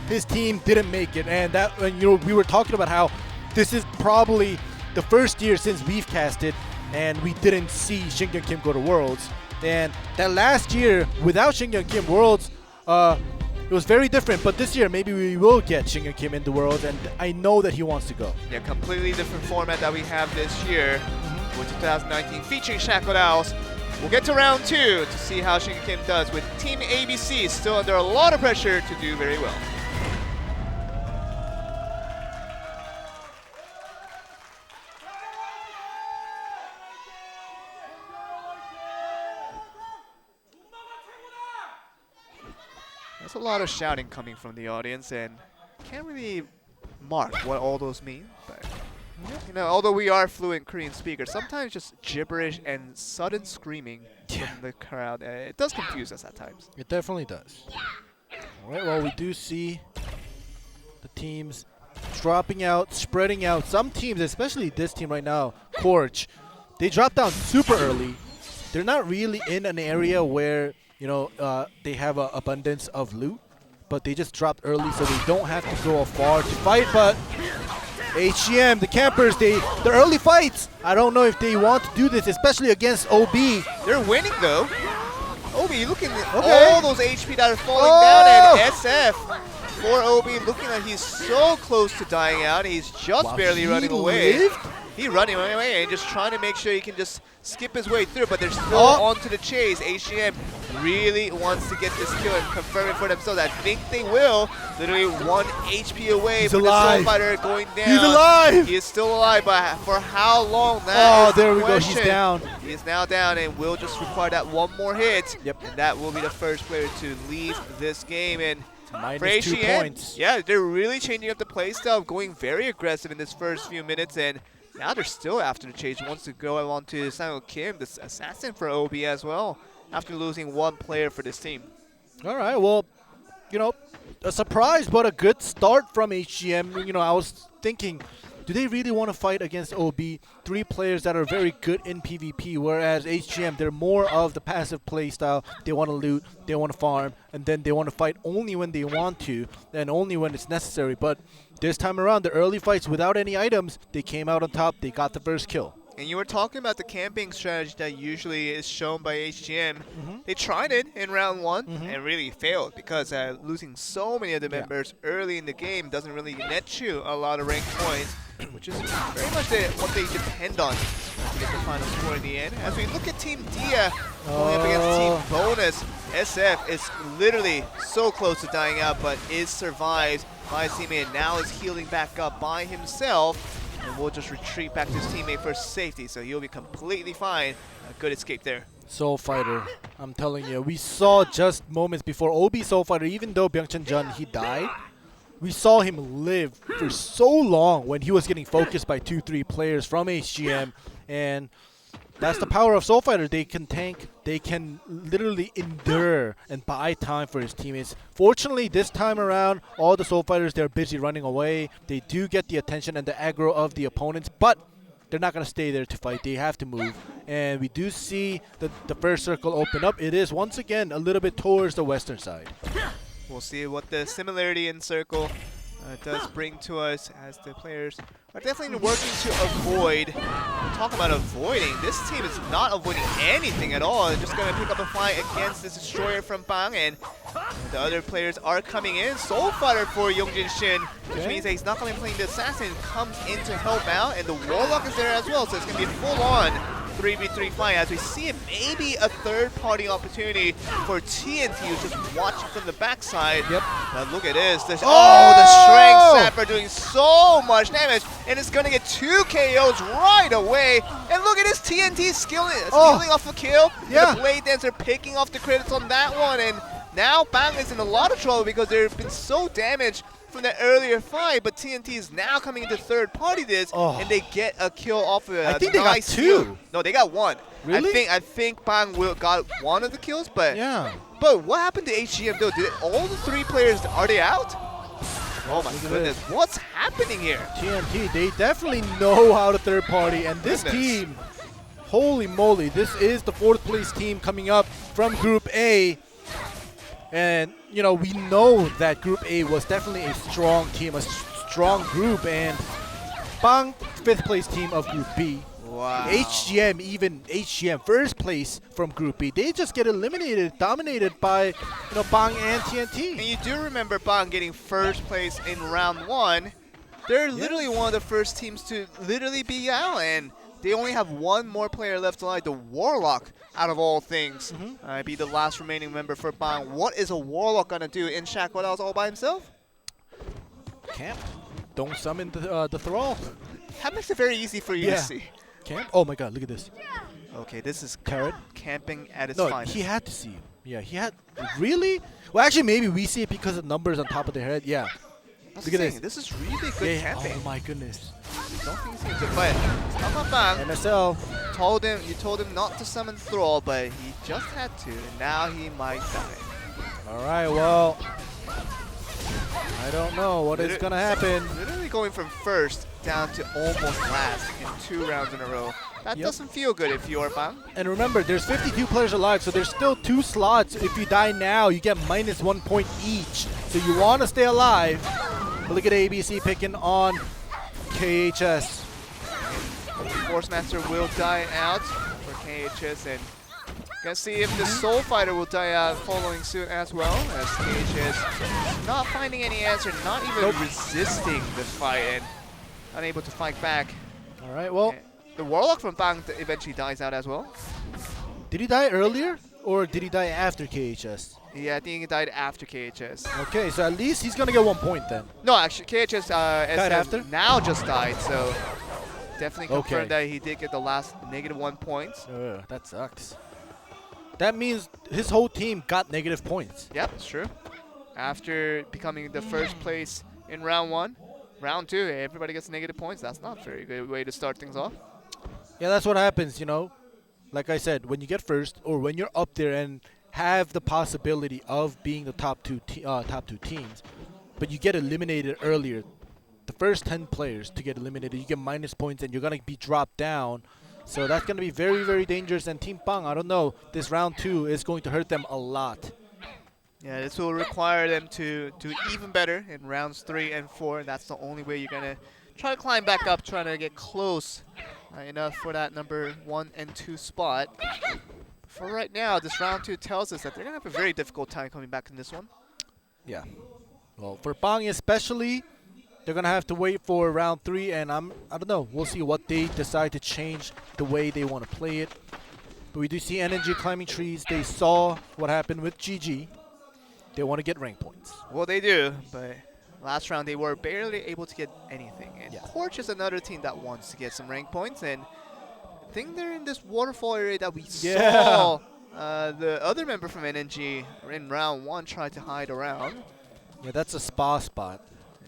[SPEAKER 13] His team didn't make it, and that we were talking about how this is probably the first year since we've casted and we didn't see Shingyun Kim go to Worlds. And that last year without Shingyun Kim Worlds, it was very different, but this year maybe we will get Shingyun Kim in the Worlds, and I know that he wants to go.
[SPEAKER 12] Yeah, completely different format that we have this year with 2019 featuring Shackled Owls. We'll get to round 2 to see how Shingyun Kim does with Team ABC still under a lot of pressure to do very well. There's a lot of shouting coming from the audience, and can't really mark what all those mean. But you know, although we are fluent Korean speakers, sometimes just gibberish and sudden screaming from the crowd, it does confuse us at times.
[SPEAKER 13] It definitely does. All right, well, we do see the teams dropping out, spreading out. Some teams, especially this team right now, Korch, they drop down super early. They're not really in an area where they have an abundance of loot, but they just dropped early so they don't have to go far to fight. But HGM, the campers, the early fights, I don't know if they want to do this, especially against OB.
[SPEAKER 12] They're winning though. OB looking at all those HP that are falling down, and SF for OB looking like he's so close to dying out. He's just barely running away. He's running away and just trying to make sure he can just skip his way through, but they're still onto the chase. HGM really wants to get this kill and confirm it for themselves. I think they will. Literally 1 HP away from the Soul Fighter going down.
[SPEAKER 13] He's alive!
[SPEAKER 12] He is still alive, but for how long, that is
[SPEAKER 13] there
[SPEAKER 12] the
[SPEAKER 13] we go. He's down.
[SPEAKER 12] He is now down and will just require that 1 more hit.
[SPEAKER 13] Yep.
[SPEAKER 12] And that will be the first player to leave this game. And for
[SPEAKER 13] -2
[SPEAKER 12] HGM,
[SPEAKER 13] points.
[SPEAKER 12] yeah, they're really changing up the playstyle, going very aggressive in this first few minutes, and now they're still after the chase. Wants to go on to Sang Kim, this assassin for OB as well, after losing 1 player for this team.
[SPEAKER 13] All right, well, you know, a surprise but a good start from HGM. You know, I was thinking, do they really want to fight against OB? 3 players that are very good in PvP, whereas HGM, they're more of the passive play style. They want to loot, they want to farm, and then they want to fight only when they want to, and only when it's necessary. But this time around, the early fights without any items, they came out on top, they got the first kill.
[SPEAKER 12] And you were talking about the camping strategy that usually is shown by HGM. They tried it in round 1 and really failed because losing so many of the members early in the game doesn't really net you a lot of ranked points, which is very much what they depend on to get the final score in the end. As we look at Team Dia going up against Team Bonus, SF is literally so close to dying out, but is survived by his teammate and now is healing back up by himself. And we'll just retreat back to his teammate for safety, so he'll be completely fine. A good escape there.
[SPEAKER 13] Soul Fighter, I'm telling you, we saw just moments before OB Soul Fighter, even though Byung-Chun Jun, he died, we saw him live for so long when he was getting focused by 2-3 players from HGM, and that's the power of Soul Fighter. They can tank, they can literally endure and buy time for his teammates. Fortunately, this time around, all the Soul Fighters, they're busy running away. They do get the attention and the aggro of the opponents, but they're not going to stay there to fight. They have to move. And we do see the first circle open up. It is, once again, a little bit towards the western side.
[SPEAKER 12] We'll see what the similarity in circle does bring to us as the players are definitely working to avoid. Talk about avoiding. This team is not avoiding anything at all. They're just going to pick up a fight against this destroyer from Bang, and the other players are coming in. Soul Fighter for Yongjin Shin, which means that he's not going to be playing the assassin. Comes in to help out, and the Warlock is there as well, so it's going to be a full-on 3v3 fight as we see it, maybe a third-party opportunity for TNT, who's just watching from the backside. But look at this. The Strength Sapper doing so much damage, and it's going to get 2 KOs right away. And look at this, TNT stealing off a kill. The Blade Dancer picking off the credits on that one, and now Bang is in a lot of trouble because they've been so damaged from that earlier fight, but TNT is now coming into third party this, and they get a kill off of it.
[SPEAKER 13] I think they got 2.
[SPEAKER 12] No, they got 1.
[SPEAKER 13] Really?
[SPEAKER 12] I think Bang got 1 of the kills, but But what happened to HGM though? Did all the 3 players, are they out? Oh my goodness, what's happening here?
[SPEAKER 13] TNT, they definitely know how to third party, and this team, holy moly, this is the 4th place team coming up from Group A. And, you know, we know that Group A was definitely a strong team, a strong group, and Bang, 5th place team of Group B.
[SPEAKER 12] Wow.
[SPEAKER 13] HGM, first place from Group B. They just get eliminated, dominated by, you know, Bang and TNT.
[SPEAKER 12] And you do remember Bang getting first place in round 1. They're literally one of the first teams to literally be out, and they only have 1 more player left alive, the Warlock, out of all things. Be the last remaining member for Bang. What is a Warlock going to do in Shaq What Else all by himself?
[SPEAKER 13] Camp. Don't summon the Thrall.
[SPEAKER 12] That makes it very easy for you to see.
[SPEAKER 13] Camp? Oh my god, look at this.
[SPEAKER 12] Okay, this is
[SPEAKER 13] Carrot.
[SPEAKER 12] camping at its
[SPEAKER 13] No,
[SPEAKER 12] finest.
[SPEAKER 13] he had to see. Yeah, he had. Really? Well, actually, maybe we see it because of numbers on top of their head. Yeah. Look at this.
[SPEAKER 12] This is really good camping.
[SPEAKER 13] Oh my goodness.
[SPEAKER 12] Don't think he's good, but Stop Bang.
[SPEAKER 13] MSL.
[SPEAKER 12] You told him not to summon Thrall, but he just had to, and now he might die.
[SPEAKER 13] All right, well, I don't know what is gonna happen.
[SPEAKER 12] Literally going from first down to almost last in 2 rounds in a row. That doesn't feel good if you are Bang.
[SPEAKER 13] And remember, there's 52 players alive, so there's still 2 slots. If you die now, you get -1 point each. So you want to stay alive. But look at ABC picking on KHS.
[SPEAKER 12] Force Master will die out for KHS, and gonna see if the Soul Fighter will die out following suit as well, as KHS not finding any answer, not even resisting the fight, and unable to fight back.
[SPEAKER 13] All right, well,
[SPEAKER 12] the Warlock from Bang eventually dies out as well.
[SPEAKER 13] Did he die earlier, or did he die after KHS?
[SPEAKER 12] Yeah, I think he died after KHS.
[SPEAKER 13] Okay, so at least he's gonna get 1 point then.
[SPEAKER 12] No, actually, KHS
[SPEAKER 13] died after?
[SPEAKER 12] now just died, so definitely confirmed that he did get the last -1 points.
[SPEAKER 13] That sucks. That means his whole team got negative points.
[SPEAKER 12] Yep, it's true. After becoming the first place in round 1, round 2, everybody gets negative points. That's not a very good way to start things off.
[SPEAKER 13] Yeah, that's what happens, you know. Like I said, when you get first, or when you're up there and have the possibility of being the top two teams, but you get eliminated earlier. The first 10 players to get eliminated, you get minus points, and you're gonna be dropped down. So that's gonna be very, very dangerous. And Team Bang, I don't know, this round 2 is going to hurt them a lot.
[SPEAKER 12] Yeah, this will require them to do even better in rounds 3 and 4. That's the only way you're gonna try to climb back up, trying to get close enough for that number 1 and 2 spot. For right now, this round 2 tells us that they're gonna have a very difficult time coming back in this one.
[SPEAKER 13] Yeah. Well, for Bang especially, they're gonna have to wait for round 3, and I don't know. We'll see what they decide to change the way they want to play it. But we do see NNG climbing trees. They saw what happened with GG. They want to get rank points.
[SPEAKER 12] Well, they do, but last round they were barely able to get anything. And Corch is another team that wants to get some rank points, and I think they're in this waterfall area that we saw the other member from NNG in round 1 try to hide around.
[SPEAKER 13] Yeah, that's a spa spot.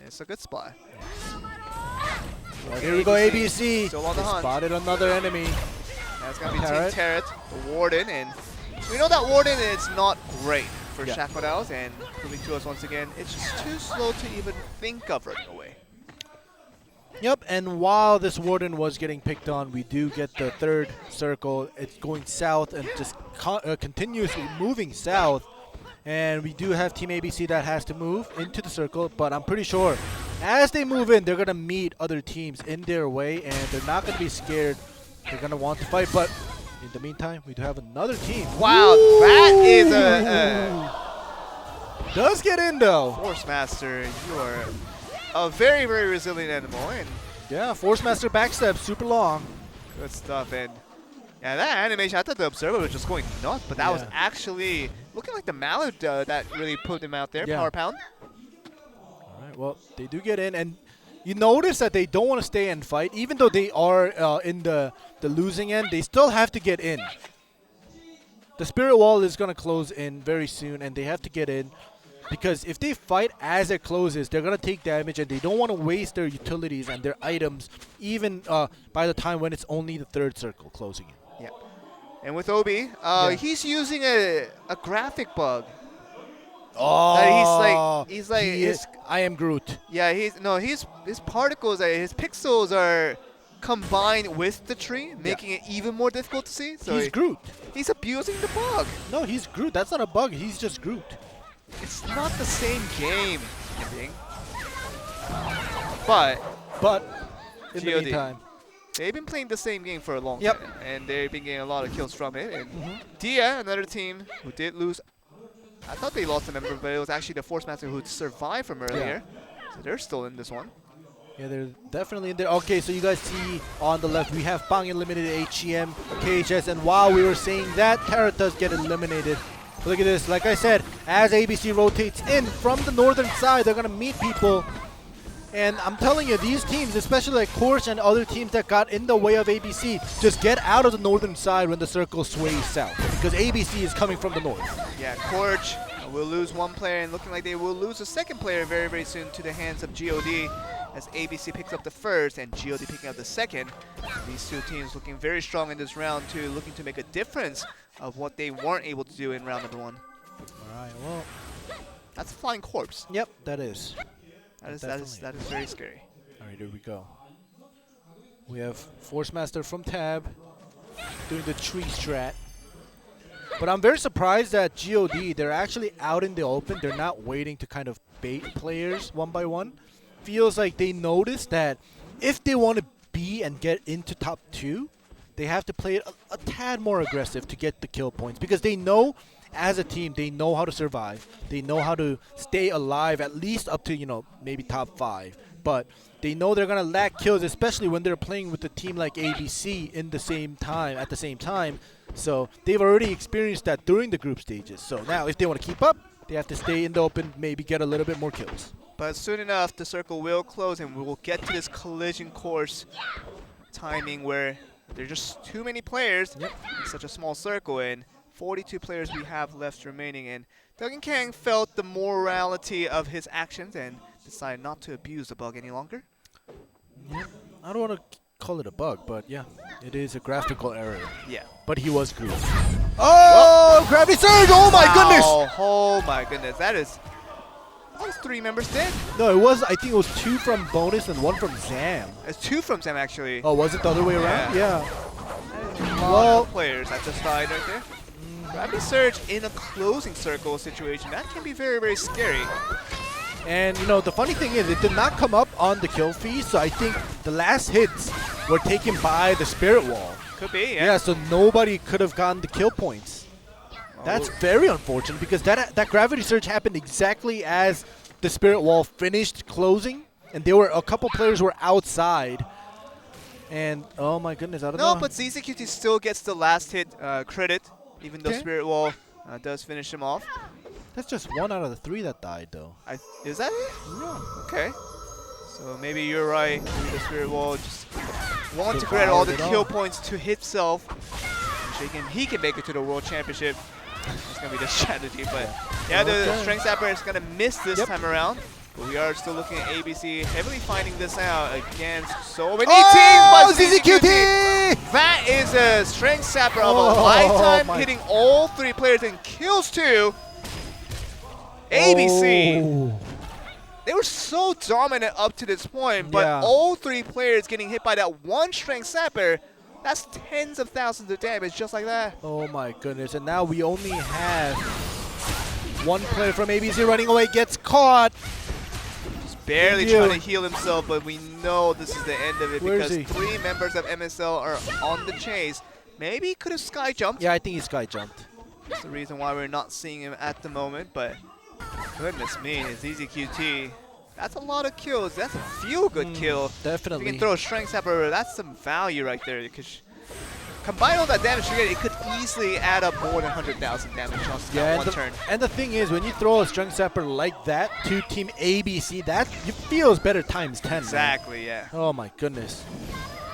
[SPEAKER 12] It's a good spot.
[SPEAKER 13] Well, here we go, ABC.
[SPEAKER 12] Still on the
[SPEAKER 13] They
[SPEAKER 12] hunt.
[SPEAKER 13] spotted another enemy.
[SPEAKER 12] That's going to be Team Terret, the Warden, and we know that Warden is not great for Shackleout, and proving to us once again, it's just too slow to even think of running away.
[SPEAKER 13] Yep, and while this Warden was getting picked on, we do get the third circle. It's going south and just continuously moving south. And we do have Team ABC that has to move into the circle, but I'm pretty sure as they move in, they're going to meet other teams in their way, and they're not going to be scared. They're going to want to fight, but in the meantime, we do have another team.
[SPEAKER 12] Wow, that is
[SPEAKER 13] does get in, though.
[SPEAKER 12] Force Master, you are a very, very resilient animal. And
[SPEAKER 13] yeah, Force Master backstep, super long.
[SPEAKER 12] Good stuff, and yeah, that animation, I thought the Observer was just going nuts, but that was actually looking like the Mallet that really put him out there, Power Pound.
[SPEAKER 13] All right, well, they do get in, and you notice that they don't want to stay and fight. Even though they are in the losing end, they still have to get in. The Spirit Wall is going to close in very soon, and they have to get in. Because if they fight as it closes, they're going to take damage, and they don't want to waste their utilities and their items, even by the time when it's only the third circle closing in.
[SPEAKER 12] Yeah. And with Obi, he's using a graphic bug.
[SPEAKER 13] Oh,
[SPEAKER 12] he's like
[SPEAKER 13] I am Groot.
[SPEAKER 12] Yeah, his particles, his pixels are combined with the tree, making it even more difficult to see. So
[SPEAKER 13] He's Groot.
[SPEAKER 12] He's abusing the bug.
[SPEAKER 13] No, he's Groot. That's not a bug. He's just Groot.
[SPEAKER 12] It's not the same game, I think. But
[SPEAKER 13] in the
[SPEAKER 12] GOD,
[SPEAKER 13] meantime,
[SPEAKER 12] they've been playing the same game for a long time, and they've been getting a lot of kills from it. And Dia, another team who did lose. I thought they lost a member, but it was actually the Force Master who survived from earlier. So they're still in this one.
[SPEAKER 13] Yeah, they're definitely in there. Okay, so you guys see on the left, we have Bang eliminated HGM, KHS, and while we were saying that, Terret does get eliminated. Look at this. Like I said, as ABC rotates in from the northern side, they're going to meet people. And I'm telling you, these teams, especially like Corch and other teams that got in the way of ABC, just get out of the northern side when the circle sways south. Because ABC is coming from the north.
[SPEAKER 12] Yeah, Corch will lose one player, and looking like they will lose a second player very, very soon to the hands of GOD, as ABC picks up the first and GOD picking up the second. These two teams looking very strong in this round two, looking to make a difference of what they weren't able to do in round number 1.
[SPEAKER 13] All right, well,
[SPEAKER 12] that's a flying corpse.
[SPEAKER 13] Yep, that is.
[SPEAKER 12] That is very scary.
[SPEAKER 13] All right, here we go. We have Force Master from Tab doing the tree strat. But I'm very surprised that GOD, they're actually out in the open. They're not waiting to kind of bait players one by one. Feels like they noticed that if they want to be and get into top 2, they have to play it a tad more aggressive to get the kill points. Because they know, as a team, they know how to survive. They know how to stay alive at least up to, you know, maybe top 5. But they know they're going to lack kills, especially when they're playing with a team like ABC at the same time. So they've already experienced that during the group stages. So now if they want to keep up, they have to stay in the open, maybe get a little bit more kills.
[SPEAKER 12] But soon enough, the circle will close, and we will get to this collision course timing where there's just too many players in such a small circle, and 42 players we have left remaining. And Duggan Kang felt the morality of his actions and decided not to abuse the bug any longer.
[SPEAKER 13] Yeah, I don't want to call it a bug, but yeah, it is a graphical error.
[SPEAKER 12] Yeah.
[SPEAKER 13] But he was Groot.
[SPEAKER 12] Oh!
[SPEAKER 13] Oh, gravity surge! Oh my goodness!
[SPEAKER 12] Oh my goodness, that was 3 members dead.
[SPEAKER 13] No, it was. I think it was 2 from bonus and 1 from Zam.
[SPEAKER 12] It's 2 from Sam actually.
[SPEAKER 13] Oh, was it the other way around? Yeah.
[SPEAKER 12] Well, players at the side right there. Gravity surge in a closing circle situation, that can be very, very scary.
[SPEAKER 13] And you know, the funny thing is, it did not come up on the kill feed, so I think the last hits were taken by the spirit wall.
[SPEAKER 12] Could be, yeah.
[SPEAKER 13] Yeah, so nobody could have gotten the kill points. That's very unfortunate because that gravity surge happened exactly as the spirit wall finished closing, and there were a couple players were outside. And oh my goodness, I don't know.
[SPEAKER 12] No, but ZZQT still gets the last hit credit, even though Spirit Wall does finish him off.
[SPEAKER 13] That's just 1 out of the 3 that died, though.
[SPEAKER 12] Is that it? Yeah. Okay. So maybe you're right. Maybe the Spirit Wall just wants to grab all the kill points to himself. So he can make it to the World Championship. It's going to be the strategy. But yeah, the Strength Sapper is going to miss this time around. But we are still looking at ABC heavily finding this out against so many teams. But ZZQT! That is a Strength Sapper of a lifetime, hitting all 3 players and kills 2. ABC. They were so dominant up to this point, but all 3 players getting hit by that 1 Strength Sapper, that's tens of thousands of damage just like that.
[SPEAKER 13] Oh my goodness, and now we only have 1 player from ABC running away, gets caught.
[SPEAKER 12] Barely trying to heal himself, but we know this is the end of it because 3 members of MSL are on the chase. Maybe he could have sky jumped.
[SPEAKER 13] Yeah, I think he sky jumped.
[SPEAKER 12] That's the reason why we're not seeing him at the moment, but goodness me, ZZQT. That's a lot of kills. That's a feel-good kill.
[SPEAKER 13] Definitely.
[SPEAKER 12] If you can throw a Strength Sapper, that's some value right there. Because combine all that damage together, it could easily add up more than 100,000 damage on one turn.
[SPEAKER 13] And the thing is, when you throw a Strength Sapper like that to Team ABC, that feels better times 10.
[SPEAKER 12] Exactly,
[SPEAKER 13] man.
[SPEAKER 12] yeah.
[SPEAKER 13] Oh my goodness.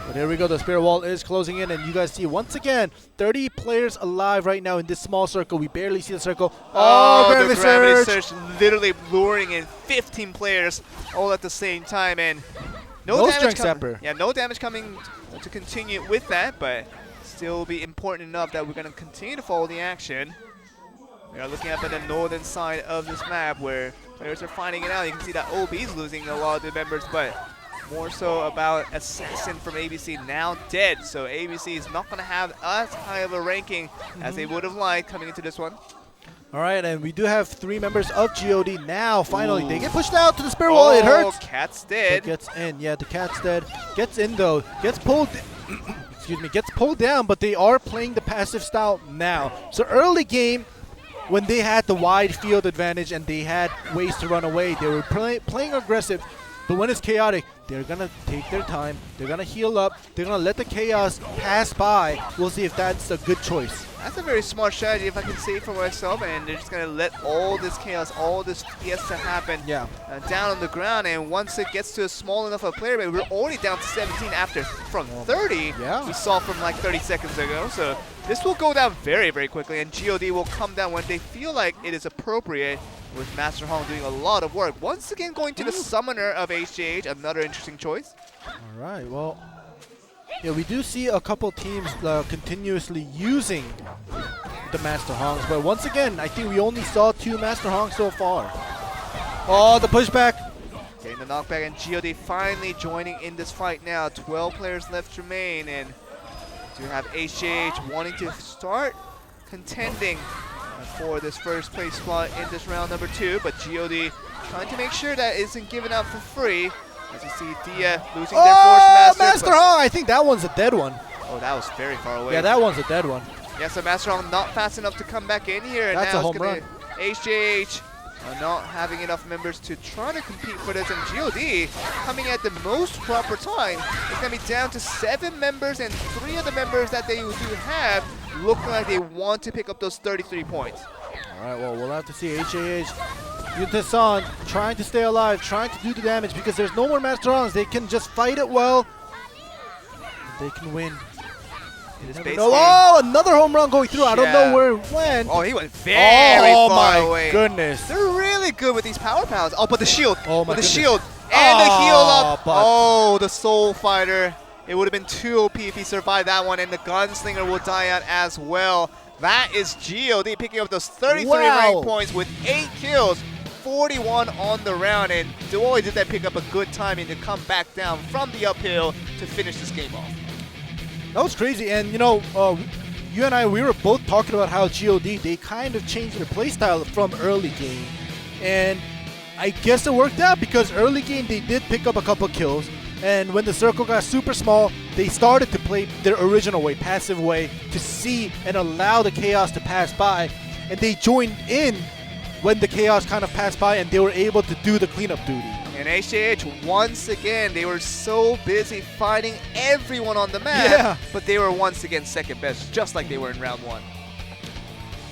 [SPEAKER 13] But here we go, the Spirit Wall is closing in, and you guys see, once again, 30 players alive right now in this small circle. We barely see the circle.
[SPEAKER 12] Oh, the gravity surge literally luring in 15 players all at the same time, and no damage coming. Yeah, no damage coming to continue with that, but still be important enough that we're going to continue to follow the action. We are looking up at the northern side of this map where players are finding it out. You can see that OB is losing a lot of the members, but more so about Assassin from ABC now dead. So ABC is not going to have as high of a ranking as they would have liked coming into this one.
[SPEAKER 13] All right, and we do have 3 members of GOD now. Finally, they get pushed out to the Spirit Wall. It hurts.
[SPEAKER 12] Cat's dead.
[SPEAKER 13] But gets in. Yeah, the Cat's dead. Gets in, though. Gets pulled. Excuse me. Gets pulled down, but they are playing the passive style now. So early game, when they had the wide field advantage and they had ways to run away, they were playing aggressive. But when it's chaotic, they're going to take their time. They're going to heal up. They're going to let the chaos pass by. We'll see if that's a good choice.
[SPEAKER 12] That's a very smart strategy, if I can say it for myself. And they're just going to let all this chaos, all this fiesta happen down on the ground. And once it gets to a small enough of a player, but we're already down to 17 after from 30. We saw from like 30 seconds ago. So this will go down very, very quickly. And GOD will come down when they feel like it is appropriate, with Master Hong doing a lot of work. Once again, going to the Summoner of HJH, another interesting choice.
[SPEAKER 13] All right, well, yeah, we do see a couple teams continuously using the Master Hongs, but once again, I think we only saw 2 Master Hongs so far. Oh, the pushback.
[SPEAKER 12] Getting the knockback, and GOD finally joining in this fight now. 12 players left remain, and to have HJH wanting to start contending for this first place spot in this round number 2, but GOD trying to make sure that isn't given out for free. As you see Dia losing their force
[SPEAKER 13] Master Hong! I think that one's a dead one.
[SPEAKER 12] Oh, that was very far away.
[SPEAKER 13] Yeah, that one's a dead one.
[SPEAKER 12] Yeah, so Master Hong not fast enough to come back in here. And
[SPEAKER 13] that's
[SPEAKER 12] now
[SPEAKER 13] a home run.
[SPEAKER 12] HJH not having enough members to try to compete for this, and GOD coming at the most proper time. It's going to be down to 7 members, and 3 of the members that they do have looking like they want to pick up those 33 points.
[SPEAKER 13] All right, well, we'll have to see. HJH, Yutasan trying to stay alive, trying to do the damage because there's no more Master Hongs. They can just fight it well. They can win. Oh, another home run going through. I don't know where it went.
[SPEAKER 12] Oh, he went very far away.
[SPEAKER 13] Oh, my goodness.
[SPEAKER 12] They're really good with these power pounds. Oh, but the shield. Oh, my goodness. The shield. And the heal up. Oh, the Soul Fighter. It would have been too OP if he survived that one, and the Gunslinger will die out as well. That is GOD picking up those 33
[SPEAKER 13] Wow.
[SPEAKER 12] rank points with 8 kills, 41 on the round, and not only did they pick up a good timing to come back down from the uphill to finish this game off.
[SPEAKER 13] That was crazy, and you know, you and I, we were both talking about how GOD, they kind of changed their playstyle from early game, and I guess it worked out because early game they did pick up a couple kills, and when the circle got super small, they started to play their original way, passive way, to see and allow the chaos to pass by, and they joined in when the chaos kind of passed by, and they were able to do the cleanup duty.
[SPEAKER 12] And HJH, once again, they were so busy fighting everyone on the map,
[SPEAKER 13] Yeah.
[SPEAKER 12] but they were once again second best, just like they were in round 1.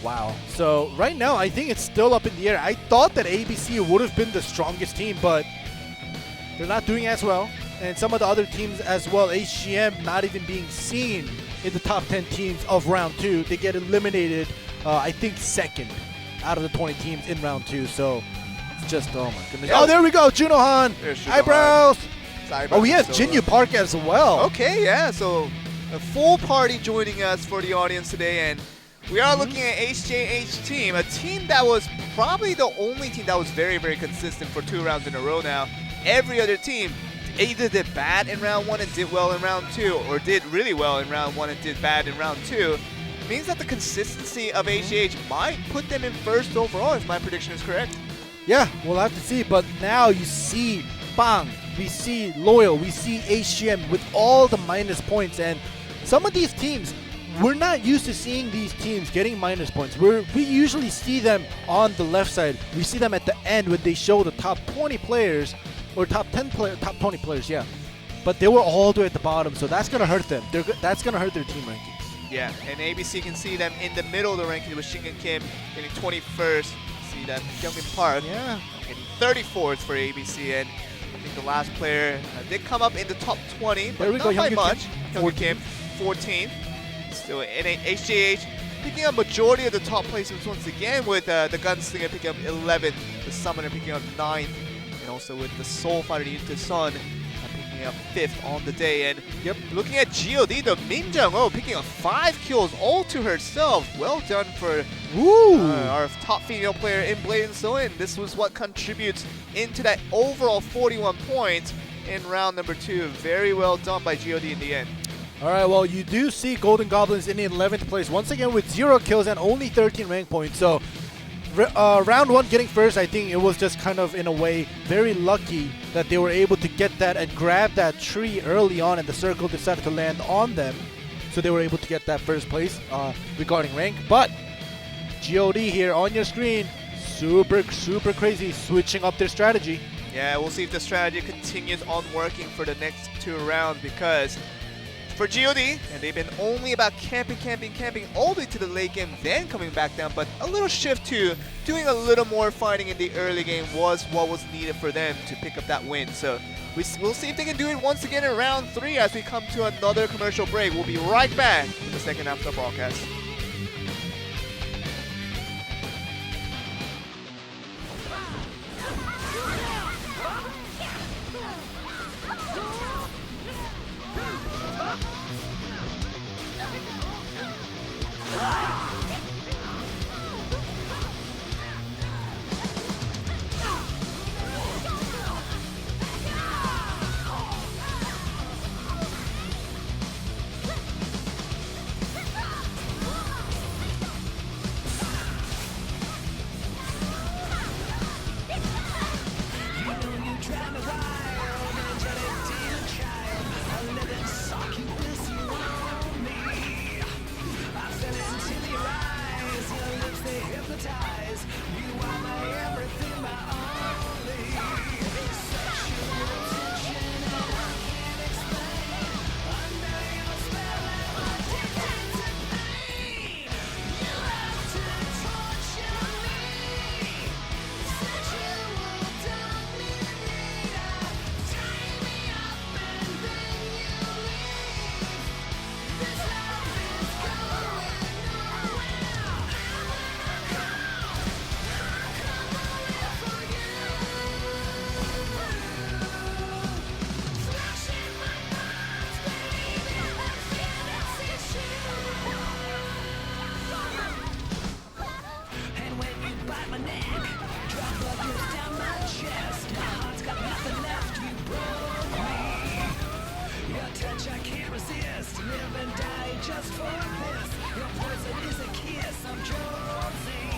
[SPEAKER 13] Wow. So right now, I think it's still up in the air. I thought that ABC would have been the strongest team, but they're not doing as well. And some of the other teams as well, HGM not even being seen in the top 10 teams of round 2. They get eliminated, I think, second out of the 20 teams in round 2. So it's just, oh my goodness. Oh, there we go, Junohan.
[SPEAKER 12] There's Junohan.
[SPEAKER 13] Eyebrows. Oh, we have
[SPEAKER 12] So,
[SPEAKER 13] Jinyu Park as well.
[SPEAKER 12] Okay, yeah, so a full party joining us for the audience today, and we are looking at HJH team, a team that was probably the only team that was very, very consistent for 2 rounds in a row now. Every other team either did bad in round 1 and did well in round 2, or did really well in round 1 and did bad in round 2. Means that the consistency of HJH might put them in first overall, if my prediction is correct.
[SPEAKER 13] Yeah, we'll have to see. But now you see Bang, we see Loyal, we see HGM with all the minus points. And some of these teams, we're not used to seeing these teams getting minus points. We usually see them on the left side. We see them at the end when they show the top 20 players, or top 20 players, yeah. But they were all the way at the bottom, so that's going to hurt them. That's going to hurt their team rankings.
[SPEAKER 12] Yeah, and ABC can see them in the middle of the ranking with Shingan Kim getting 21st. See that Kyungmin Park getting 34th for ABC, and I think the last player did come up in the top 20, but not by much. Kyungmin Kim, 14th. Still, HJH picking up majority of the top placements once again, with the Gunslinger picking up 11th, the Summoner picking up 9th, and also with the Soul Fighter Into Sun picking up 5th on the day. And looking at GOD, the Min Jung-oh picking up 5 kills all to herself. Well done for our top female player in blade&soul, and this was what contributes into that overall 41 points in round number 2. Very well done by GOD in the end.
[SPEAKER 13] All right, well, you do see Golden Goblins in the 11th place, once again with 0 kills and only 13 rank points. So round 1 getting first, I think it was just kind of, in a way, very lucky that they were able to get that and grab that tree early on, and the circle decided to land on them. So they were able to get that first place regarding rank. But GOD here on your screen, super crazy, switching up their strategy.
[SPEAKER 12] Yeah, we'll see if the strategy continues on working for the next 2 rounds, because for GOD, and they've been only about camping all the way to the late game, then coming back down, but a little shift to doing a little more fighting in the early game was what was needed for them to pick up that win. So we'll see if they can do it once again in round 3 as we come to another commercial break. We'll be right back with the second half of the broadcast.
[SPEAKER 15] touch I can't resist. Live and die just for this. Your poison is a kiss. I'm Jonesy.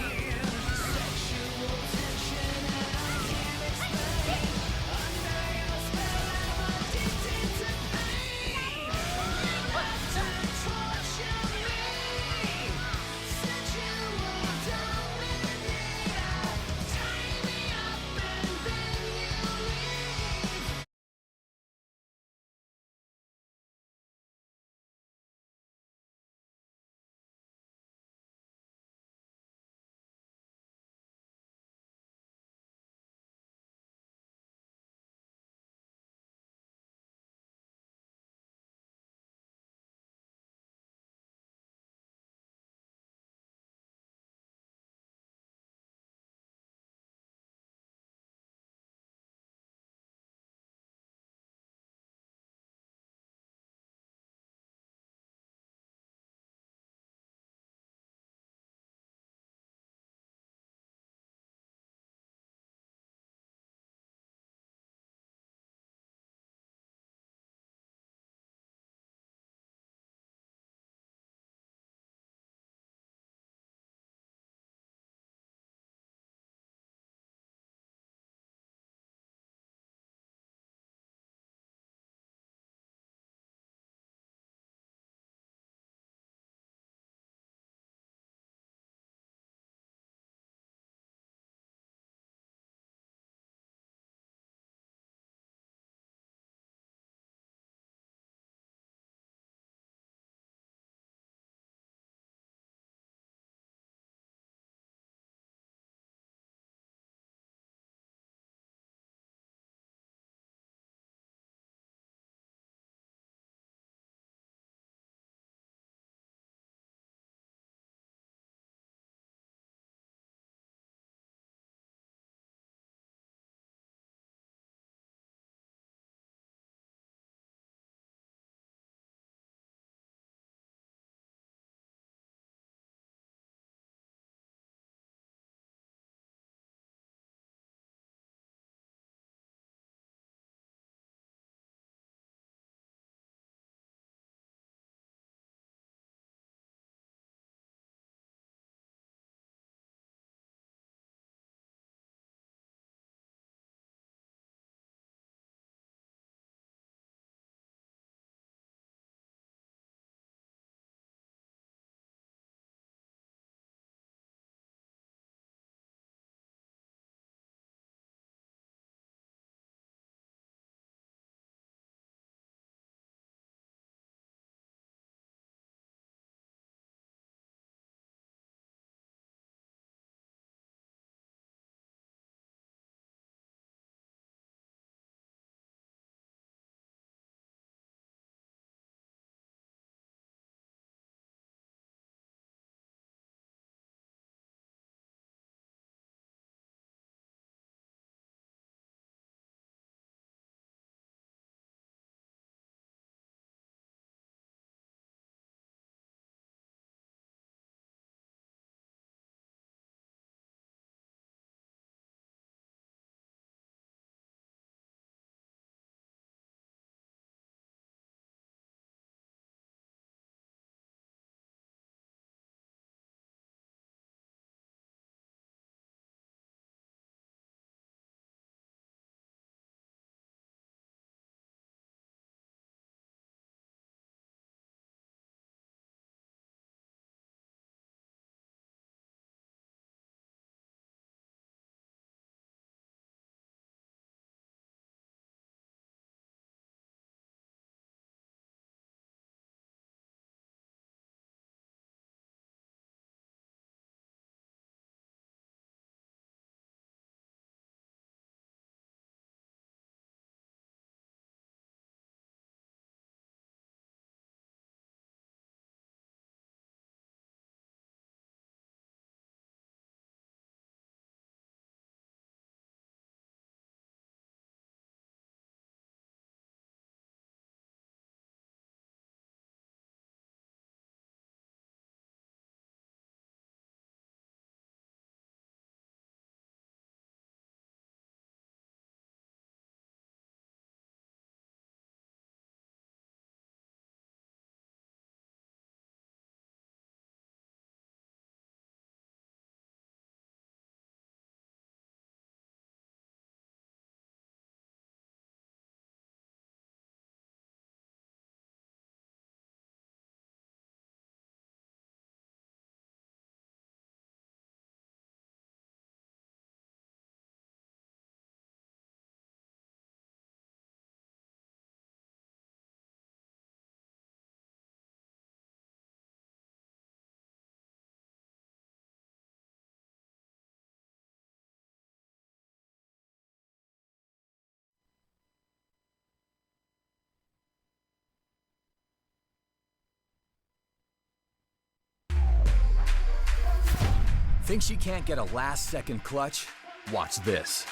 [SPEAKER 1] Think she can't get a last-second clutch? Watch this.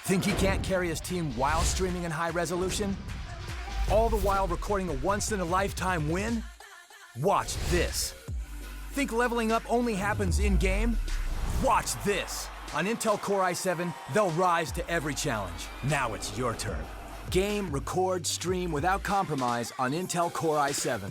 [SPEAKER 1] Think he can't carry his team while streaming in high resolution? All the while recording a once-in-a-lifetime win? Watch this. Think leveling up only happens in-game? Watch this. On Intel Core i7, they'll rise to every challenge. Now it's your turn. Game, record, stream without compromise on Intel Core i7.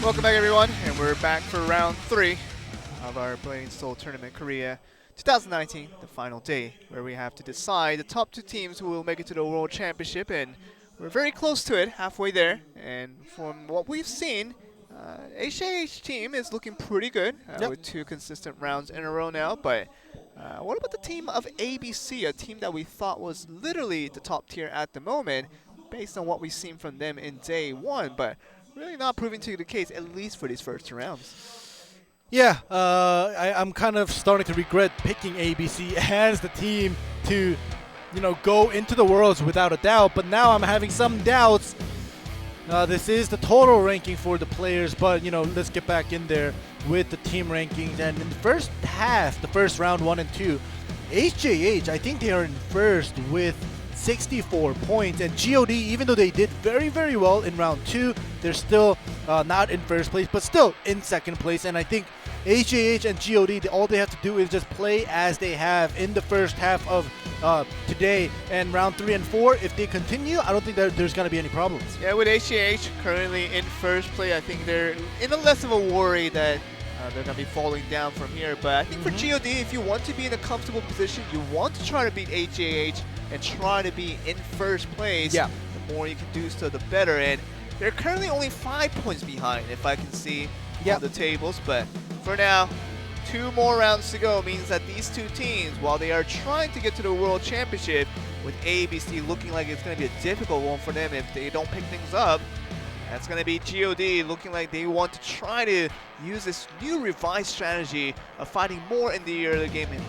[SPEAKER 12] Welcome back, everyone, and we're back for round 3 of our blade&soul tournament Korea 2019, the final day, where we have to decide the top 2 teams who will make it to the World Championship, and we're very close to it, halfway there. And from what we've seen, HJH team is looking pretty good with 2 consistent rounds in a row now. But what about the team of ABC, a team that we thought was literally the top tier at the moment, based on what we've seen from them in day 1, but really not proving to be the case, at least for these first 2 rounds.
[SPEAKER 13] Yeah, I'm kind of starting to regret picking ABC as the team to, go into the Worlds without a doubt. But now I'm having some doubts. This is the total ranking for the players, but let's get back in there with the team rankings. And in the first half, the first round 1 and 2, HJH, I think they are in first with 64 points, and GOD, even though they did very, very well in round 2, they're still not in first place, but still in second place. And I think HJH and GOD, all they have to do is just play as they have in the first half of today, and round 3 and 4, if they continue, I don't think that there's going to be any problems.
[SPEAKER 12] Yeah, with HJH currently in first place, I think they're in a less of a worry that they're going to be falling down from here. But I think for GOD, if you want to be in a comfortable position, you want to try to beat HJH and try to be in first place, the more you can do so, the better. And they're currently only 5 points behind, if I can see on the tables. But for now, 2 more rounds to go means that these 2 teams, while they are trying to get to the World Championship, with ABC looking like it's going to be a difficult one for them if they don't pick things up, that's going to be GOD looking like they want to try to use this new revised strategy of fighting more in the early game and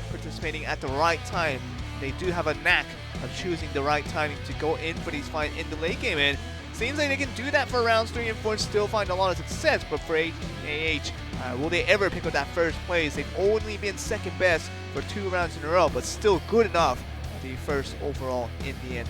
[SPEAKER 12] participating at the right time. They do have a knack of choosing the right timing to go in for these fights in the late game, and seems like they can do that for rounds 3 and 4 and still find a lot of success. But for HJH, will they ever pick up that first place? They've only been second best for 2 rounds in a row, but still good enough to be first overall in the end.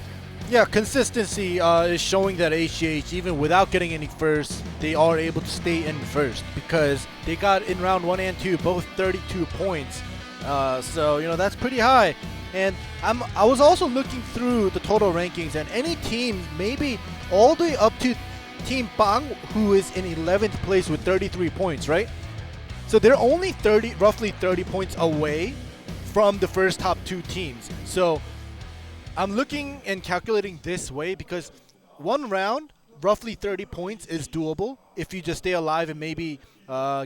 [SPEAKER 13] Yeah, consistency is showing that HJH, even without getting any first, they are able to stay in first, because they got in round 1 and 2 both 32 points. So that's pretty high. And I was also looking through the total rankings, and any team, maybe all the way up to Team Bang, who is in 11th place with 33 points, right? So they're only roughly 30 points away from the first top 2 teams. So I'm looking and calculating this way because one round, roughly 30 points is doable. If you just stay alive and maybe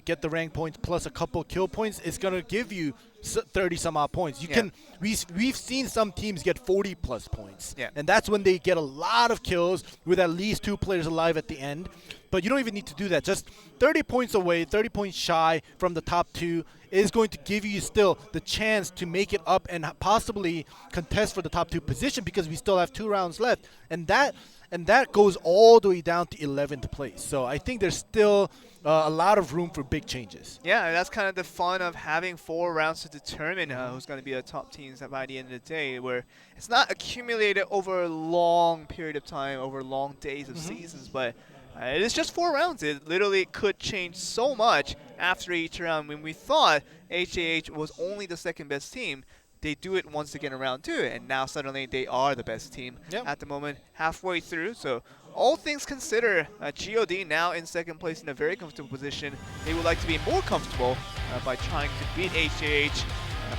[SPEAKER 13] get the rank points plus a couple kill points, it's going to give you 30 some odd points. You can we've seen some teams get 40 plus points.
[SPEAKER 12] Yeah.
[SPEAKER 13] And that's when they get a lot of kills with at least 2 players alive at the end. But you don't even need to do that. Just 30 points away, 30 points shy from the top 2 is going to give you still the chance to make it up and possibly contest for the top 2 position because we still have 2 rounds left. And that goes all the way down to 11th place. So I think there's still a lot of room for big changes.
[SPEAKER 12] Yeah, that's kind of the fun of having 4 rounds to determine who's going to be the top teams by the end of the day, where it's not accumulated over a long period of time, over long days of seasons, but it is just 4 rounds. It literally could change so much after each round. When we thought HJH was only the second best team, they do it once again in round 2, and now suddenly they are the best team at the moment, halfway through. So all things considered, GOD now in second place in a very comfortable position. They would like to be more comfortable by trying to beat HJH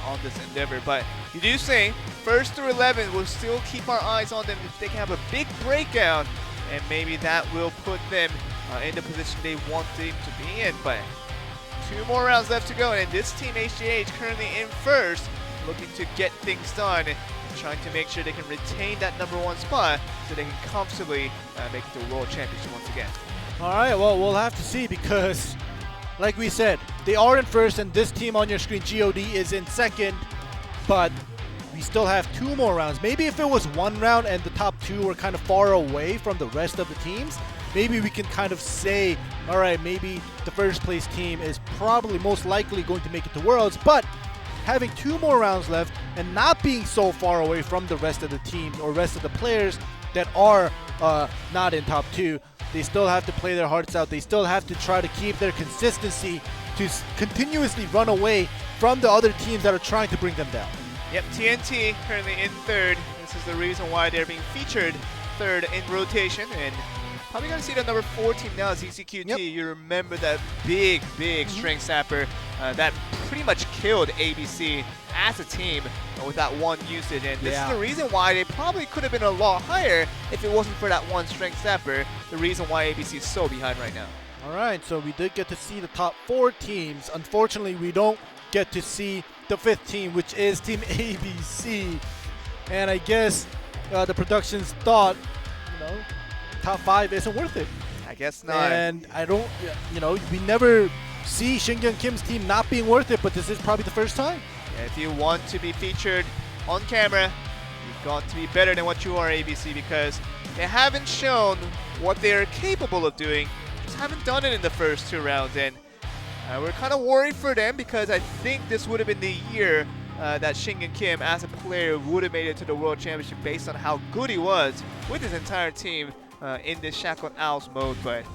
[SPEAKER 12] on this endeavor. But you do say, first through 11, we'll still keep our eyes on them if they can have a big breakout, and maybe that will put them in the position they want them to be in. But 2 more rounds left to go, and this team, HJH, currently in first, looking to get things done, trying to make sure they can retain that #1 spot so they can comfortably make it to the World Championship once again.
[SPEAKER 13] All right, well, we'll have to see because, like we said, they are in first, and this team on your screen, GOD, is in second, but we still have 2 more rounds. Maybe if it was 1 round and the top 2 were kind of far away from the rest of the teams, maybe we can kind of say, all right, maybe the first place team is probably most likely going to make it to Worlds, but having 2 more rounds left and not being so far away from the rest of the teams or rest of the players that are not in top 2, they still have to play their hearts out. They still have to try to keep their consistency to continuously run away from the other teams that are trying to bring them down.
[SPEAKER 12] Yep, TNT currently in third. This is the reason why they're being featured third in rotation, and probably going to see the number 4 team now, ZZQT. Yep. You remember that big strength sapper that pretty much killed ABC as a team with that 1 usage. And this is the reason why they probably could have been a lot higher if it wasn't for that 1 strength sapper. The reason why ABC is so behind right now.
[SPEAKER 13] All right, so we did get to see the top 4 teams. Unfortunately, we don't get to see the 5th team, which is Team ABC. And I guess the productions thought, top 5 isn't worth it.
[SPEAKER 12] I guess not.
[SPEAKER 13] And I don't, we never see Shingyun Kim's team not being worth it, but this is probably the first time.
[SPEAKER 12] Yeah, if you want to be featured on camera, you've got to be better than what you are, ABC, because they haven't shown what they're capable of doing. Just haven't done it in the first 2 rounds, and we're kind of worried for them because I think this would have been the year that Shingyun Kim, as a player, would have made it to the World Championship based on how good he was with his entire team in this Shackled Owls mode. But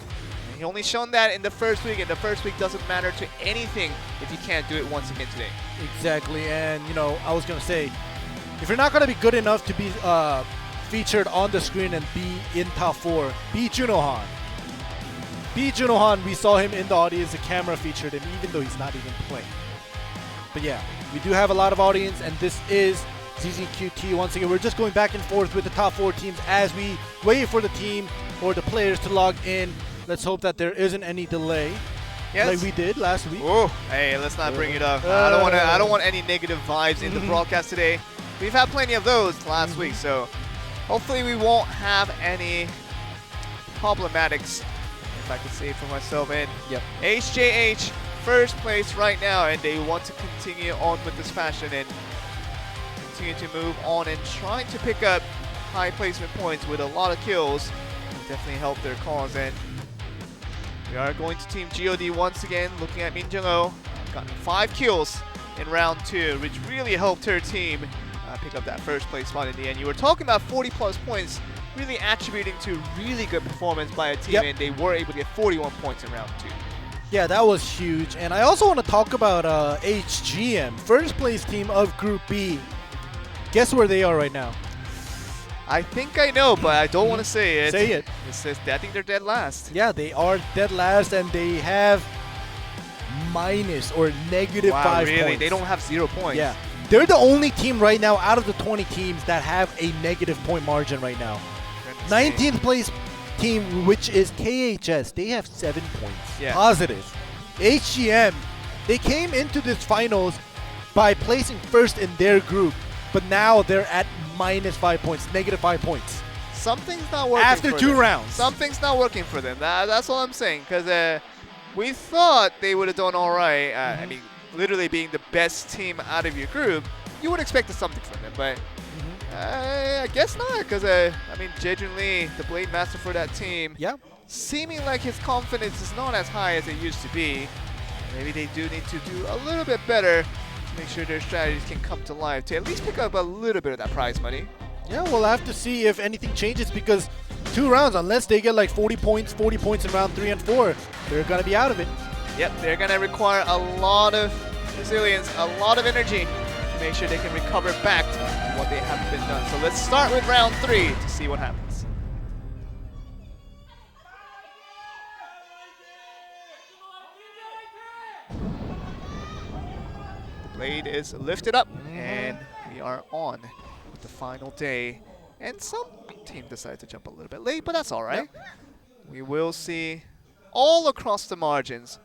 [SPEAKER 12] he only shown that in the first week, and the first week doesn't matter to anything if you can't do it once again today.
[SPEAKER 13] Exactly, and I was going to say, if you're not going to be good enough to be featured on the screen and be in top 4, be Junohan. Be Junohan, we saw him in the audience, the camera featured him, even though he's not even playing. But yeah, we do have a lot of audience, and this is ZZQT. Once again, we're just going back and forth with the top 4 teams as we wait for the team or the players to log in. Let's hope that there isn't any delay, like we did last week.
[SPEAKER 12] Oh, hey, let's not bring it up. I don't want any negative vibes in the broadcast today. We've had plenty of those last week, so hopefully we won't have any problematics, if I could say it for myself. And HJH first place right now, and they want to continue on with this fashion and continue to move on and trying to pick up high placement points with a lot of kills. Definitely help their cause. And we are going to Team GOD once again, looking at Min Jung-ho. Got 5 kills in round 2, which really helped her team pick up that first place spot in the end. You were talking about 40 plus points, really attributing to really good performance by a team, and they were able to get 41 points in round 2.
[SPEAKER 13] Yeah, that was huge. And I also want to talk about HGM, first place team of Group B. Guess where they are right now?
[SPEAKER 12] I think I know, but I don't want to say it.
[SPEAKER 13] Say it.
[SPEAKER 12] It says, I think they're dead last.
[SPEAKER 13] Yeah, they are dead last, and they have minus or negative 5
[SPEAKER 12] really?
[SPEAKER 13] points.
[SPEAKER 12] They don't have 0 points.
[SPEAKER 13] Yeah. They're the only team right now out of the 20 teams that have a negative point margin right now. 19th place team, which is KHS, they have 7 points. Positive. HGM, they came into this finals by placing first in their group, but now they're at -5 points, -5 points.
[SPEAKER 12] Something's not working
[SPEAKER 13] After
[SPEAKER 12] for
[SPEAKER 13] 2
[SPEAKER 12] them.
[SPEAKER 13] rounds.
[SPEAKER 12] Something's not working for them. That's all I'm saying. Because we thought they would have done all right. I mean, literally being the best team out of your group, you would expect something from them. But I guess not. Because, I mean, genuinely, the Blade Master for that team, seeming like his confidence is not as high as it used to be. Maybe they do need to do a little bit better to make sure their strategies can come to life to at least pick up a little bit of that prize money.
[SPEAKER 13] Yeah, we'll have to see if anything changes because 2 rounds, unless they get like 40 points in round 3 and 4, they're going to be out of it.
[SPEAKER 12] Yep, they're going to require a lot of resilience, a lot of energy to make sure they can recover back to what they haven't been done. So let's start with round 3 to see what happens. The blade is lifted up, and we are on with the final day. And some team decided to jump a little bit late, but that's all right. We will see all across the margins,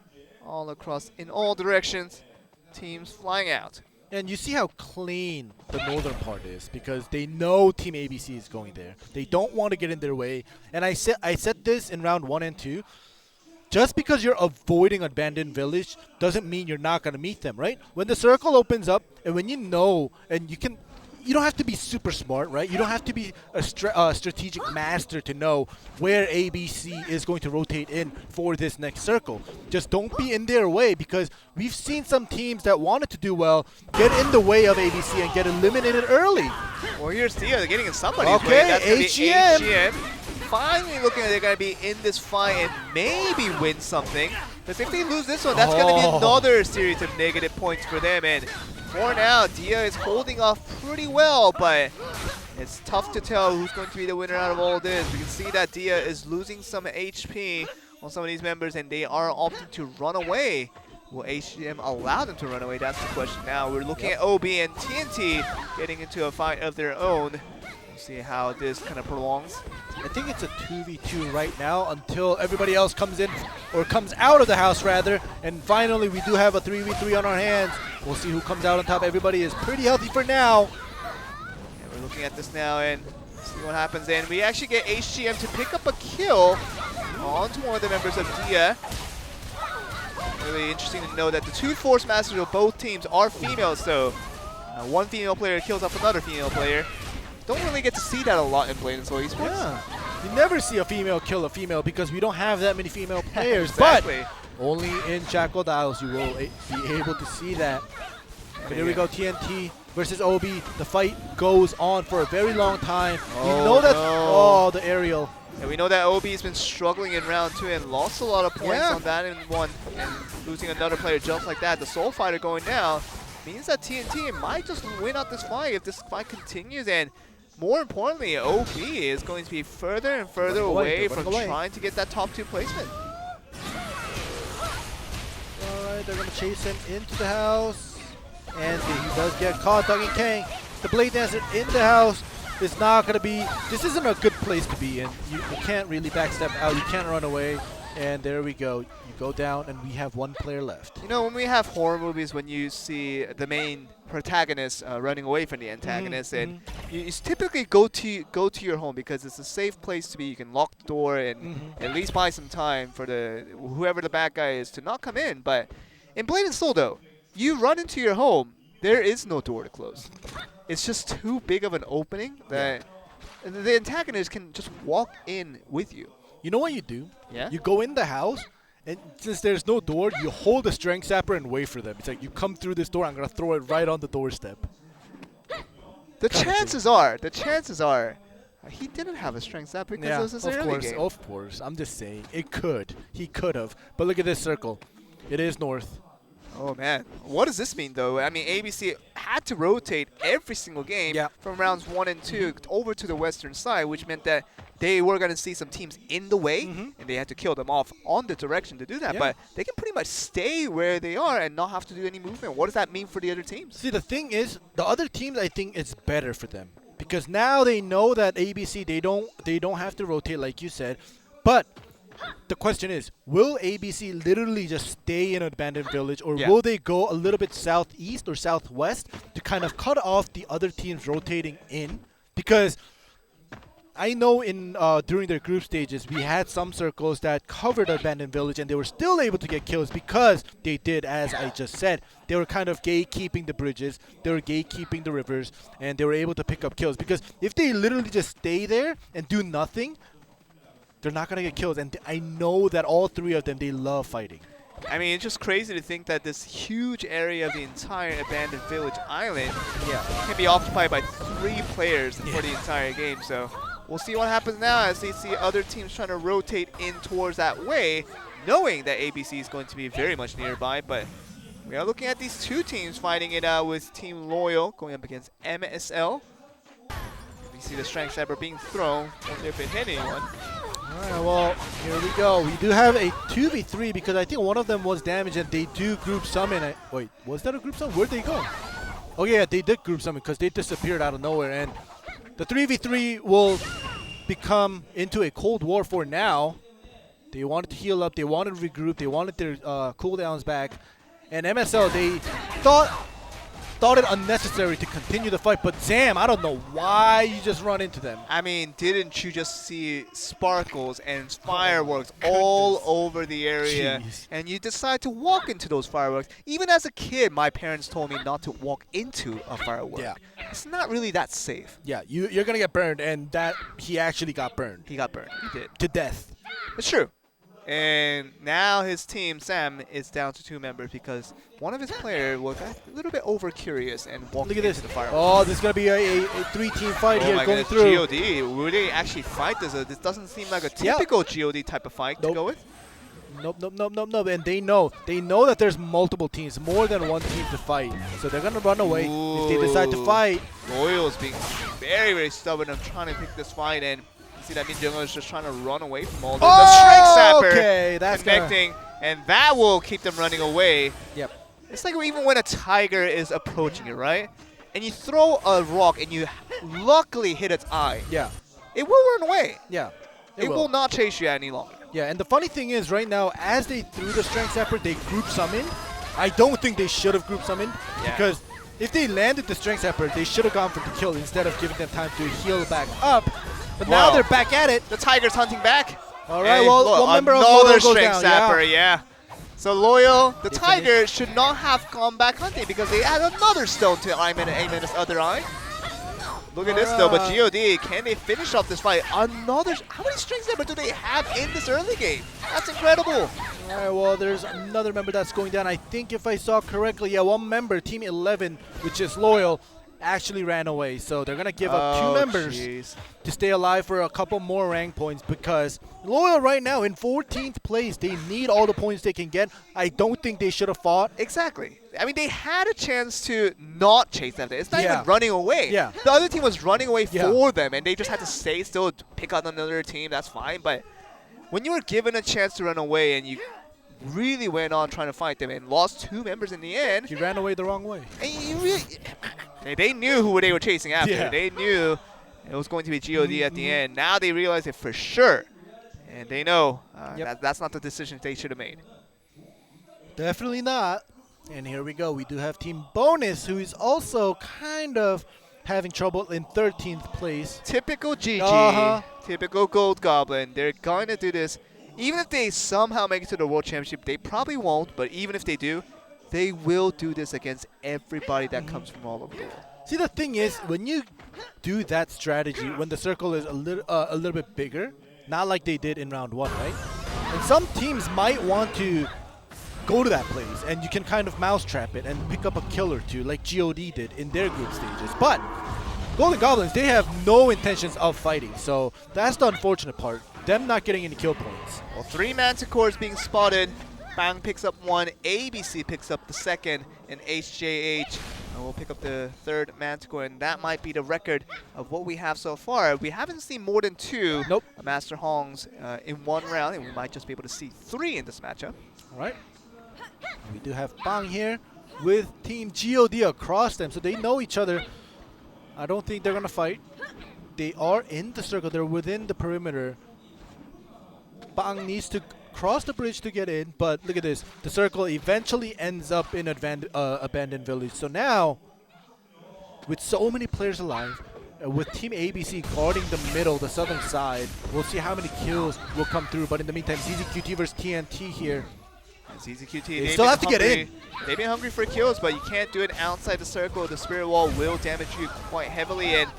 [SPEAKER 12] all across in all directions, teams flying out.
[SPEAKER 13] And you see how clean the northern part is because they know Team ABC is going there. They don't want to get in their way. And I said this in round 1 and 2. Just because you're avoiding abandoned village doesn't mean you're not going to meet them, right? When the circle opens up and when you know and you don't have to be super smart, right? You don't have to be a strategic master to know where ABC is going to rotate in for this next circle. Just don't be in their way because we've seen some teams that wanted to do well get in the way of ABC and get eliminated early.
[SPEAKER 12] Well, here's Dia. They're getting in somebody's way. That's gonna be HGM. Finally looking like they're going to be in this fight and maybe win something. Because if they lose this one, that's going to be another series of negative points for them. And for now, Dia is holding off pretty well, but it's tough to tell who's going to be the winner out of all this. We can see that Dia is losing some HP on some of these members, and they are opting to run away. Will HGM allow them to run away? That's the question now. We're looking at OB and TNT getting into a fight of their own. We'll see how this kind of prolongs.
[SPEAKER 13] I think it's a 2v2 right now until everybody else comes in, or comes out of the house rather, and finally we do have a 3v3 on our hands. We'll see who comes out on top. Everybody is pretty healthy for now.
[SPEAKER 12] And we're looking at this now and see what happens. And we actually get HGM to pick up a kill onto one of the members of Dia. Really interesting to know that the 2 Force Masters of both teams are females, so one female player kills off another female player. Don't really get to see that a lot in Blade and Soul Esports.
[SPEAKER 13] Yeah, you never see a female kill a female because we don't have that many female players.
[SPEAKER 12] Exactly.
[SPEAKER 13] But only in Shackled Isles you will be able to see that. But here we go, TNT versus OB. The fight goes on for a very long time. You know that, the aerial.
[SPEAKER 12] And we know that OB has been struggling in round 2 and lost a lot of points on that in 1. And losing another player just like that, the Soul Fighter going down, means that TNT might just win out this fight if this fight continues. And more importantly, OB is going to be further and further away from trying to get that top 2 placement.
[SPEAKER 13] Alright, they're going to chase him into the house. And he does get caught, Doggy Kang. The Blade Dancer in the house. It's not going to be, this isn't a good place to be in. You can't really backstep out, you can't run away. And there we go. You go down and we have 1 player left.
[SPEAKER 12] You know, when we have horror movies, when you see the main protagonist running away from the antagonist, and you typically go to your home because it's a safe place to be. You can lock the door and at least buy some time for whoever the bad guy is to not come in. But in Blade and Soul, though, you run into your home, there is no door to close. It's just too big of an opening that the antagonist can just walk in with you.
[SPEAKER 13] You know what you do?
[SPEAKER 12] Yeah?
[SPEAKER 13] You go in the house, and since there's no door, you hold the Strength Zapper and wait for them. It's like, you come through this door, I'm going to throw it right on the doorstep.
[SPEAKER 12] The chances are, he didn't have a Strength Zapper because it was his early game.
[SPEAKER 13] Of course. I'm just saying, it could. He could have. But look at this circle. It is north.
[SPEAKER 12] Oh, man. What does this mean, though? I mean, ABC had to rotate every single game from rounds 1 and 2 over to the western side, which meant that they were going to see some teams in the way, and they had to kill them off on the direction to do that.
[SPEAKER 13] Yeah.
[SPEAKER 12] But they can pretty much stay where they are and not have to do any movement. What does that mean for the other teams?
[SPEAKER 13] See, the thing is, the other teams, I think it's better for them because now they know that ABC they don't have to rotate like you said. But the question is, will ABC literally just stay in an abandoned village, or will they go a little bit southeast or southwest to kind of cut off the other teams rotating in? Because I know in during their group stages, we had some circles that covered abandoned village, and they were still able to get kills because they did, as I just said, they were kind of gatekeeping the bridges, they were gatekeeping the rivers, and they were able to pick up kills. Because if they literally just stay there and do nothing, they're not going to get kills. And I know that all three of them, they love fighting.
[SPEAKER 12] I mean, it's just crazy to think that this huge area of the entire abandoned village island can be occupied by 3 players for the entire game. So we'll see what happens now as they see other teams trying to rotate in towards that way, knowing that ABC is going to be very much nearby. But we are looking at these 2 teams fighting it out with Team Loyal going up against MSL. We see the Strength Saber being thrown. Wonder if it hit anyone.
[SPEAKER 13] Alright, well, here we go. We do have a 2v3 because I think one of them was damaged and they do group summon. Wait, was that a group summon? Where'd they go? Oh yeah, they did group summon because they disappeared out of nowhere. And the 3v3 will become into a Cold War for now. They wanted to heal up, they wanted to regroup, they wanted their cooldowns back. And MSL, they thought it unnecessary to continue the fight, but Zam, I don't know why you just run into them.
[SPEAKER 12] I mean, didn't you just see sparkles and fireworks all over the area?
[SPEAKER 13] Jeez.
[SPEAKER 12] And you decide to walk into those fireworks. Even as a kid, my parents told me not to walk into a firework.
[SPEAKER 13] Yeah.
[SPEAKER 12] It's not really that safe.
[SPEAKER 13] Yeah, you're going to get burned, and that he actually got burned.
[SPEAKER 12] He got burned. He did.
[SPEAKER 13] To death.
[SPEAKER 12] It's true. And now his team, Sam, is down to 2 members because one of his players was a little bit over-curious and walked
[SPEAKER 13] Look at
[SPEAKER 12] into
[SPEAKER 13] this.
[SPEAKER 12] the fireworks.
[SPEAKER 13] Oh, this is going to be a 3-team fight
[SPEAKER 12] Oh
[SPEAKER 13] here
[SPEAKER 12] my
[SPEAKER 13] going
[SPEAKER 12] goodness,
[SPEAKER 13] through.
[SPEAKER 12] GOD, will they actually fight this? This doesn't seem like a typical GOD type of fight to go with.
[SPEAKER 13] Nope. And they know that there's multiple teams, more than one team to fight. So they're going to run away if they decide to fight.
[SPEAKER 12] Loyal's being very, very stubborn and trying to pick this fight, and you see that Min Jung is just trying to run away from all this. The Strength Sapper
[SPEAKER 13] okay, that's
[SPEAKER 12] connecting, and that will keep them running away.
[SPEAKER 13] Yep.
[SPEAKER 12] It's like even when a tiger is approaching you, right? And you throw a rock and you luckily hit its eye.
[SPEAKER 13] Yeah.
[SPEAKER 12] It will run away.
[SPEAKER 13] Yeah.
[SPEAKER 12] It will not chase you any longer.
[SPEAKER 13] Yeah, and the funny thing is right now, as they threw the Strength Sapper, they group summoned. I don't think they should have group summoned because if they landed the Strength Sapper, they should have gone for the kill instead of giving them time to heal back up. But now they're back at it.
[SPEAKER 12] The Tiger's hunting back.
[SPEAKER 13] All right,
[SPEAKER 12] And
[SPEAKER 13] well,
[SPEAKER 12] look,
[SPEAKER 13] one member of
[SPEAKER 12] another
[SPEAKER 13] Loyal goes
[SPEAKER 12] Strength
[SPEAKER 13] down.
[SPEAKER 12] Sapper,
[SPEAKER 13] Yeah.
[SPEAKER 12] So Loyal, the Tiger, should not have gone back hunting because they had another stone to aim in his other eye. Look at this though, but GOD, can they finish off this fight? How many Strength Sapper do they have in this early game? That's incredible.
[SPEAKER 13] All right, well, there's another member that's going down. I think if I saw correctly, yeah, one member, Team 11, which is Loyal, actually ran away. So they're going to give up 2 members to stay alive for a couple more rank points because Loyal right now in 14th place. They need all the points they can get. I don't think they should have fought.
[SPEAKER 12] Exactly. I mean, they had a chance to not chase them. It's not
[SPEAKER 13] Yeah.
[SPEAKER 12] even running away.
[SPEAKER 13] Yeah.
[SPEAKER 12] The other team was running away
[SPEAKER 13] Yeah.
[SPEAKER 12] for them, and they just had to stay still, pick out another team. That's fine. But when you were given a chance to run away and you really went on trying to fight them and lost 2 members in the end.
[SPEAKER 13] You ran away the wrong way.
[SPEAKER 12] And you really, they knew who they were chasing after.
[SPEAKER 13] Yeah.
[SPEAKER 12] They knew it was going to be GOD at the end. Now they realize it for sure. And they know that's not the decision they should have made.
[SPEAKER 13] Definitely not. And here we go. We do have Team Bonus, who is also kind of having trouble in 13th place.
[SPEAKER 12] Typical GG. Typical Gold Goblin. They're going to do this. Even if they somehow make it to the World Championship, they probably won't. But even if they do, they will do this against everybody that comes from all over the world.
[SPEAKER 13] See, the thing is, when you do that strategy, when the circle is a little bit bigger, not like they did in round 1, right? And some teams might want to go to that place, and you can kind of mousetrap it and pick up a kill or 2, like GOD did in their group stages. But Golden Goblins, they have no intentions of fighting, so that's the unfortunate part. Them not getting any kill points.
[SPEAKER 12] Well, 3 Manticores being spotted. Bang picks up 1, ABC picks up the 2nd, and HJH And we'll pick up the third Manticore, and that might be the record of what we have so far. We haven't seen more than 2 Master Hongs in one round, and we might just be able to see 3 in this matchup.
[SPEAKER 13] All right. We do have Bang here with Team GOD across them, so they know each other. I don't think they're going to fight. They are in the circle. They're within the perimeter. Bang needs to cross the bridge to get in, but look at this. The circle eventually ends up in abandoned village. So now, with so many players alive, with Team ABC guarding the middle, the southern side, we'll see how many kills will come through. But in the meantime, ZZQT versus TNT here.
[SPEAKER 12] ZZQT,
[SPEAKER 13] they still have to get in.
[SPEAKER 12] They've been hungry for kills, but you can't do it outside the circle. The Spirit Wall will damage you quite heavily, and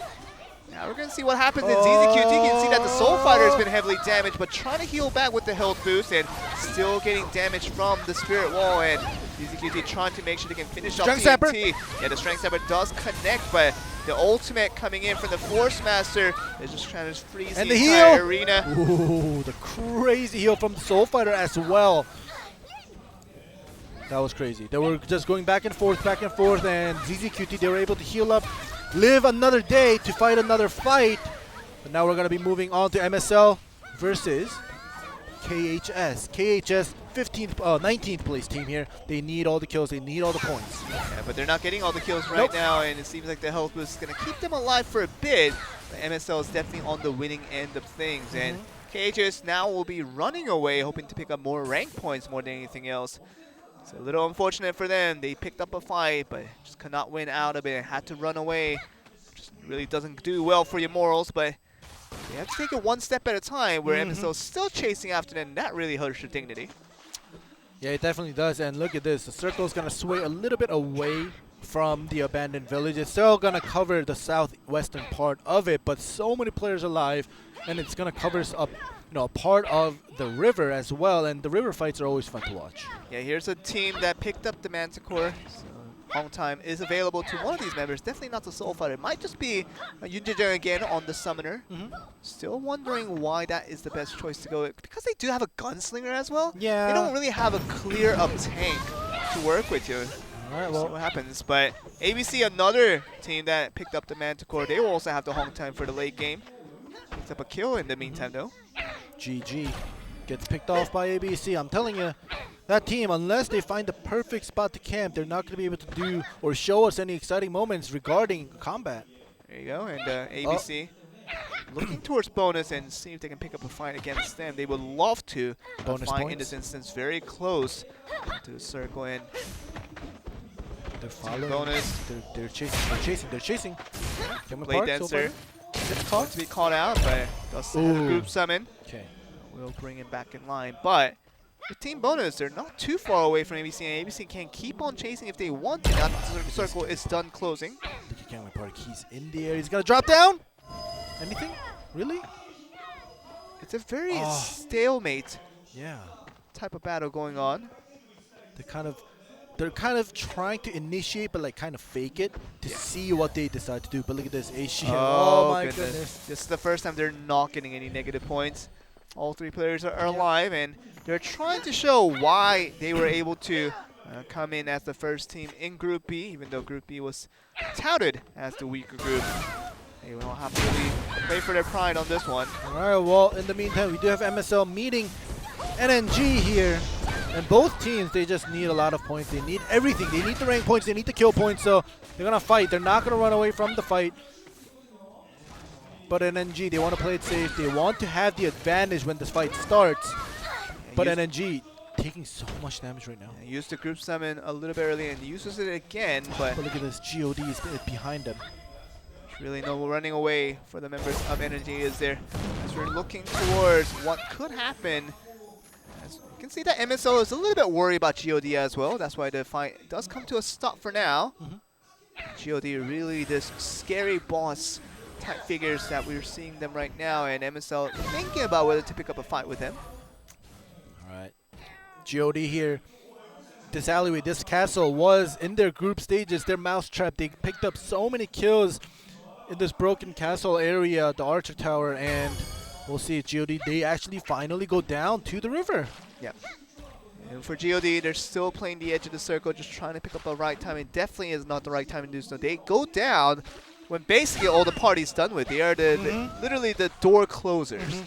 [SPEAKER 12] now we're going to see what happens in ZZQT. You can see that the Soul Fighter has been heavily damaged, but trying to heal back with the health boost and still getting damage from the Spirit Wall, and ZZQT trying to make sure they can finish off TNT. Yeah, the Strength Sapper does connect, but the ultimate coming in from the Force Master is just trying to freeze
[SPEAKER 13] and
[SPEAKER 12] the
[SPEAKER 13] heal.
[SPEAKER 12] entire arena.
[SPEAKER 13] Ooh, the crazy heal from the Soul Fighter as well. That was crazy. They were just going back and forth, and ZZQT, they were able to heal up, live another day to fight another fight. But now we're going to be moving on to MSL versus KHS. KHS, 19th place team here. They need all the kills. They need all the points.
[SPEAKER 12] Yeah, but they're not getting all the kills right now, and it seems like the health boost is going to keep them alive for a bit. But MSL is definitely on the winning end of things, and KHS now will be running away, hoping to pick up more rank points more than anything else. It's a little unfortunate for them. They picked up a fight, but just could not win out of it. Had to run away. Just really doesn't do well for your morals, but they have to take it one step at a time, where MSL is still chasing after them. That really hurts your dignity.
[SPEAKER 13] Yeah, it definitely does. And look at this. The circle is going to sway a little bit away from the abandoned village. It's still going to cover the southwestern part of it, but so many players alive, and it's going to cover up part of the river as well, and the river fights are always fun to watch.
[SPEAKER 12] Yeah, here's a team that picked up the Manticore. So Hong Time is available to one of these members. Definitely not the Soul Fighter. It might just be Yunjijang again on the Summoner. Still wondering why that is the best choice to go with. Because they do have a Gunslinger as well.
[SPEAKER 13] Yeah.
[SPEAKER 12] They don't really have a clear-up tank to work with you.
[SPEAKER 13] All right,
[SPEAKER 12] we'll see what happens. But ABC, another team that picked up the Manticore, they will also have the Hong Time for the late game. Picked up a kill in the meantime, though.
[SPEAKER 13] GG gets picked off by ABC. I'm telling you, that team, unless they find the perfect spot to camp, they're not going to be able to do or show us any exciting moments regarding combat.
[SPEAKER 12] There you go, and ABC looking towards bonus and see if they can pick up a fight against them. They would love to
[SPEAKER 13] bonus
[SPEAKER 12] find
[SPEAKER 13] points.
[SPEAKER 12] in this instance very close to the circle, and
[SPEAKER 13] they're following.
[SPEAKER 12] Bonus.
[SPEAKER 13] They're chasing.
[SPEAKER 12] Blade Dancer. It's going to be caught out, but does have a group summon.
[SPEAKER 13] Okay.
[SPEAKER 12] We'll bring him back in line. But with Team Bonus, they're not too far away from ABC, and ABC can keep on chasing if they want to. Now the circle is done closing.
[SPEAKER 13] Look at Cameron Park. He's in the air. He's going to drop down. Anything? Really?
[SPEAKER 12] It's a very stalemate
[SPEAKER 13] yeah.
[SPEAKER 12] type of battle going on.
[SPEAKER 13] They're kind of trying to initiate, but like kind of fake it to see what they decide to do. But look at this, Asian. Oh my goodness.
[SPEAKER 12] This is the first time they're not getting any negative points. All three players are alive, and they're trying to show why they were able to come in as the first team in Group B, even though Group B was touted as the weaker group. They will have to really play for their pride on this one.
[SPEAKER 13] All right, well, in the meantime, we do have MSL meeting NNG here. And both teams, they just need a lot of points. They need everything. They need the rank points. They need the kill points. So they're going to fight. They're not going to run away from the fight. But NNG, they want to play it safe. They want to have the advantage when this fight starts. But NNG taking so much damage right now.
[SPEAKER 12] Yeah, used the group summon a little bit early and uses it again. But
[SPEAKER 13] look at this. GOD is behind them.
[SPEAKER 12] There's really no running away for the members of NNG, is there? As we're looking towards what could happen. You can see that MSL is a little bit worried about GOD as well. That's why the fight does come to a stop for now. GOD really this scary boss type figures that we're seeing them right now, and MSL thinking about whether to pick up a fight with them.
[SPEAKER 13] All right. GOD here. This alleyway, this castle was in their group stages, their mousetrap. They picked up so many kills in this broken castle area, the Archer Tower, and we'll see if GOD, they actually finally go down to the river.
[SPEAKER 12] Yep. And for GOD, they're still playing the edge of the circle, just trying to pick up the right time. It definitely is not the right time to do so. They go down when basically all the party's done with. They are literally the door closers.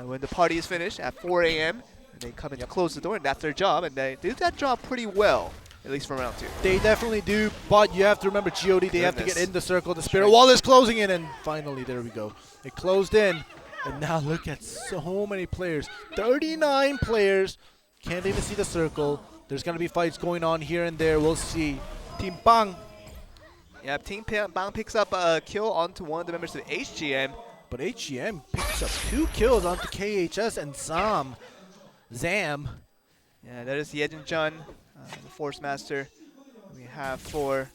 [SPEAKER 12] When the party is finished at 4 a.m., they come and close the door, and that's their job, and they do that job pretty well, at least for round 2.
[SPEAKER 13] They definitely do, but you have to remember GOD, they have to get in the circle. The Spirit Wall is closing in, and finally, there we go. It closed in, and now look at so many players. 39 players. Can't even see the circle. There's going to be fights going on here and there. We'll see. Team Bang.
[SPEAKER 12] Yeah, Team Bang picks up a kill onto one of the members of HGM.
[SPEAKER 13] But HGM picks up 2 kills onto KHS and Zam.
[SPEAKER 12] Yeah, that is Yejin Jun, the Force Master we have for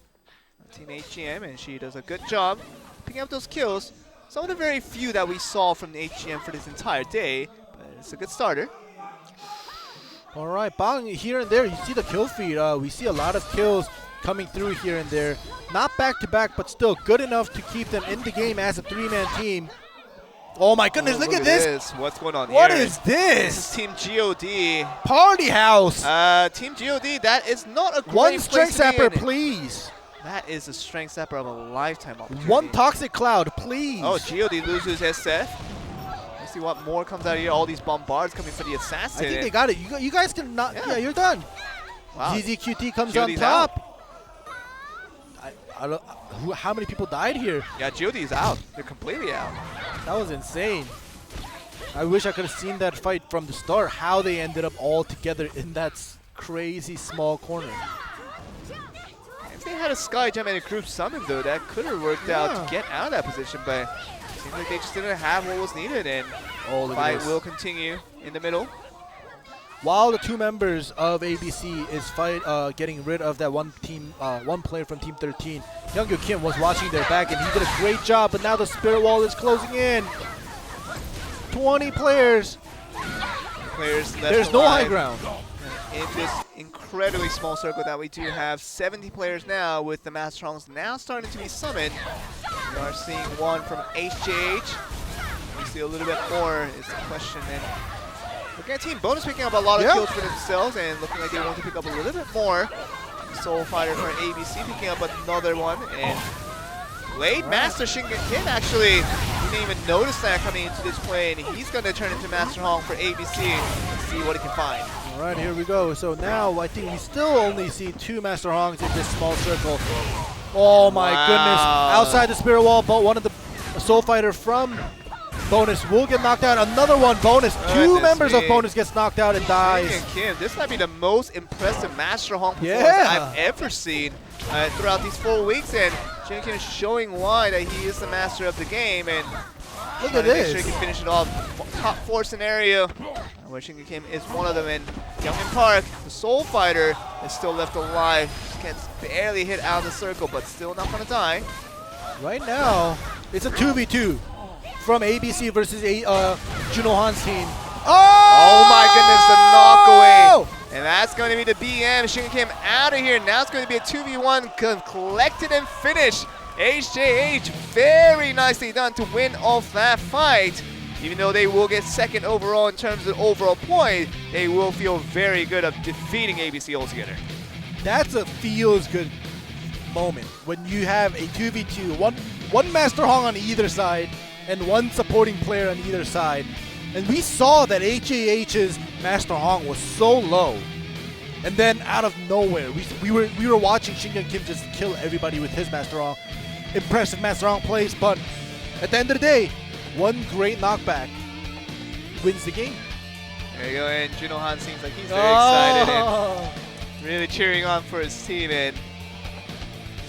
[SPEAKER 12] Team HGM, and she does a good job picking up those kills. Some of the very few that we saw from the HGM for this entire day, but it's a good starter.
[SPEAKER 13] All right, Bang here and there. You see the kill feed. We see a lot of kills coming through here and there. Not back-to-back, but still good enough to keep them in the game as a 3-man team. Oh my goodness, look at this.
[SPEAKER 12] What's going on
[SPEAKER 13] What
[SPEAKER 12] here?
[SPEAKER 13] is this?
[SPEAKER 12] This is Team GOD.
[SPEAKER 13] Party house.
[SPEAKER 12] Team GOD, that is not a great
[SPEAKER 13] One
[SPEAKER 12] place
[SPEAKER 13] strength
[SPEAKER 12] to be
[SPEAKER 13] sapper,
[SPEAKER 12] in.
[SPEAKER 13] please.
[SPEAKER 12] That is a strength sapper of a lifetime opportunity.
[SPEAKER 13] One toxic cloud, please.
[SPEAKER 12] Oh, GOD loses SF. Let's see what more comes out of here. All these bombards coming for the assassin.
[SPEAKER 13] I think they got it. You guys can not. Yeah, you're done.
[SPEAKER 12] Wow.
[SPEAKER 13] ZZQT comes
[SPEAKER 12] GOD's
[SPEAKER 13] on top. I don't. How many people died here?
[SPEAKER 12] Yeah, GOD is out. They're completely out.
[SPEAKER 13] That was insane. I wish I could have seen that fight from the start. How they ended up all together in that crazy small corner.
[SPEAKER 12] If they had a Sky Gem and a group summon, though, that could have worked out to get out of that position, but it seems like they just didn't have what was needed, and the fight will continue in the middle.
[SPEAKER 13] While the 2 members of ABC is getting rid of that one player from Team 13, Youngyo Kim was watching their back, and he did a great job, but now the Spirit Wall is closing in. 20 players. There's no high ground.
[SPEAKER 12] In this incredibly small circle that we do have, 70 players now, with the Master Hongs now starting to be summoned. We are seeing one from HJH. We see a little bit more is the question. And looking at Team Bonus picking up a lot of kills for themselves, and looking like they want to pick up a little bit more. Soul Fighter for ABC picking up another one, and Blade Master Shingen Kim actually didn't even notice that coming into this play, and he's going to turn into Master Hong for ABC and see what he can find.
[SPEAKER 13] All right, here we go. So now I think we still only see 2 Master Hongs in this small circle. Oh my goodness. Outside the Spirit Wall, but one of the Soul Fighter from Bonus will get knocked out. Another one, Bonus. 2 members of Bonus gets knocked out and dies.
[SPEAKER 12] Shingen Kim, this might be the most impressive Master Hong performance I've ever seen throughout these 4 weeks, and Shingen Kim is showing why that he is the master of the game, and
[SPEAKER 13] look at this.
[SPEAKER 12] Make sure he can finish it off. Top 4 scenario, where Shingen Kim is one of them, and Youngin Park, the Soul Fighter, is still left alive. Just gets barely hit out of the circle, but still not gonna die.
[SPEAKER 13] Right now, it's a 2v2 from ABC versus Juno Han's team.
[SPEAKER 12] Oh my goodness, the knockaway. And that's going to be the BM. Shingen Kim out of here. Now it's going to be a 2v1 collected and finished. HJH, very nicely done to win off that fight. Even though they will get second overall in terms of overall point, they will feel very good of defeating ABC altogether.
[SPEAKER 13] That's a feels good moment when you have a 2v2, one Master Hong on either side and one supporting player on either side. And we saw that HAH's Master Hong was so low. And then out of nowhere, we were watching Shingen Kim just kill everybody with his Master Hong. Impressive Master Hong plays, but at the end of the day, one great knockback wins the game.
[SPEAKER 12] There you go, and Juno Han seems like he's very excited and really cheering on for his team, and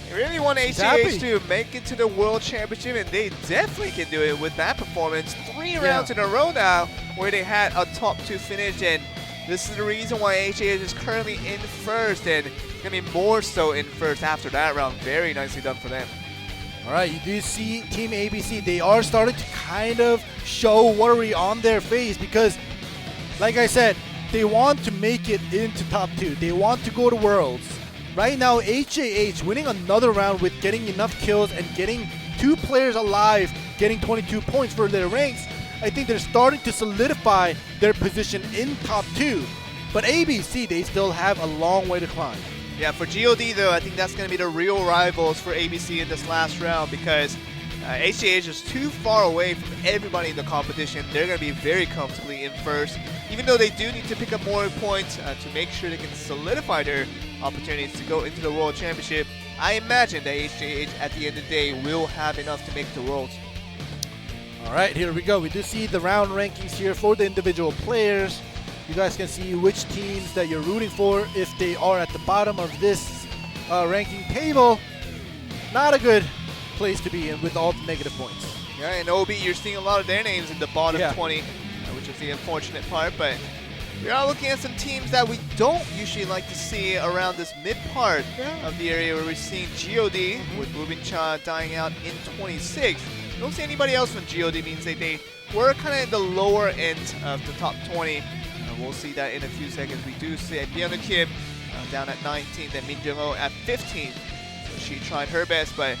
[SPEAKER 12] they really want HAH to make it to the World Championship, and they definitely can do it with that performance. 3 rounds in a row now where they had a top 2 finish, and this is the reason why HAH is currently in first, and it's going to be more so in first after that round. Very nicely done for them.
[SPEAKER 13] All right, you do see Team ABC, they are starting to kind of show worry on their face because, like I said, they want to make it into top 2. They want to go to Worlds. Right now, HAH winning another round with getting enough kills and getting 2 players alive, getting 22 points for their ranks. I think they're starting to solidify their position in top 2. But ABC, they still have a long way to climb.
[SPEAKER 12] Yeah, for GOD though, I think that's going to be the real rivals for ABC in this last round because HJH is too far away from everybody in the competition. They're going to be very comfortably in first, even though they do need to pick up more points to make sure they can solidify their opportunities to go into the World Championship. I imagine that HJH at the end of the day will have enough to make the Worlds.
[SPEAKER 13] All right, here we go. We do see the round rankings here for the individual players. You guys can see which teams that you're rooting for if they are at the bottom of this ranking table. Not a good place to be in with all the negative points.
[SPEAKER 12] Yeah, and OB, you're seeing a lot of their names in the bottom 20, which is the unfortunate part, but we are looking at some teams that we don't usually like to see around this mid part of the area where we're seeing GOD with Rubin Cha dying out in 26. Don't see anybody else from GOD means that they were kind of in the lower end of the top 20. We'll see that in a few seconds. We do see Byung Kim down at 19th and Min Jung-ho at 15th. So she tried her best, but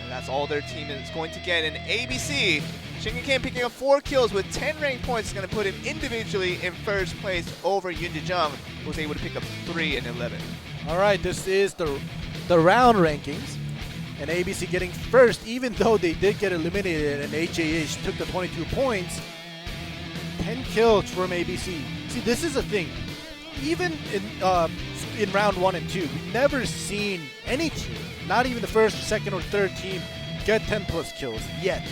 [SPEAKER 12] that's all their team is going to get. And ABC, Shin Kim picking up 4 kills with 10 rank points is going to put him individually in first place over Yoon Ji-jung, who was able to pick up 3 and 11.
[SPEAKER 13] All right, this is the round rankings. And ABC getting first, even though they did get eliminated and HJH took the 22 points. 10 kills from ABC. See, this is a thing. Even in round 1 and 2, we've never seen any team, not even the first, second, or third team, get 10+ kills yet.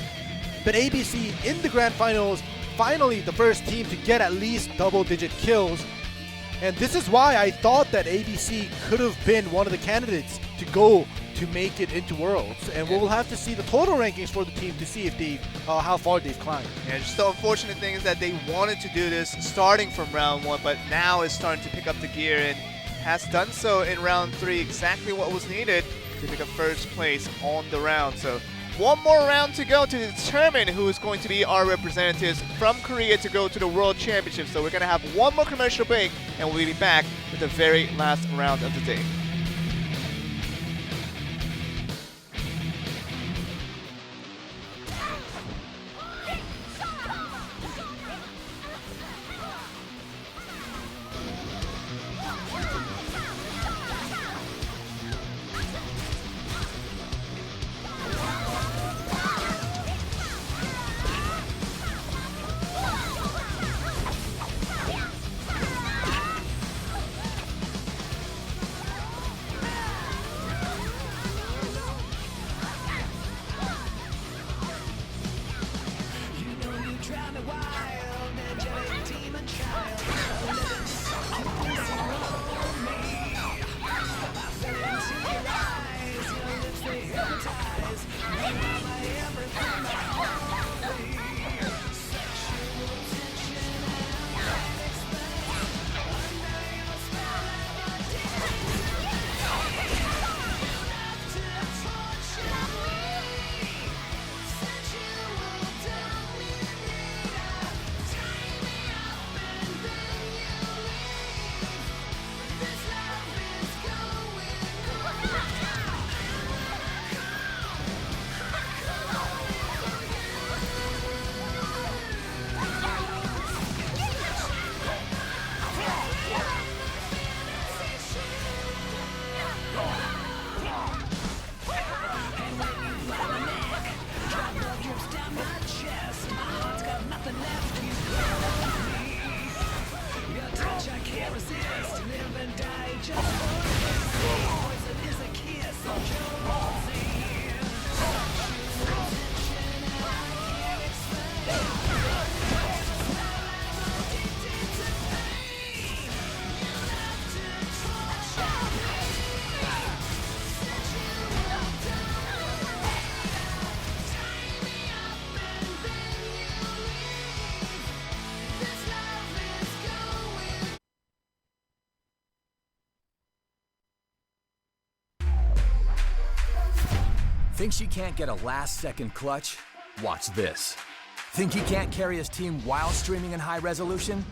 [SPEAKER 13] But ABC in the grand finals, finally the first team to get at least double-digit kills. And this is why I thought that ABC could have been one of the candidates to go to make it into Worlds. And we'll have to see the total rankings for the team to see if they how far they've climbed.
[SPEAKER 12] Yeah, just the unfortunate thing is that they wanted to do this starting from round 1, but now is starting to pick up the gear and has done so in round 3, exactly what was needed to pick up first place on the round. So one more round to go to determine who is going to be our representatives from Korea to go to the World Championship. So we're going to have one more commercial break and we'll be back with the very last round of the day.
[SPEAKER 1] Think she can't get a last-second clutch? Watch this. Think he can't carry his team while streaming in high resolution?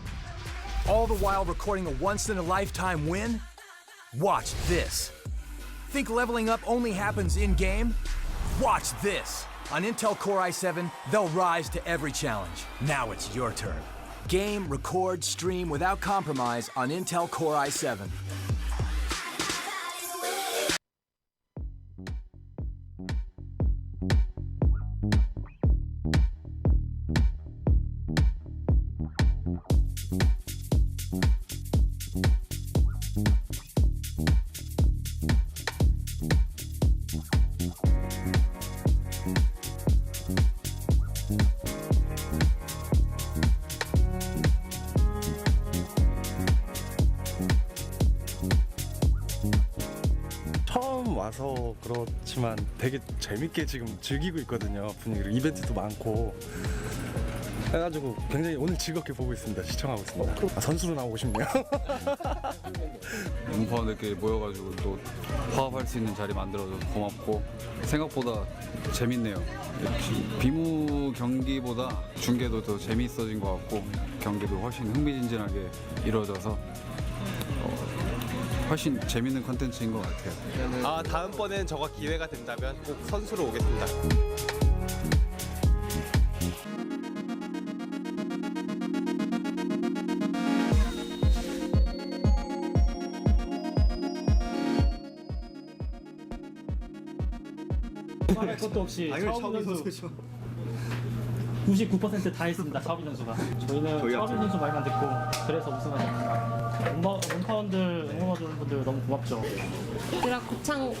[SPEAKER 1] All the while recording a once-in-a-lifetime win? Watch this. Think leveling up only happens in-game? Watch this. On Intel Core i7, they'll rise to every challenge. Now it's your turn. Game, record, stream without compromise on Intel Core i7.
[SPEAKER 16] 처음 와서 그렇지만 되게 재밌게 지금 즐기고 있거든요. 분위기를 이벤트도 많고 해가지고 굉장히 오늘 즐겁게 보고 있습니다. 시청하고 있습니다. 선수로 나오고 싶네요.
[SPEAKER 17] 문파원들끼리 모여가지고 또 화합할 수 있는 자리 만들어줘서 고맙고 생각보다 재밌네요. 비무 경기보다 중계도 더 재밌어진 것 같고 경기도 훨씬 흥미진진하게 이루어져서 훨씬 재밌는 컨텐츠인 것 같아요.
[SPEAKER 18] 다음번엔 저가 기회가 된다면 꼭 선수로 오겠습니다.
[SPEAKER 19] 할 것도 없이 차우빈 선수 99%다 했습니다. 차우빈 선수가. 저희는 차우빈 선수 말만 듣고 그래서 우승하셨습니다. 원파원들 응원해주는 분들 너무 고맙죠.
[SPEAKER 20] 얘들아 곱창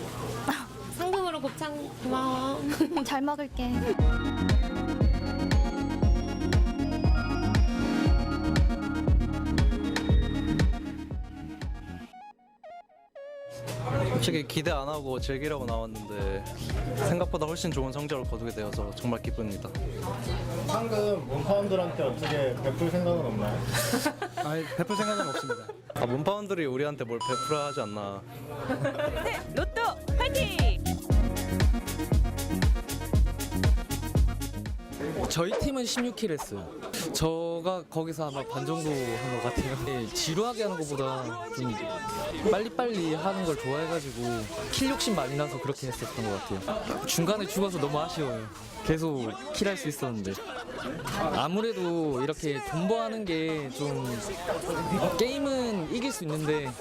[SPEAKER 20] 상금으로 곱창 고마워.
[SPEAKER 9] 잘 먹을게.
[SPEAKER 21] 솔직히 기대 안 하고 즐기려고 나왔는데 생각보다 훨씬 좋은 성적을 거두게 되어서 정말 기쁩니다.
[SPEAKER 22] 상금 문파원들한테 어떻게 베풀 생각은 없나요?
[SPEAKER 21] 아니 베풀 생각은 없습니다. 문파원들이 우리한테 뭘 베풀어 하지 않나.
[SPEAKER 23] 로또 파이팅!
[SPEAKER 24] 저희 팀은 16킬 했어요. 저가 거기서 아마 반 정도 한 것 같아요. 지루하게 하는 것보다 좀 빨리빨리 하는 걸 좋아해가지고 킬 욕심 많이 나서 그렇게 했었던 것 같아요. 중간에 죽어서 너무 아쉬워요. 계속 킬할 수 있었는데. 아무래도 이렇게 존버하는 게 좀 게임은 이길 수 있는데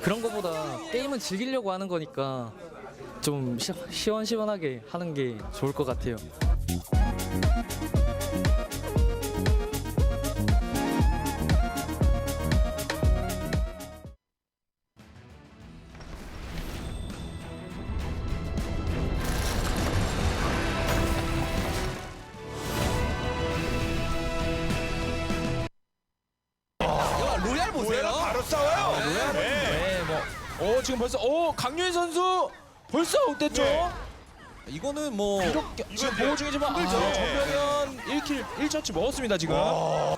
[SPEAKER 24] 그런 것보다 게임은 즐기려고 하는 거니까 좀 시원시원하게 하는 게 좋을 것 같아요.
[SPEAKER 3] 로얄 보세요.
[SPEAKER 2] 바로 싸워요.
[SPEAKER 3] 로얄은
[SPEAKER 2] 네.
[SPEAKER 3] 지금 벌써 강유인 선수 벌써 아웃됐죠?
[SPEAKER 2] 네.
[SPEAKER 3] 이거는 뭐 지금 보호 중이지만 정명현 1킬 1처치 먹었습니다 지금.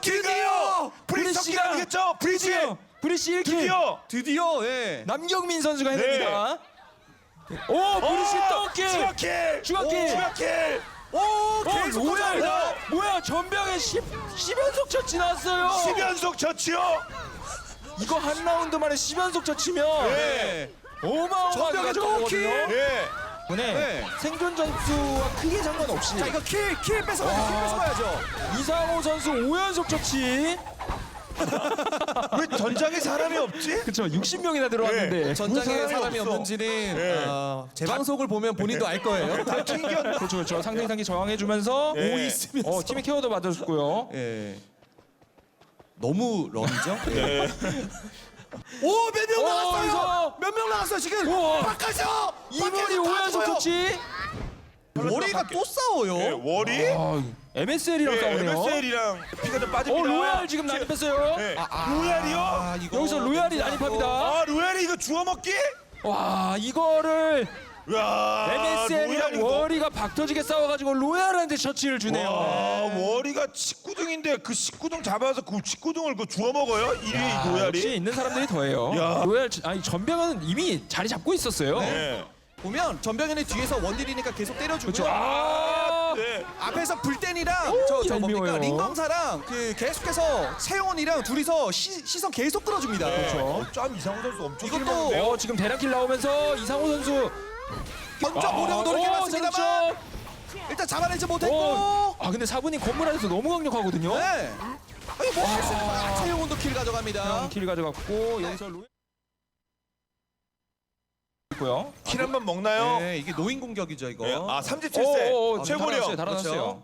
[SPEAKER 2] 드디어 브리시가 되겠죠? 브리시 1킬.
[SPEAKER 3] 드디어 남경민 선수가 해냅니다. 브리시 또 킬. 추가킬. 로얄 뭐야 전병에 10연속 처치 나왔어요.
[SPEAKER 2] 10연속 처치요?
[SPEAKER 3] 이거 한 라운드 만에 10연속 처치면 어마어마하게 좋거든요. 생존 전투와 크게 상관없이
[SPEAKER 8] 자, 이거 킬 뺏어가야죠.
[SPEAKER 3] 이상호 선수 5연속 처치.
[SPEAKER 2] 왜 전장에 사람이 없지?
[SPEAKER 3] 그쵸, 60명이나 들어왔는데
[SPEAKER 8] 전장에 사람이 없는지는 재방송을 보면 본인도 알 거예요.
[SPEAKER 2] 다 튕겼나?
[SPEAKER 3] 그렇죠. 상대상기 저항해주면서
[SPEAKER 8] 오이 있으면서
[SPEAKER 3] 팀의 케어도 받아줬고요.
[SPEAKER 8] 너무 런이죠? 오, 몇 명 나갔어요? 몇 명 나갔어요 지금? 바꿔줘!
[SPEAKER 3] 이번이 5연속 처치.
[SPEAKER 8] 워리가 또 싸워요.
[SPEAKER 2] 워리?
[SPEAKER 3] MSL이랑 싸우네요.
[SPEAKER 2] MSL이랑 피가 좀 빠집니다.
[SPEAKER 3] 로얄 지금 난입했어요.
[SPEAKER 2] 로얄이요?
[SPEAKER 3] 여기서 로얄이 난입합니다.
[SPEAKER 2] 로얄이 이거 주워 먹기?
[SPEAKER 3] 와, 이거를 MSL이랑 워리가 박터지게 싸워가지고 로얄한테 처치를 주네요.
[SPEAKER 2] 워리가 19등인데 그 19등 잡아서 그 19등을 그 주워 먹어요? 1위 로얄이?
[SPEAKER 3] 역시 있는 사람들이 더해요. 로얄 전병은 이미 자리 잡고 있었어요.
[SPEAKER 8] 보면 전병현이 뒤에서 원딜이니까 계속 때려주고요.
[SPEAKER 3] 그렇죠.
[SPEAKER 8] 앞에서 불댄이랑 저 뭡니까 링검사랑 그 계속해서 세온이랑 둘이서 시선 계속 끌어줍니다.
[SPEAKER 2] 그렇죠. 짬 이상호 선수 엄청
[SPEAKER 3] 이것도 지금 대량킬 나오면서 이상호 선수
[SPEAKER 8] 먼저 보려고 노력해봤습니다만 일단 잡아내지 못했고.
[SPEAKER 3] 아 근데 4분이 건물 안에서 너무 강력하거든요.
[SPEAKER 8] 네. 아니 뭐 했습니다. 최용훈도 킬 가져갑니다.
[SPEAKER 3] 킬 가져갔고 여기서 로이 있고요.
[SPEAKER 2] 킬 한 번 먹나요?
[SPEAKER 8] 네, 이게 노인 공격이죠 이거.
[SPEAKER 2] 네. 아 37세 최고령.
[SPEAKER 3] 달아났어요.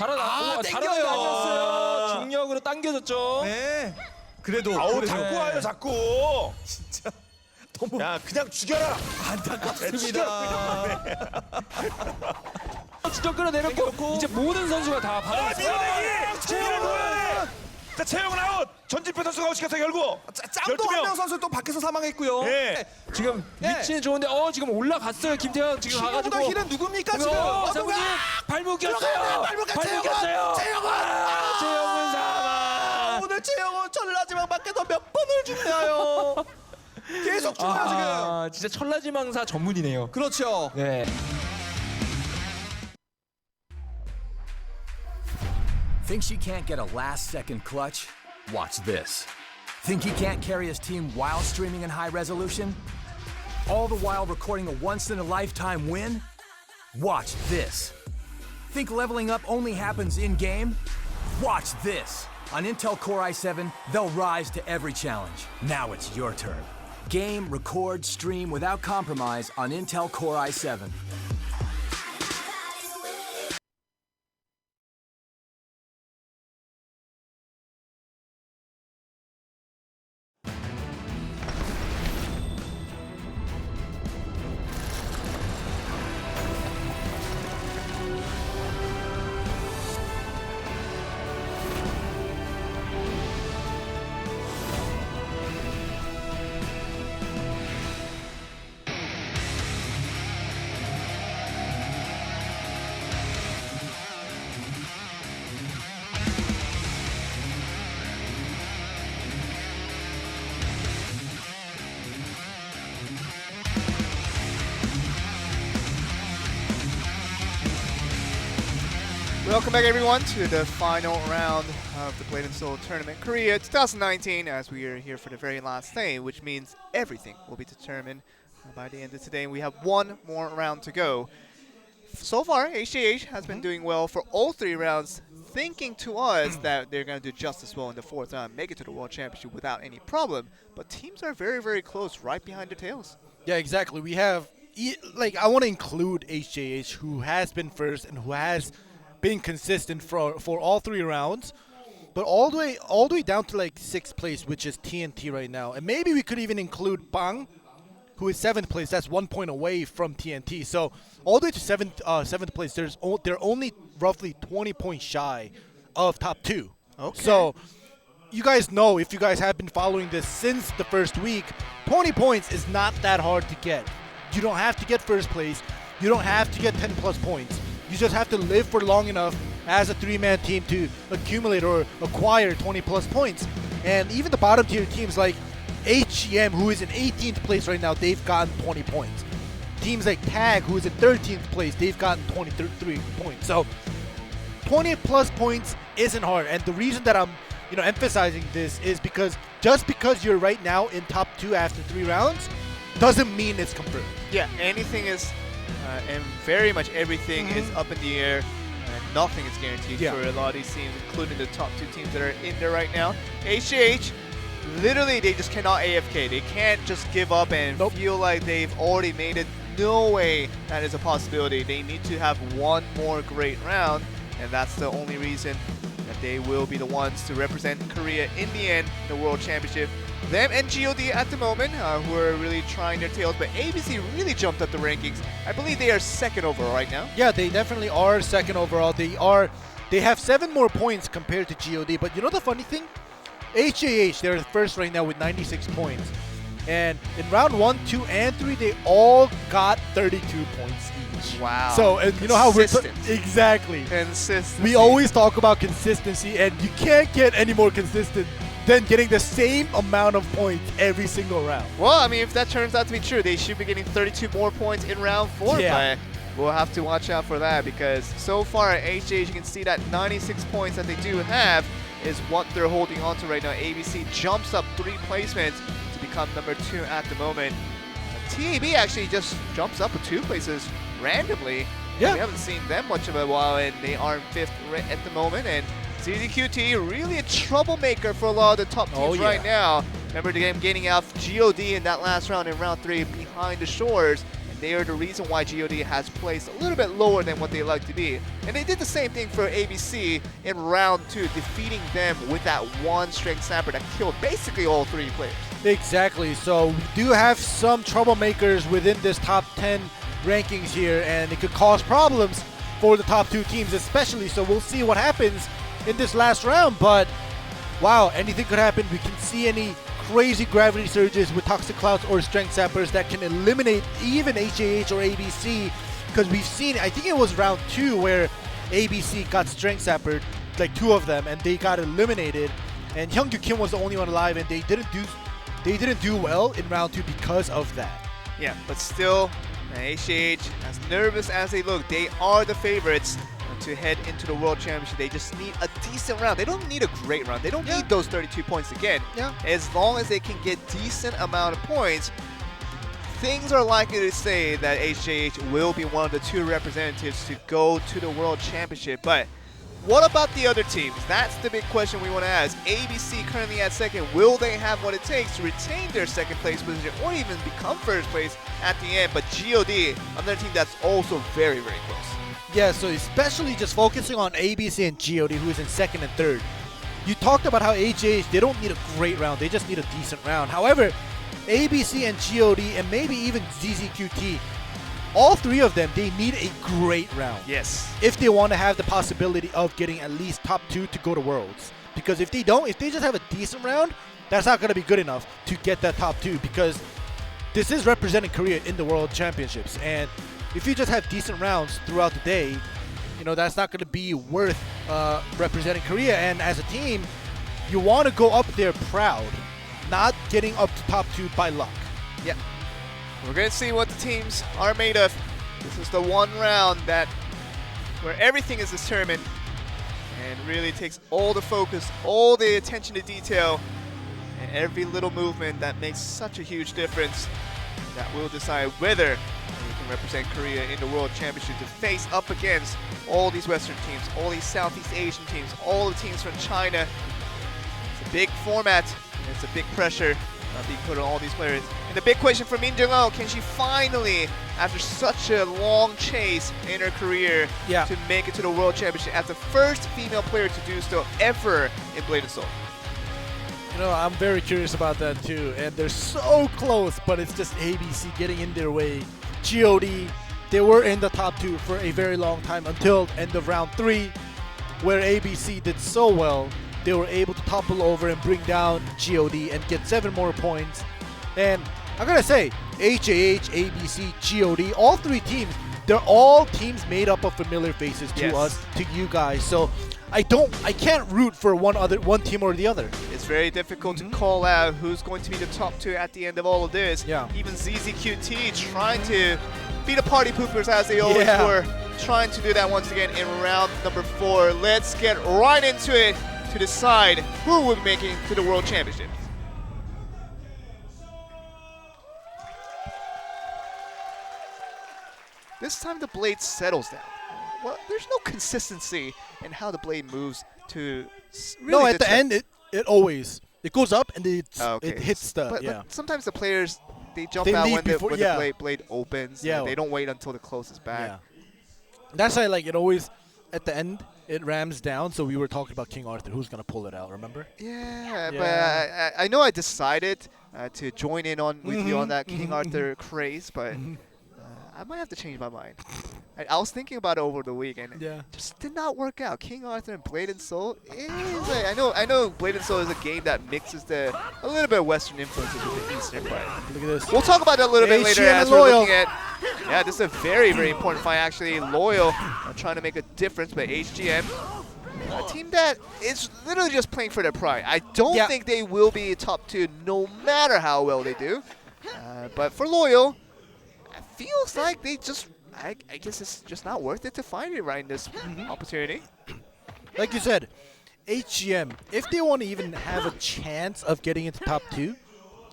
[SPEAKER 8] 아, 땡겨요.
[SPEAKER 3] 달아났어요. 중력으로 당겨졌죠.
[SPEAKER 8] 네. 그래도
[SPEAKER 2] 아우
[SPEAKER 8] 그래도.
[SPEAKER 2] 자꾸 와요 자꾸.
[SPEAKER 8] 진짜 너무
[SPEAKER 2] 야 그냥 죽여라.
[SPEAKER 8] 안타깝습니다.
[SPEAKER 3] 진짜 끌어내렸고 이제 모든 선수가 다 받아냈어요.
[SPEAKER 2] 밀어내기. 최영훈. 자 최영훈 아웃. 전진표 선수가 아웃시켜서 결국.
[SPEAKER 8] 짬도
[SPEAKER 2] 12명.
[SPEAKER 8] 한 명 선수 또 밖에서 사망했고요.
[SPEAKER 2] 네.
[SPEAKER 3] 지금
[SPEAKER 8] 네.
[SPEAKER 3] 위치는 좋은데 지금 올라갔어요. 김태형 지금 가가지고.
[SPEAKER 8] 지금보다 힐은 누굽니까 지금?
[SPEAKER 3] 사부님 발목 꼈어요. 꼈어요. 최영훈 사망.
[SPEAKER 8] 오늘 최영훈 전라지방밖에서 몇 번을 죽나요? 계속 죽어요 지금.
[SPEAKER 3] 진짜 천라지망사 전문이네요.
[SPEAKER 8] 그렇죠.
[SPEAKER 3] 네.
[SPEAKER 1] Think she can't get a last-second clutch? Watch this. Think he can't carry his team while streaming in high resolution? All the while recording a once-in-a-lifetime win? Watch this. Think leveling up only happens in-game? Watch this. On Intel Core i7, they'll rise to every challenge. Now it's your turn. Game, record, stream without compromise on Intel Core i7.
[SPEAKER 12] Welcome back everyone to the final round of the Blade and Soul Tournament Korea 2019 as we are here for the very last day, which means everything will be determined by the end of today. We have one more round to go. So far, HJH has been doing well for all 3 rounds, thinking to us that they're going to do just as well in the 4th round, make it to the World Championship without any problem. But teams are very, very close, right behind their tails.
[SPEAKER 13] Yeah, exactly. We have, I want to include HJH, who has been first and who has been consistent for all 3 rounds, but all the way down to 6th place, which is TNT right now. And maybe we could even include Bang, who is 7th place. That's 1 point away from TNT. So all the way to 7th place, they're only roughly 20 points shy of top 2.
[SPEAKER 12] Okay.
[SPEAKER 13] So you guys know, if you guys have been following this since the first week, 20 points is not that hard to get. You don't have to get first place. You don't have to get 10 plus points. You just have to live for long enough as a 3-man team to accumulate or acquire 20 plus points. And even the bottom tier teams like HGM, who is in 18th place right now, they've gotten 20 points. Teams like Tag, who is in 13th place, they've gotten 23 points. So 20 plus points isn't hard. And the reason that I'm emphasizing this is because just because you're right now in top 2 after 3 rounds doesn't mean it's confirmed.
[SPEAKER 12] Yeah, anything is and very much everything is up in the air, and nothing is guaranteed for a lot of these teams, including the top 2 teams that are in there right now. HJH, literally, they just cannot AFK. They can't just give up and feel like they've already made it. No way that is a possibility. They need to have one more great round, and that's the only reason that they will be the ones to represent Korea in the end, the World Championship. Them and GOD at the moment, who are really trying their tails, but ABC really jumped up the rankings. I believe they are 2nd overall right now.
[SPEAKER 13] Yeah, they definitely are 2nd overall. They have 7 more points compared to GOD, but you know the funny thing? HJH, they're first right now with 96 points. And in round 1, 2, and 3, they all got 32 points each.
[SPEAKER 12] Wow.
[SPEAKER 13] So, and you know how we're
[SPEAKER 12] exactly consistent.
[SPEAKER 13] We always talk about consistency, and you can't get any more consistent than getting the same amount of points every single round.
[SPEAKER 12] Well, I mean, if that turns out to be true, they should be getting 32 more points in round 4.
[SPEAKER 13] Yeah.
[SPEAKER 12] But we'll have to watch out for that, because so far at HJH, you can see that 96 points that they do have is what they're holding on to right now. ABC jumps up 3 placements to become number 2 at the moment. TAB actually just jumps up 2 places randomly, We haven't seen them much of a while, and they are in 5th at the moment. And ZZQT really a troublemaker for a lot of the top teams right now. Remember them getting out GOD in that last round in round 3 behind the shores. And they are the reason why GOD has placed a little bit lower than what they like to be. And they did the same thing for ABC in round 2, defeating them with that one strength snapper that killed basically all 3 players.
[SPEAKER 13] Exactly. So we do have some troublemakers within this top 10 rankings here, and it could cause problems for the top 2 teams especially. So we'll see what happens in this last round. But wow, anything could happen. We can see any crazy gravity surges with Toxic Clouds or Strength Sappers that can eliminate even HAH or ABC, because we've seen, I think it was round 2 where ABC got Strength Sappered, like 2 of them, and they got eliminated, and Hyungju Kim was the only one alive, and they didn't do well in round 2 because of that.
[SPEAKER 12] Yeah, but still, HAH, as nervous as they look, they are the favorites to head into the World Championship. They just need a decent round. They don't need a great round. They don't need those 32 points again. As long as they can get decent amount of points, things are likely to say that HAH will be one of the 2 representatives to go to the World Championship. But what about the other teams? That's the big question we want to ask. ABC currently at 2nd. Will they have what it takes to retain their 2nd place position or even become 1st place at the end? But GOD, another team that's also very, very close.
[SPEAKER 13] Yeah, so especially just focusing on ABC and GOD, who is in 2nd and 3rd. You talked about how HAH, they don't need a great round, they just need a decent round. However, ABC and GOD and maybe even ZZQT, all 3 of them, they need a great round.
[SPEAKER 12] Yes.
[SPEAKER 13] If they want to have the possibility of getting at least top 2 to go to Worlds. Because if they don't, if they just have a decent round, that's not going to be good enough to get that top 2, because this is representing Korea in the World Championships. And if you just have decent rounds throughout the day, you know, that's not going to be worth representing Korea. And as a team, you want to go up there proud, not getting up to top 2 by luck.
[SPEAKER 12] Yeah. We're going to see what the teams are made of. This is the one round where everything is determined and really takes all the focus, all the attention to detail, and every little movement that makes such a huge difference that will decide whether you can represent Korea in the World Championship to face up against all these Western teams, all these Southeast Asian teams, all the teams from China. It's a big format, and it's a big pressure being put on all these players. And the big question for Min Jung-oh, can she finally, after such a long chase in her career, to make it to the World Championship as the first female player to do so ever in blade&soul?
[SPEAKER 13] You know, I'm very curious about that too, and they're so close, but it's just ABC getting in their way. GOD, they were in the top 2 for a very long time until end of round 3, where ABC did so well. They were able to topple over and bring down GOD and get 7 more points. And I gotta say, HAH, ABC, GOD, all 3 teams, they're all teams made up of familiar faces to us, to you guys. So I can't root for one team or the other.
[SPEAKER 12] It's very difficult to call out who's going to be the top 2 at the end of all of this. Even ZZQT trying to be the party poopers as they always were, trying to do that once again in round number 4. Let's get right into it to decide who will be making to the World Championship. This time the blade settles down. Well, there's no consistency in how the blade moves to really
[SPEAKER 13] No, at the end, it always, it goes up and it hits the,
[SPEAKER 12] but sometimes the players, they jump out when the blade opens.
[SPEAKER 13] Yeah.
[SPEAKER 12] They don't wait until the closest back.
[SPEAKER 13] That's why, like, it always, at the end, it rams down. So we were talking about King Arthur, who's going to pull it out, remember?
[SPEAKER 12] Yeah. But I know I decided to join in with you on that King Arthur craze, but I might have to change my mind. I was thinking about it over the week, and it just did not work out. King Arthur and blade&soul is I know blade&soul is a game that mixes a little bit of Western influences with the Eastern, but
[SPEAKER 13] look at this.
[SPEAKER 12] We'll talk about that a little bit later as we're looking at. Yeah, this is a very, very important fight actually. Loyal trying to make a difference, but HGM, a team that is literally just playing for their pride. I don't think they will be top 2 no matter how well they do. But for Loyal, it feels like they just, I guess it's just not worth it to find it right in this opportunity.
[SPEAKER 13] Like you said, HGM, if they want to even have a chance of getting into top 2,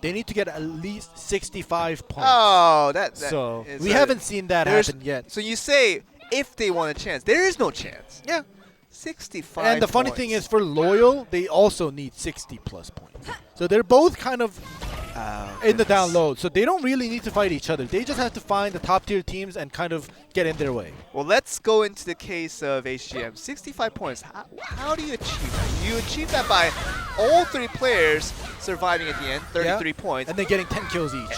[SPEAKER 13] they need to get at least 65 points.
[SPEAKER 12] Oh,
[SPEAKER 13] so we haven't seen that happen yet.
[SPEAKER 12] So you say if they want a chance. There is no chance.
[SPEAKER 13] Yeah.
[SPEAKER 12] 65
[SPEAKER 13] And the funny thing is, for Loyal, they also need 60+ points. So they're both kind of in the down low. So they don't really need to fight each other. They just have to find the top tier teams and kind of get in their way.
[SPEAKER 12] Well, let's go into the case of HGM. 65 points. How do you achieve that? You achieve that by all 3 players surviving at the end, 33 points.
[SPEAKER 13] And then getting 10 kills each.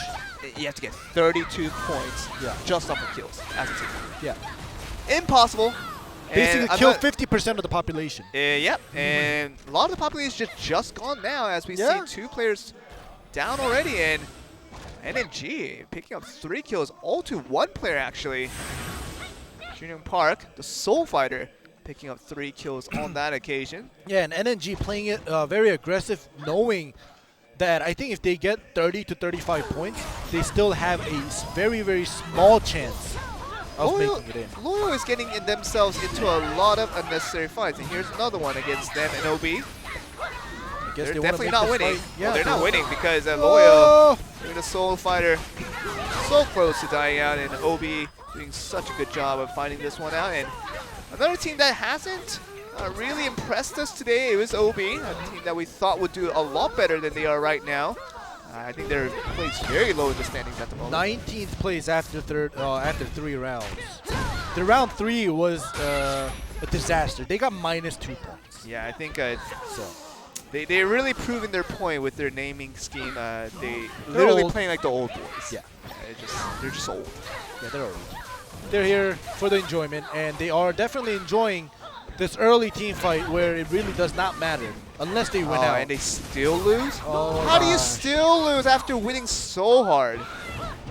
[SPEAKER 12] You have to get 32 points just off of kills as a team.
[SPEAKER 13] Yeah.
[SPEAKER 12] Impossible.
[SPEAKER 13] Basically kill 50% of the population.
[SPEAKER 12] Yep, and a lot of the population just gone now as we see 2 players down already, and ENG picking up 3 kills, all to 1 player actually. Junyoung Park, the Soul Fighter, picking up 3 kills on that occasion.
[SPEAKER 13] Yeah, and ENG playing it very aggressive, knowing that I think if they get 30 to 35 points, they still have a very, very small chance of making it in.
[SPEAKER 12] Loyal is getting themselves into a lot of unnecessary fights, and here's another one against them and OB. They're definitely not winning. Yeah, they're not winning because Loyal, doing the Soul Fighter, so close to dying out, and OB doing such a good job of finding this one out. And another team that hasn't really impressed us today, it was OB, a team that we thought would do a lot better than they are right now. I think they're placed very low in the standings at the moment.
[SPEAKER 13] 19th place after 3 rounds. The round 3 was a disaster. They got -2 points.
[SPEAKER 12] Yeah, I think they're really proving their point with their naming scheme. They literally
[SPEAKER 13] old.
[SPEAKER 12] playing like the old boys.
[SPEAKER 13] Yeah,
[SPEAKER 12] they're just old.
[SPEAKER 13] Yeah, they're old. They're here for the enjoyment, and they are definitely enjoying this early team fight where it really does not matter unless they win out.
[SPEAKER 12] And they still lose?
[SPEAKER 13] Oh,
[SPEAKER 12] how do you still lose after winning so hard?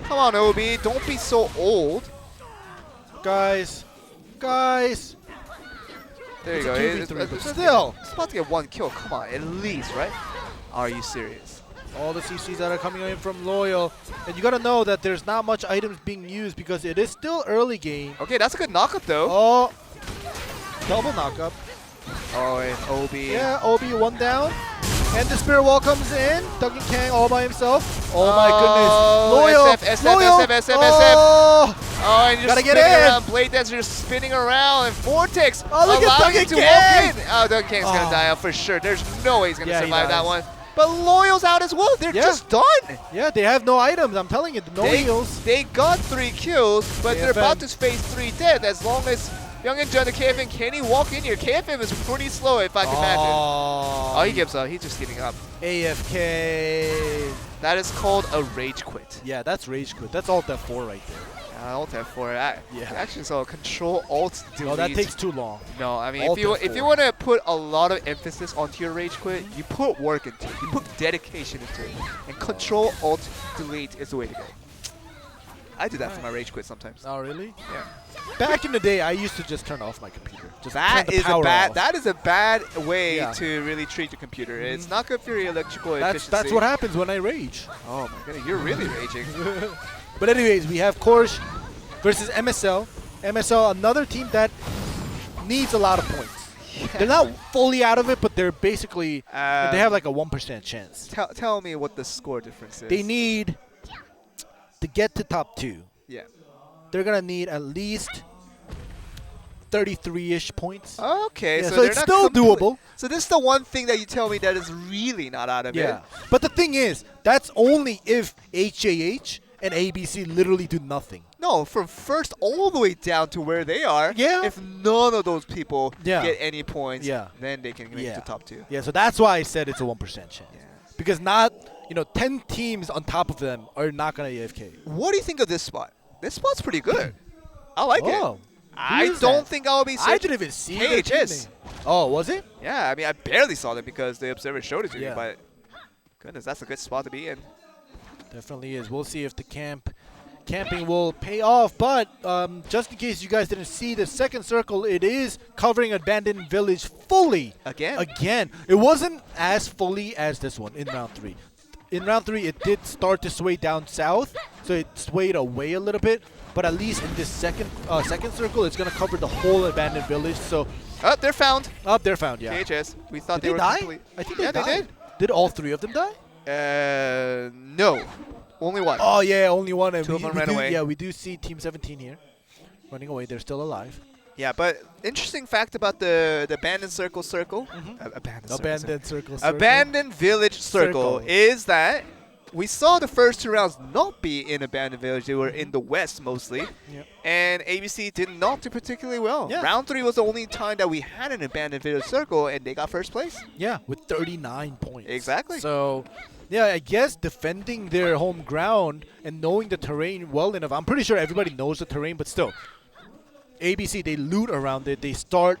[SPEAKER 12] Come on, OB, don't be so old.
[SPEAKER 13] Guys.
[SPEAKER 12] There you go.
[SPEAKER 13] Still.
[SPEAKER 12] It's about to get 1 kill. Come on, at least, right? Are you serious?
[SPEAKER 13] All the CCs that are coming in from Loyal. And you got to know that there's not much items being used because it is still early game.
[SPEAKER 12] Okay, that's a good knockup, though.
[SPEAKER 13] Oh. Double knockup.
[SPEAKER 12] Oh, and OB.
[SPEAKER 13] Yeah, OB 1 down. And the Spirit Wall comes in. Duncan Kang all by himself. Oh my goodness. Loyal.
[SPEAKER 12] SF. Oh, and you're
[SPEAKER 13] gotta
[SPEAKER 12] spinning
[SPEAKER 13] get in.
[SPEAKER 12] around. Blade Dancer just spinning around. And Vortex
[SPEAKER 13] look at
[SPEAKER 12] allowing him
[SPEAKER 13] Duncan
[SPEAKER 12] to
[SPEAKER 13] Kang.
[SPEAKER 12] walk in. Oh, Duncan Kang's going to die out for sure. There's no way he's going to survive that one. But Loyal's out as well. They're just done.
[SPEAKER 13] Yeah, they have no items. I'm telling you, no heals.
[SPEAKER 12] They got 3 kills, but they're about to face 3 dead as long as Youngin and KFM, can he walk in here? KFM is pretty slow, if I can imagine. Oh, he gives up. He's just giving up.
[SPEAKER 13] AFK.
[SPEAKER 12] That is called a rage quit.
[SPEAKER 13] Yeah, that's rage quit. That's Alt F4 right there.
[SPEAKER 12] Alt F4. I actually saw Control Alt Delete.
[SPEAKER 13] Oh, that takes too long.
[SPEAKER 12] No, I mean,
[SPEAKER 13] Alt
[SPEAKER 12] if you want to put a lot of emphasis onto your rage quit, you put work into it. You put dedication into it. And Control Alt Delete is the way to go. I do that for my rage quit sometimes.
[SPEAKER 13] Oh, really?
[SPEAKER 12] Yeah.
[SPEAKER 13] Back in the day, I used to just turn off my computer. Just
[SPEAKER 12] That is a bad way
[SPEAKER 13] Yeah.
[SPEAKER 12] to really treat your computer. It's not good for your electrical efficiency.
[SPEAKER 13] That's what happens when I rage.
[SPEAKER 12] Oh my goodness, you're really raging.
[SPEAKER 13] But anyways, we have Korsh versus MSL. MSL, another team that needs a lot of points. They're not fully out of it, but they're basically they have like a 1% chance.
[SPEAKER 12] Tell me what the score difference is.
[SPEAKER 13] They need to get to top 2.
[SPEAKER 12] Yeah.
[SPEAKER 13] They're gonna need at least 33-ish points.
[SPEAKER 12] Okay,
[SPEAKER 13] Yeah,
[SPEAKER 12] so
[SPEAKER 13] so
[SPEAKER 12] they're
[SPEAKER 13] it's
[SPEAKER 12] not
[SPEAKER 13] still doable.
[SPEAKER 12] So this is the one thing that you tell me that is really not out of it.
[SPEAKER 13] Yeah. But the thing is, that's only if HJH and ABC literally do nothing.
[SPEAKER 12] No, from first all the way down to where they are.
[SPEAKER 13] Yeah.
[SPEAKER 12] If none of those people
[SPEAKER 13] Yeah.
[SPEAKER 12] get any points,
[SPEAKER 13] Yeah.
[SPEAKER 12] then they can make it to top 2.
[SPEAKER 13] Yeah, so that's why I said it's a 1% chance. Because not, 10 teams on top of them are not going to AFK.
[SPEAKER 12] What do you think of this spot? This spot's pretty good. I like it. I
[SPEAKER 13] is
[SPEAKER 12] don't
[SPEAKER 13] that?
[SPEAKER 12] think I'll be searching.
[SPEAKER 13] I didn't even see their team
[SPEAKER 12] KHS.
[SPEAKER 13] name. Oh, was it?
[SPEAKER 12] Yeah, I mean, I barely saw them because the Observer showed it to me,
[SPEAKER 13] Yeah.
[SPEAKER 12] but goodness, that's a good spot to be in.
[SPEAKER 13] Definitely is. We'll see if the camping will pay off. But just in case you guys didn't see the second circle, it is covering Abandoned Village fully. Again. It wasn't as fully as this one in round 3. In round 3, it did start to sway down south, so it swayed away a little bit. But at least in this second circle, it's going to cover the whole Abandoned Village. So,
[SPEAKER 12] they're found.
[SPEAKER 13] They're found, yeah.
[SPEAKER 12] KHS. We thought
[SPEAKER 13] Did
[SPEAKER 12] they were
[SPEAKER 13] die?
[SPEAKER 12] complete.
[SPEAKER 13] I think
[SPEAKER 12] they
[SPEAKER 13] they
[SPEAKER 12] did.
[SPEAKER 13] Did all 3 of them die?
[SPEAKER 12] No. Only one.
[SPEAKER 13] Oh, yeah, only one. And
[SPEAKER 12] 2 of them ran away.
[SPEAKER 13] Yeah, we do see Team 17 here. running away. They're still alive.
[SPEAKER 12] Yeah, but interesting fact about the abandoned circle, abandoned village circle is that we saw the first 2 rounds not be in abandoned village. They were in the west mostly, and ABC did not do particularly well. Round 3 was the only time that we had an abandoned village circle, and they got first place.
[SPEAKER 13] Yeah, with 39 points.
[SPEAKER 12] Exactly.
[SPEAKER 13] So, yeah, I guess defending their home ground and knowing the terrain well enough. I'm pretty sure everybody knows the terrain, but still, ABC, they loot around it. They start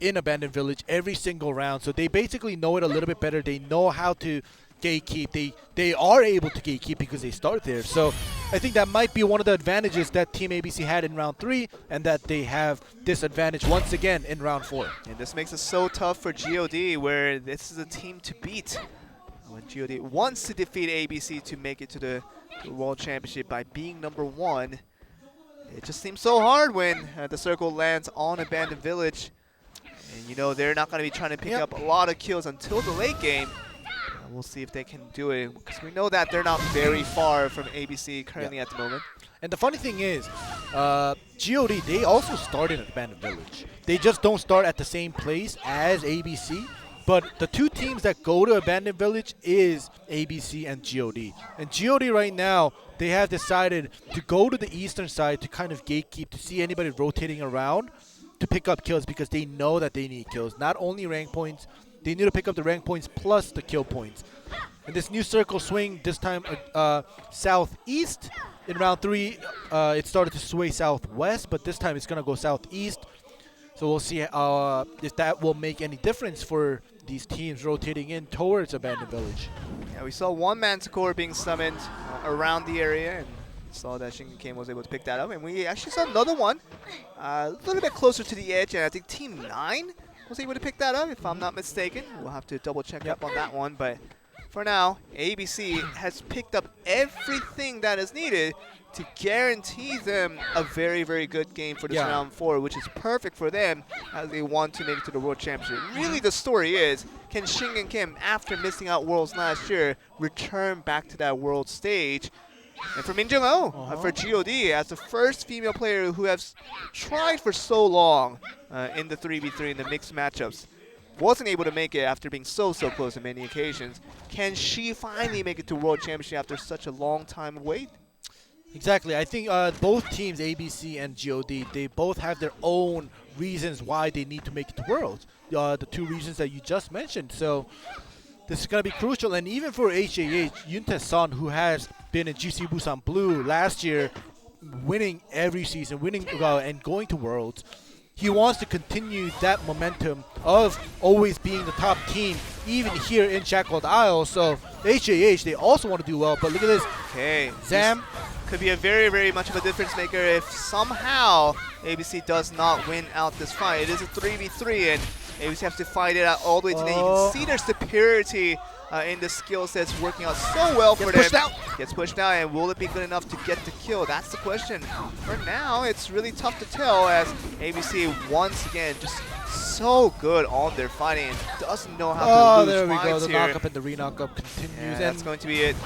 [SPEAKER 13] in abandoned village every single round, so they basically know it a little bit better. They know how to gatekeep. They are able to gatekeep because they start there. So I think that might be one of the advantages that Team ABC had in round 3, and that they have this advantage once again in round 4.
[SPEAKER 12] And this makes it so tough for GOD, where this is a team to beat. When GOD wants to defeat ABC to make it to the World Championship by being number 1, it just seems so hard when the circle lands on abandoned village. And you know they're not going to be trying to pick up a lot of kills until the late game. We'll see if they can do it, because we know that they're not very far from ABC currently at the moment.
[SPEAKER 13] And the funny thing is, GOD, they also start in abandoned village. They just don't start at the same place as ABC. But the 2 teams that go to abandoned village is ABC and GOD. And GOD right now, they have decided to go to the eastern side to kind of gatekeep, to see anybody rotating around to pick up kills, because they know that they need kills. Not only rank points, they need to pick up the rank points plus the kill points. And this new circle swing, this time southeast. In round 3, it started to sway southwest, but this time it's going to go southeast. So we'll see if that will make any difference for these teams rotating in towards abandoned village.
[SPEAKER 12] Yeah, we saw 1 Manticore being summoned around the area, and saw that Shinken was able to pick that up. And we actually saw another one a little bit closer to the edge, and I think Team 9 was able to pick that up, if I'm not mistaken. We'll have to double check up on that one, but for now, ABC has picked up everything that is needed to guarantee them a very, very good game for this round 4, which is perfect for them as they want to make it to the World Championship. Really, the story is, can Shinken Kim, after missing out Worlds last year, return back to that World stage? And for Min Jung-ho, for GOD, as the first female player who has tried for so long in the 3v3 in the mixed matchups, wasn't able to make it after being so close on many occasions. Can she finally make it to World Championship after such a long time of wait?
[SPEAKER 13] Exactly. I think both teams, ABC and GOD, they both have their own reasons why they need to make it to Worlds. The 2 reasons that you just mentioned. So this is going to be crucial. And even for HAH, Yoontae Son, who has been in GC Busan Blue last year, winning every season, winning and going to Worlds, he wants to continue that momentum of always being the top team, even here in Shackled Isle. So HAH, they also want to do well. But look at this.
[SPEAKER 12] Okay.
[SPEAKER 13] Zam
[SPEAKER 12] could be a very, very much of a difference maker if somehow ABC does not win out this fight. It is a 3v3, and ABC has to fight it out all the way to the end. You can see their superiority in the skill sets working out so well for them. Gets pushed out, and will it be good enough to get the kill? That's the question. For now, it's really tough to tell, as ABC once again just so good on their fighting and doesn't know how to lose
[SPEAKER 13] there we
[SPEAKER 12] fights
[SPEAKER 13] go. The
[SPEAKER 12] here.
[SPEAKER 13] knock-up and the re-knock-up continues.
[SPEAKER 12] Yeah, that's going to be it.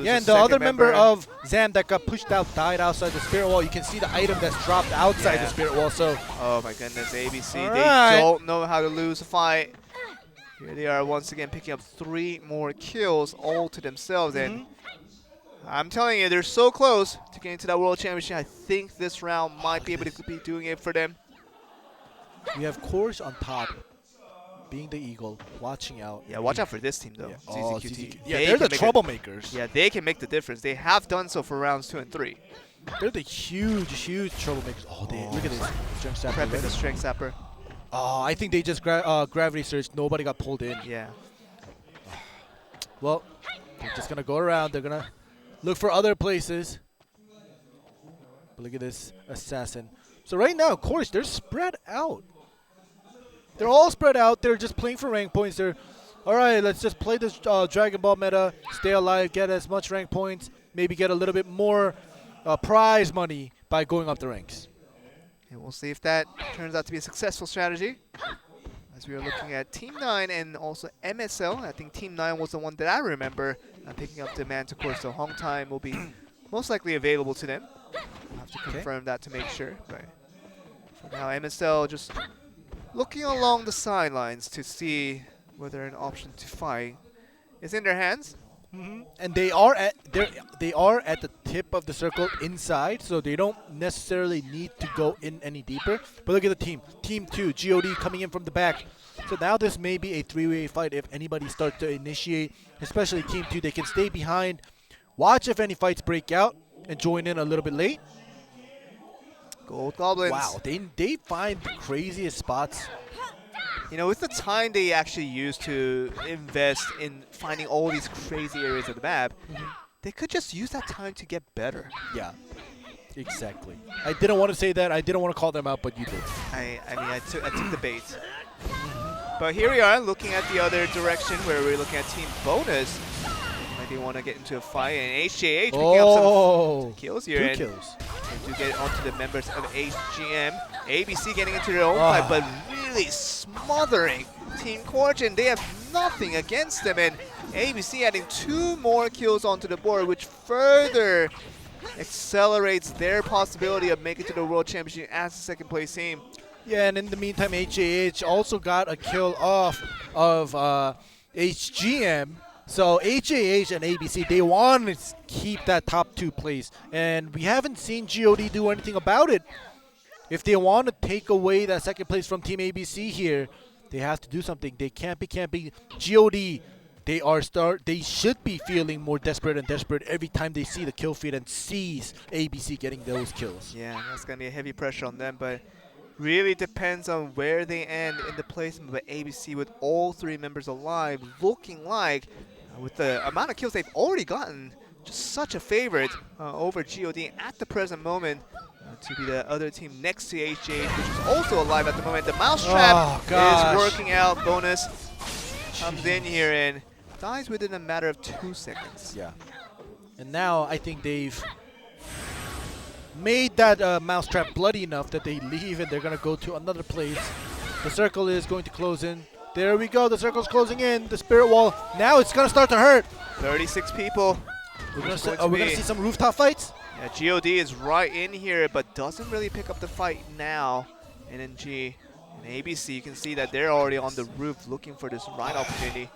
[SPEAKER 13] Yeah, and the other member of Zam that got pushed out died outside the spirit wall. You can see the item that's dropped outside the spirit wall. So,
[SPEAKER 12] oh my goodness, ABC, they don't know how to lose a fight. Here they are once again picking up 3 more kills all to themselves. And I'm telling you, they're so close to getting to that World Championship. I think this round might be able to be doing it for them.
[SPEAKER 13] We have Kors on top, being the eagle, watching out.
[SPEAKER 12] Yeah, watch out for this team, though.
[SPEAKER 13] Yeah,
[SPEAKER 12] ZZQT.
[SPEAKER 13] yeah, they're the troublemakers.
[SPEAKER 12] Yeah, they can make the difference. They have done so for rounds 2 and 3.
[SPEAKER 13] They're the huge troublemakers. Oh, look at this. Strength Sapper.
[SPEAKER 12] Prepping the Strength Sapper.
[SPEAKER 13] Oh, I think they just gravity surged. Nobody got pulled in.
[SPEAKER 12] Yeah.
[SPEAKER 13] Well, they're just going to go around. They're going to look for other places. But look at this assassin. So right now, of course, they're spread out. They're all spread out. They're just playing for rank points. They're, all right, let's just play this Dragon Ball meta, stay alive, get as much rank points, maybe get a little bit more prize money by going up the ranks.
[SPEAKER 12] And we'll see if that turns out to be a successful strategy. As we are looking at Team 9 and also MSL. I think Team 9 was the one that I remember picking up the Manticore, so Hong Time will be most likely available to them. We'll have to confirm that to make sure. But for now, MSL just looking along the sidelines to see whether an option to fight is in their hands.
[SPEAKER 13] And they are at the tip of the circle inside, so they don't necessarily need to go in any deeper. But look at the team. Team 2, GOD coming in from the back. So now this may be a three-way fight if anybody starts to initiate, especially Team 2. They can stay behind, watch if any fights break out, and join in a little bit late.
[SPEAKER 12] Gold Goblins.
[SPEAKER 13] Wow, they find the craziest spots.
[SPEAKER 12] You know, with the time they actually use to invest in finding all these crazy areas of the map, they could just use that time to get better.
[SPEAKER 13] Yeah, exactly. I didn't want to say that. I didn't want to call them out, but you did.
[SPEAKER 12] I mean, I took the bait. But here we are looking at the other direction where we're looking at Team Bonus. Like they want to get into a fight, and HJH picking up some kills here.
[SPEAKER 13] 2 kills.
[SPEAKER 12] And to get onto the members of HGM. ABC getting into their own fight, but really smothering Team Corchin. They have nothing against them, and ABC adding 2 more kills onto the board, which further accelerates their possibility of making it to the World Championship as the second place team.
[SPEAKER 13] Yeah, and in the meantime, HJH also got a kill off of HGM. So HJH and ABC, they want to keep that top 2 place. And we haven't seen GOD do anything about it. If they want to take away that second place from Team ABC here, they have to do something. They can't be camping. GOD, they should be feeling more desperate and desperate every time they see the kill feed and sees ABC getting those kills.
[SPEAKER 12] Yeah, that's going to be a heavy pressure on them, but really depends on where they end in the placement. But ABC, with all 3 members alive, looking like, with the amount of kills they've already gotten, just such a favorite over GOD at the present moment to be the other team next to HJH, which is also alive at the moment. The mousetrap is working out. Bonus comes in here and dies within a matter of 2 seconds.
[SPEAKER 13] Yeah. And now I think they've made that mousetrap bloody enough that they leave and they're going to go to another place. The circle is going to close in. There we go. The circle's closing in. The spirit wall. Now it's going to start to hurt.
[SPEAKER 12] 36 people.
[SPEAKER 13] We're going to see some rooftop fights.
[SPEAKER 12] Yeah, GOD is right in here, but doesn't really pick up the fight now. NNG and ABC, you can see that they're already on the roof looking for this right opportunity.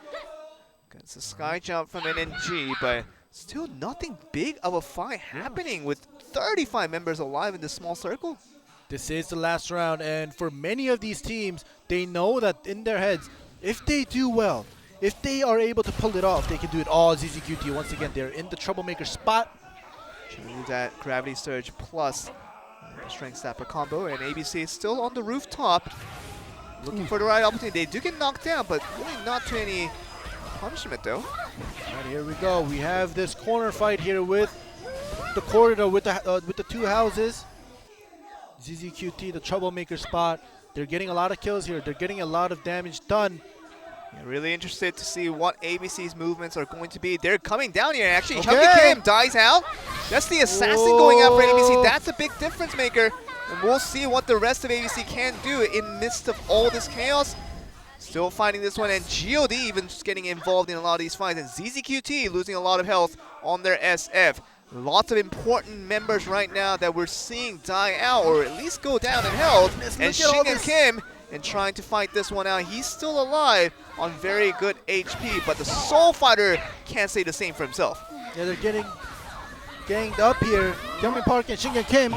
[SPEAKER 12] It's a sky jump from NNG, but still nothing big of a fight happening with 35 members alive in this small circle.
[SPEAKER 13] This is the last round, and for many of these teams, they know that in their heads, if they do well, if they are able to pull it off, they can do it all. ZZQT, once again, they're in the troublemaker spot.
[SPEAKER 12] Choose that Gravity Surge plus the Strength Sapper combo, and ABC is still on the rooftop, looking for the right opportunity. They do get knocked down, but really not to any punishment, though.
[SPEAKER 13] Right, here we go. We have this corner fight here with the corridor, with the 2 houses. ZZQT, the troublemaker spot. They're getting a lot of kills here. They're getting a lot of damage done.
[SPEAKER 12] Yeah, really interested to see what ABC's movements are going to be. They're coming down here. Actually, Chunky Kim dies out. That's the assassin going out for ABC. That's a big difference maker. And we'll see what the rest of ABC can do in the midst of all this chaos. Still fighting this one, and GOD even just getting involved in a lot of these fights. And ZZQT losing a lot of health on their SF. Lots of important members right now that we're seeing die out or at least go down in health. And Shingen Kim and trying to fight this one out. He's still alive on very good HP, but the Soul Fighter can't say the same for himself.
[SPEAKER 13] Yeah, they're getting ganged up here. Kyungmin Park and Shingen Kim.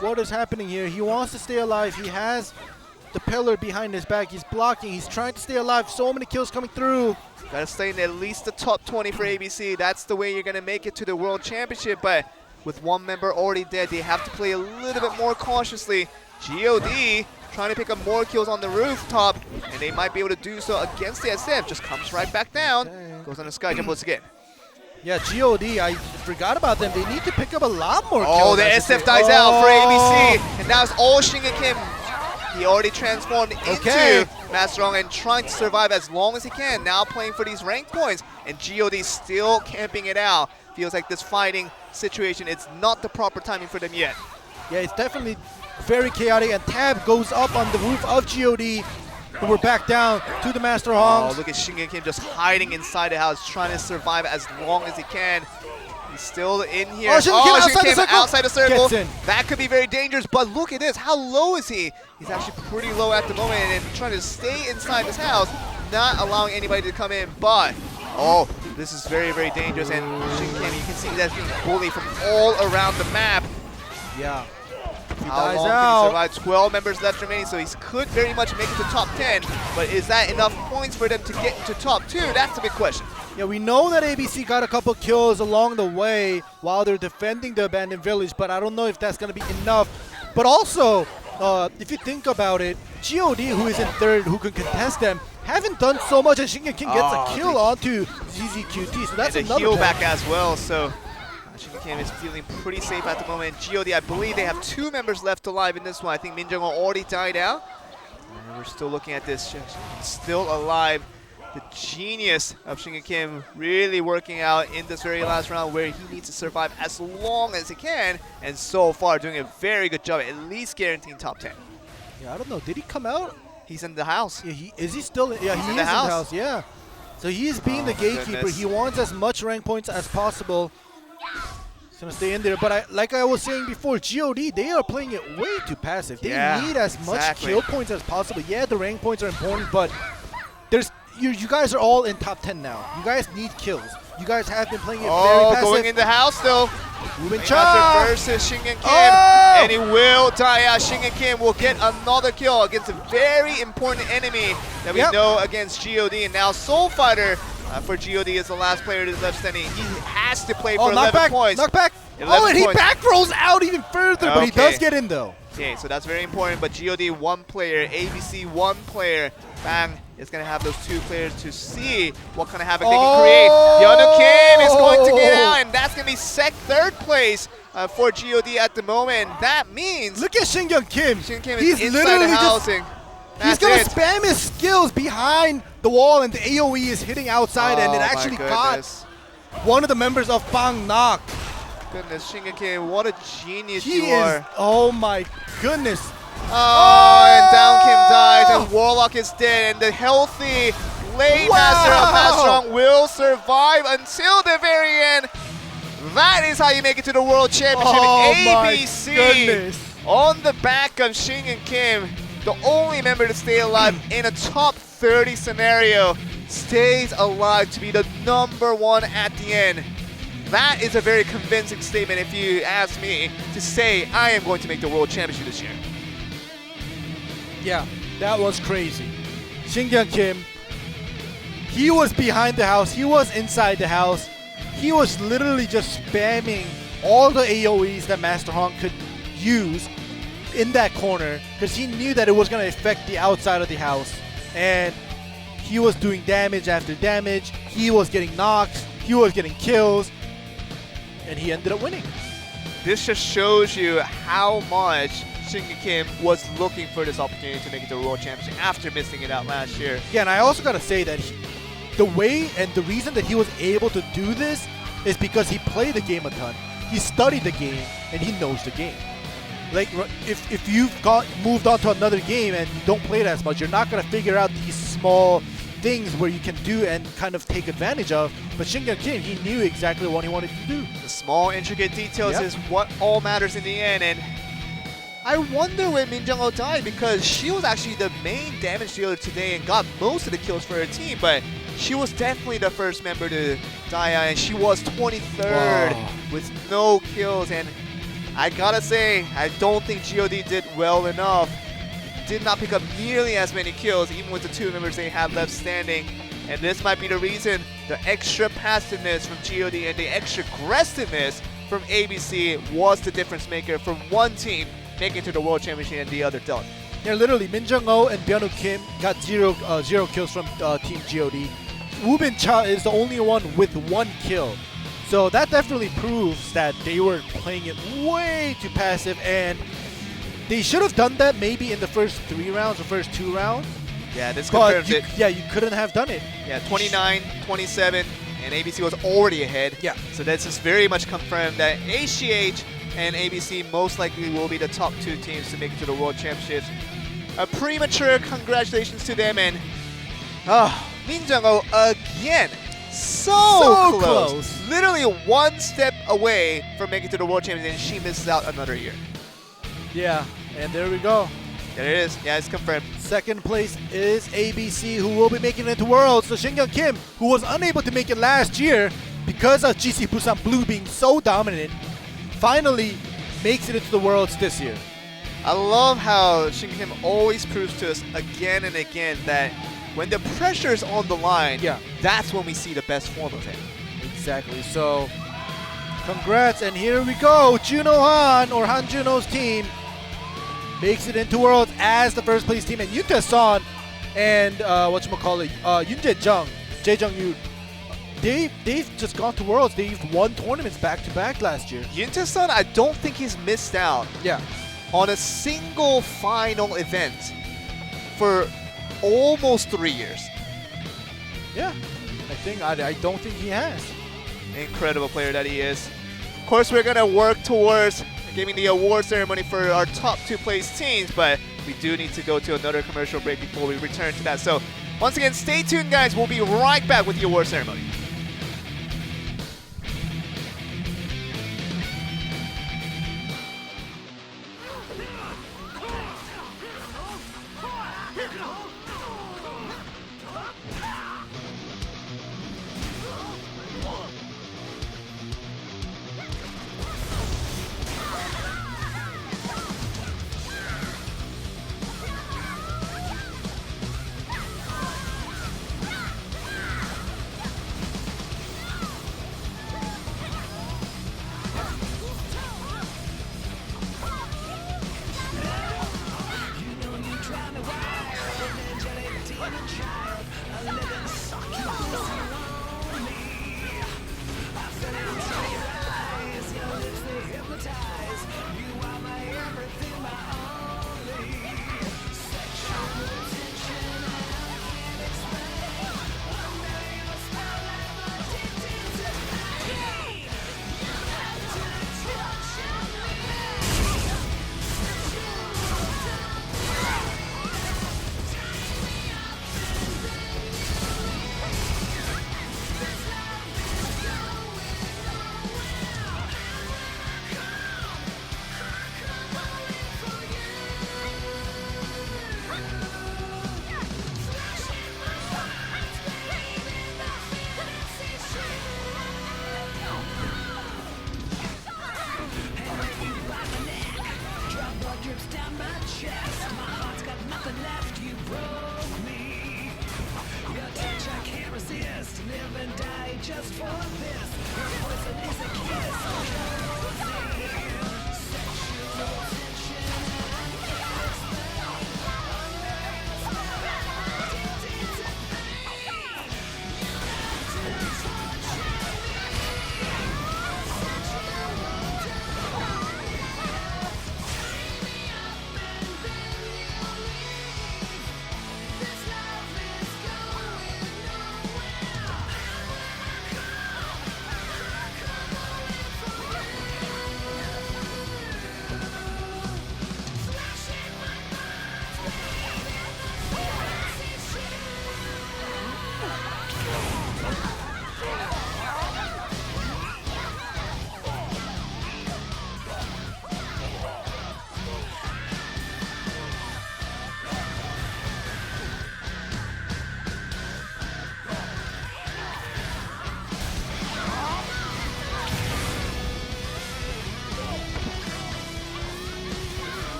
[SPEAKER 13] What is happening here? He wants to stay alive. He has the pillar behind his back. He's blocking. He's trying to stay alive. So many kills coming through.
[SPEAKER 12] Gotta stay in at least the top 20 for ABC. That's the way you're gonna make it to the World Championship, but with 1 member already dead, they have to play a little bit more cautiously. GOD trying to pick up more kills on the rooftop, and they might be able to do so against the SF. Just comes right back down. Goes on the sky jump once again.
[SPEAKER 13] Yeah, GOD, I forgot about them. They need to pick up a lot more kills.
[SPEAKER 12] Oh, the SF dies out for ABC, and now it's all Shingen Kim. He already transformed into Masterong and trying to survive as long as he can. Now playing for these rank points, and GOD still camping it out. Feels like this fighting situation, it's not the proper timing for them yet.
[SPEAKER 13] Yeah, it's definitely very chaotic, and Tab goes up on the roof of GOD, but we're back down to the Master Hongs.
[SPEAKER 12] Oh, look at Shingen Kim just hiding inside the house, trying to survive as long as he can. He's still in here.
[SPEAKER 13] Oh, Shin Kim
[SPEAKER 12] outside the circle.
[SPEAKER 13] Gets in.
[SPEAKER 12] That could be very dangerous, but look at this. How low is he? He's actually pretty low at the moment and trying to stay inside this house, not allowing anybody to come in. But, oh, this is very, very dangerous. And Shin Kim, you can see that's being bullied from all around the map.
[SPEAKER 13] Yeah.
[SPEAKER 12] How long can he survive? 12 members left remaining, so he could very much make it to top 10. But is that enough points for them to get into top 2? That's the big question.
[SPEAKER 13] Yeah, we know that ABC got a couple kills along the way while they're defending the abandoned village, but I don't know if that's going to be enough. But also, if you think about it, GOD, who is in third, who can contest them, haven't done so much, and Shin Kim gets a kill onto ZZQT, so that's
[SPEAKER 12] and
[SPEAKER 13] another
[SPEAKER 12] heal
[SPEAKER 13] damage.
[SPEAKER 12] back as well, so Shin Kim is feeling pretty safe at the moment. GOD, I believe they have 2 members left alive in this one. I think Min Jung-ho already died out. And we're still looking at this, still alive. The genius of Shin Kim really working out in this very last round where he needs to survive as long as he can, and so far doing a very good job, at least guaranteeing top 10.
[SPEAKER 13] Yeah, I don't know. Did he come out?
[SPEAKER 12] He's in the house.
[SPEAKER 13] Yeah, is he still? Yeah, he is
[SPEAKER 12] in
[SPEAKER 13] in
[SPEAKER 12] the
[SPEAKER 13] the
[SPEAKER 12] house.
[SPEAKER 13] house. Yeah. So he is being the gatekeeper.
[SPEAKER 12] Goodness.
[SPEAKER 13] He wants as much rank points as possible. He's gonna stay in there. But like I was saying before, GOD, they are playing it way too passive. They need as much kill points as possible. Yeah, the rank points are important, but there's you guys are all in top 10 now. You guys need kills. You guys have been playing it very passive.
[SPEAKER 12] Going in the house though.
[SPEAKER 13] Ruben
[SPEAKER 12] Cha versus Shin Kim, and he will die out. Shin Kim will get another kill against a very important enemy that we know against GOD. And now Soul Fighter for GOD is the last player that is left standing. He has to play for 11 points.
[SPEAKER 13] Knockback! Oh, and he back rolls out even further, but he does get in though.
[SPEAKER 12] Okay, so that's very important. But GOD 1 player, ABC 1 player. Bang is going to have those 2 players to see what kind of havoc they can create. Yeonu Kim is going to get out, and that's going to be 3rd place for GOD at the moment. That means...
[SPEAKER 13] Look at Shin Kim.
[SPEAKER 12] Shin Kim
[SPEAKER 13] He's
[SPEAKER 12] is
[SPEAKER 13] literally
[SPEAKER 12] inside the housing.
[SPEAKER 13] He's going to spam his skills behind the wall, and the AoE is hitting outside, and it actually got one of the members of Bang knocked.
[SPEAKER 12] Goodness, Shin Kim, what a genius
[SPEAKER 13] He
[SPEAKER 12] you are.
[SPEAKER 13] is, oh my goodness.
[SPEAKER 12] Oh, and down Kim dies, and Warlock is dead, and the healthy Blade Master of Mastrong will survive until the very end. That is how you make it to the World Championship. ABC on the back of Shin Kim, the only member to stay alive in a top 30 scenario, stays alive to be the #1 at the end. That is a very convincing statement, if you ask me, to say I am going to make the World Championship this year.
[SPEAKER 13] Yeah, that was crazy. Shin Kim, he was behind the house, he was inside the house, he was literally just spamming all the AoEs that Master Hong could use in that corner because he knew that it was going to affect the outside of the house, and he was doing damage after damage, he was getting knocks, he was getting kills, and he ended up winning.
[SPEAKER 12] This just shows you how much Shin Kim was looking for this opportunity to make it to the World Championship after missing it out last year.
[SPEAKER 13] Yeah, and I also got to say that the way and the reason that he was able to do this is because he played the game a ton. He studied the game, and he knows the game. Like, if you've moved on to another game and you don't play it as much, you're not going to figure out these small things where you can do and kind of take advantage of. But Shin Kim, he knew exactly what he wanted to do.
[SPEAKER 12] The small, intricate details is what all matters in the end. And I wonder when Min Jung-ho died, because she was actually the main damage dealer today and got most of the kills for her team, but she was definitely the first member to die, and she was 23rd with no kills. And I gotta say, I don't think GOD did well enough. Did not pick up nearly as many kills, even with the 2 members they had left standing. And this might be the reason, the extra passiveness from GOD and the extra aggressiveness from ABC was the difference maker for one team making it to the World Championship and the other don't.
[SPEAKER 13] Yeah, literally, Min Jung-ho and Byung-woo Kim got zero kills from Team GOD. Woo-bin Cha is the only one with 1 kill. So that definitely proves that they were playing it way too passive, and they should have done that maybe in the first 3 rounds or first 2 rounds.
[SPEAKER 12] Yeah, this confirms it.
[SPEAKER 13] Yeah, you couldn't have done it.
[SPEAKER 12] Yeah, 29, 27, and ABC was already ahead.
[SPEAKER 13] Yeah.
[SPEAKER 12] So this is very much confirmed that HGH and ABC most likely will be the top 2 teams to make it to the World Championships. A premature congratulations to them, and Min Jung-ho again so close. Literally one step away from making it to the World Champions, and she misses out another year.
[SPEAKER 13] Yeah, and there we go.
[SPEAKER 12] There it is. Yeah, it's confirmed.
[SPEAKER 13] Second place is ABC, who will be making it to Worlds. So Shingyun Kim, who was unable to make it last year because of GC Busan Blue being so dominant, finally makes it into the Worlds this year.
[SPEAKER 12] I love how Shingyun Kim always proves to us again and again that when the pressure is on the line, that's when we see the best form of him.
[SPEAKER 13] Exactly. So congrats, and here we go. Juno Han, or Han Juno's team, makes it into Worlds as the first place team, and Yoon Tae-son and whatchamacallit, Yoon Jae-jung, Jae-jung-yu, they've just gone to Worlds. They've won tournaments back to back last year.
[SPEAKER 12] Yoon Tae-son, I don't think he's missed out on a single final event for almost 3 years.
[SPEAKER 13] Yeah, I don't think he has.
[SPEAKER 12] Incredible player that he is. Of course, we're gonna work towards giving the award ceremony for our top 2 place teams, but we do need to go to another commercial break before we return to that. So once again, stay tuned, guys. We'll be right back with the award ceremony.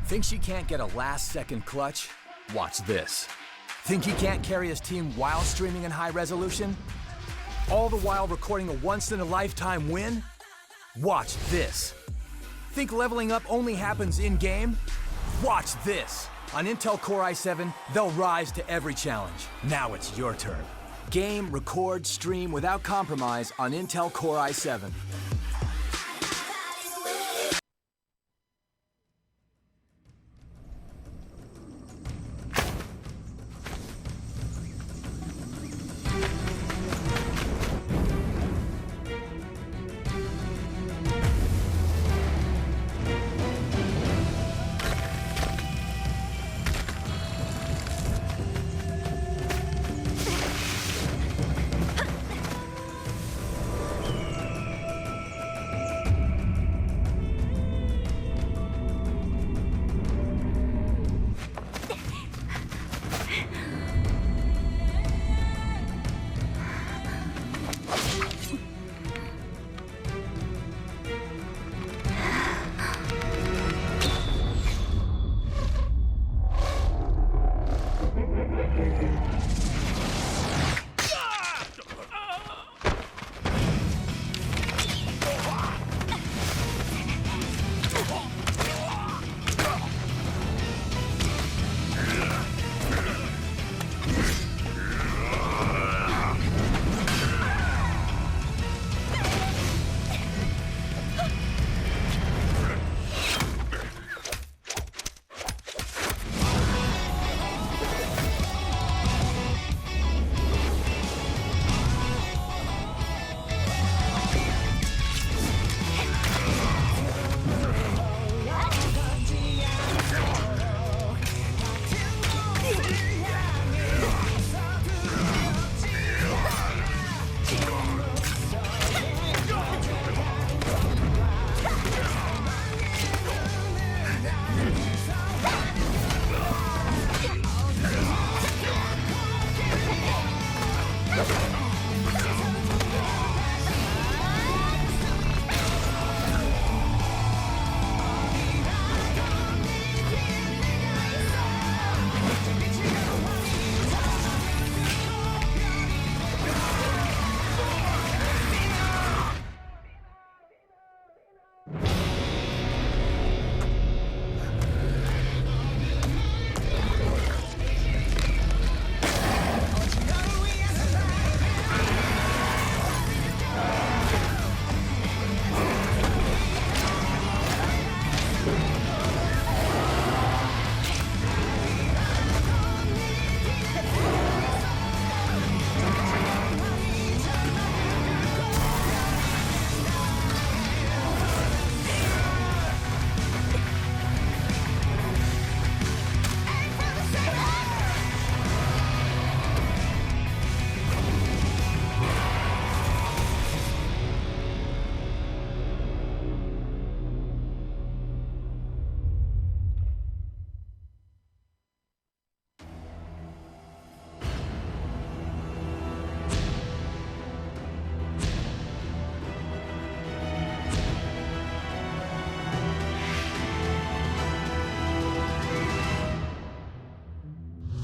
[SPEAKER 1] Thinks he can't get a last-second clutch? Watch this. Think he can't carry his team while streaming in high resolution? All the while recording a once-in-a-lifetime win? Watch this. Think leveling up only happens in-game? Watch this. On Intel Core i7, they'll rise to every challenge. Now it's your turn. Game, record, stream without compromise on Intel Core i7.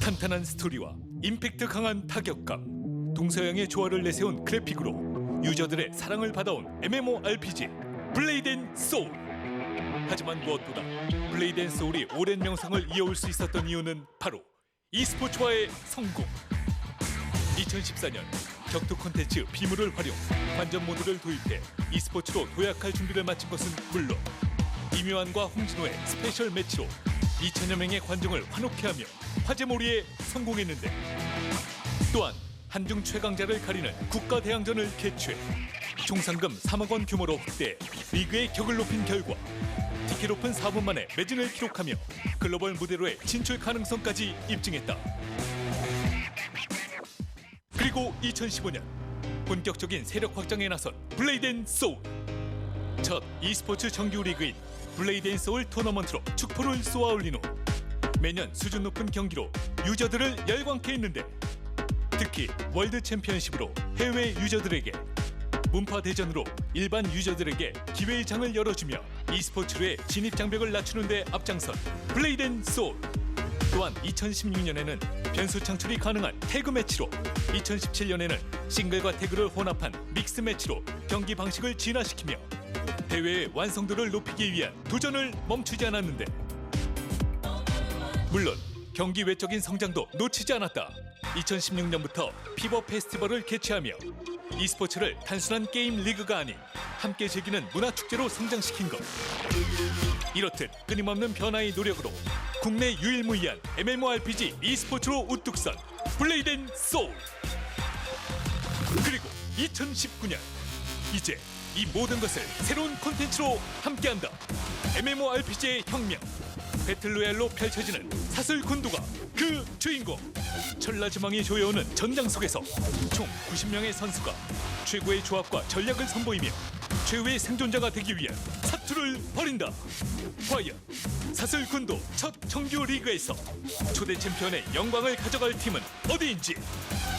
[SPEAKER 14] 탄탄한 스토리와 임팩트 강한 타격감, 동서양의 조화를 내세운 그래픽으로 유저들의 사랑을 받아온 MMORPG 블레이드&소울. 하지만 무엇보다 블레이드&소울이 오랜 명성을 이어올 수 있었던 이유는 바로 e스포츠와의 성공. 2014년 격투 콘텐츠 비물을 활용 관전 모드를 도입해 e스포츠로 도약할 준비를 마친 것은 물론 이묘한과 홍진호의 스페셜 매치로 2천여 명의 관중을 환호케 하며 화제몰이에 성공했는데, 또한 한중 최강자를 가리는 국가대항전을 개최 총 상금 3억 원 규모로 확대해 리그의 격을 높인 결과 티켓 오픈 4분 만에 매진을 기록하며 글로벌 무대로의 진출 가능성까지 입증했다. 그리고 2015년 본격적인 세력 확장에 나선 블레이드&소울. 첫 e스포츠 정규 리그인 블레이드&소울 토너먼트로 축포를 쏘아올린 후 매년 수준 높은 경기로 유저들을 열광케 했는데, 특히 월드 챔피언십으로 해외 유저들에게, 문파 대전으로 일반 유저들에게 기회의 장을 열어주며 e스포츠로의 진입 장벽을 낮추는 데 앞장선 블레이드&소울. 또한 2016년에는 변수 창출이 가능한 태그 매치로, 2017년에는 싱글과 태그를 혼합한 믹스 매치로 경기 방식을 진화시키며 대회의 완성도를 높이기 위한 도전을 멈추지 않았는데 물론 경기 외적인 성장도 놓치지 않았다. 2016년부터 피버 페스티벌을 개최하며 e스포츠를 단순한 게임 리그가 아닌 함께 즐기는 문화축제로 성장시킨 것. 이렇듯 끊임없는 변화의 노력으로 국내 유일무이한 MMORPG e스포츠로 우뚝 선 블레이드&소울. 그리고 2019년 이제 이 모든 것을 새로운 콘텐츠로 함께한다. MMORPG의 혁명, 배틀로얄로 펼쳐지는 사슬 군도가 그 주인공. 천라지망이 조여오는 전장 속에서 총 90명의 선수가 최고의 조합과 전략을 선보이며 최후의 생존자가 되기 위한 사투를 벌인다. 과연 사슬 군도 첫 정규 리그에서 초대 챔피언의 영광을 가져갈 팀은 어디인지,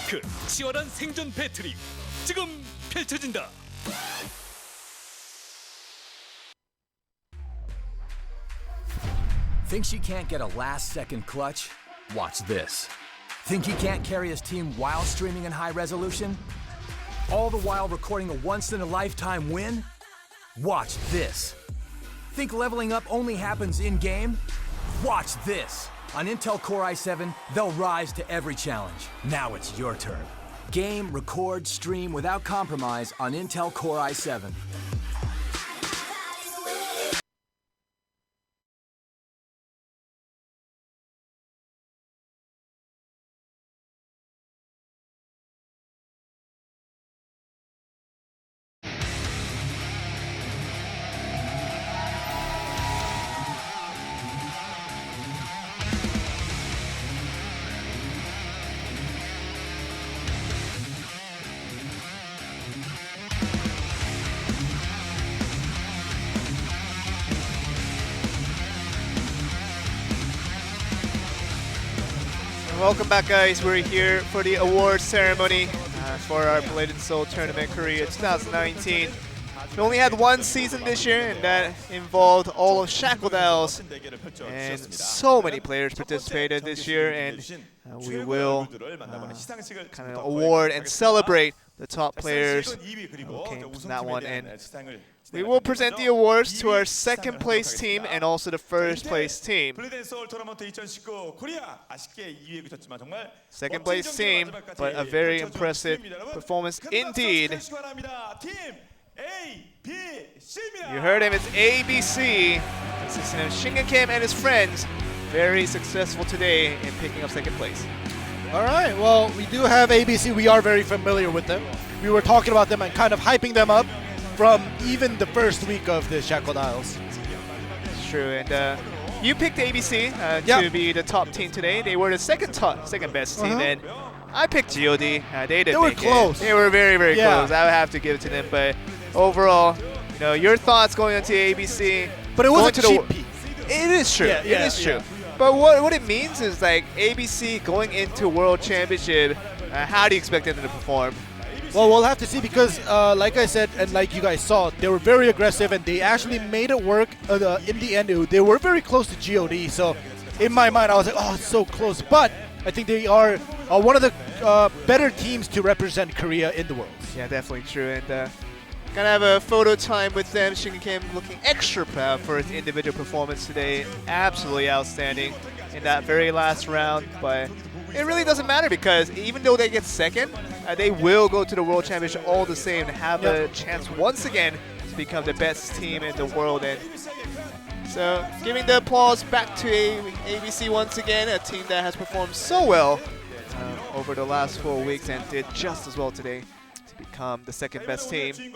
[SPEAKER 14] 그 치열한 생존 배틀이 지금 펼쳐진다.
[SPEAKER 1] Think she can't get a last-second clutch? Watch this. Think he can't carry his team while streaming in high resolution? All the while recording a once-in-a-lifetime win? Watch this. Think leveling up only happens in-game? Watch this. On Intel Core i7, they'll rise to every challenge. Now it's your turn. Game, record, stream without compromise on Intel Core i7.
[SPEAKER 12] Welcome back, guys. We're here for the award ceremony for our blade&soul tournament Korea 2019. We only had one season this year, and that involved all of Shackledow's, and so many players participated this year, and we will kind of award and celebrate the top players who came from that one, and we will present the awards to our second place team and also the first place team. Second place team, but a very impressive performance indeed. You heard him, it's ABC. This is Shingen and his friends. Very successful today in picking up second place.
[SPEAKER 13] All right, well, we do have ABC. We are very familiar with them. We were talking about them and kind of hyping them up from even the first week of the Shackle Isles.
[SPEAKER 12] It's true, and you picked ABC to be the top team today. They were the second best team, and I picked GOD. They didn't
[SPEAKER 13] were
[SPEAKER 12] make
[SPEAKER 13] close.
[SPEAKER 12] It. They were very, very close. I would have to give it to them, but overall, you know, your thoughts going into ABC.
[SPEAKER 13] But it was a cheap piece.
[SPEAKER 12] It is true. It is true. But what it means is like ABC going into World Championship. How do you expect them to perform?
[SPEAKER 13] Well, we'll have to see because, like I said, and like you guys saw, they were very aggressive and they actually made it work. In the end, they were very close to GOD. So, in my mind, I was like, oh, it's so close. But I think they are one of the better teams to represent Korea in the world.
[SPEAKER 12] Yeah, definitely true. And gonna have a photo time with them. Shingen looking extra proud for his individual performance today. Absolutely outstanding in that very last round. But it really doesn't matter because even though they get second, they will go to the World Championship all the same and have a chance once again to become the best team in the world. And so giving the applause back to ABC once again, a team that has performed so well over the last 4 weeks and did just as well today to become the second best team. Okay,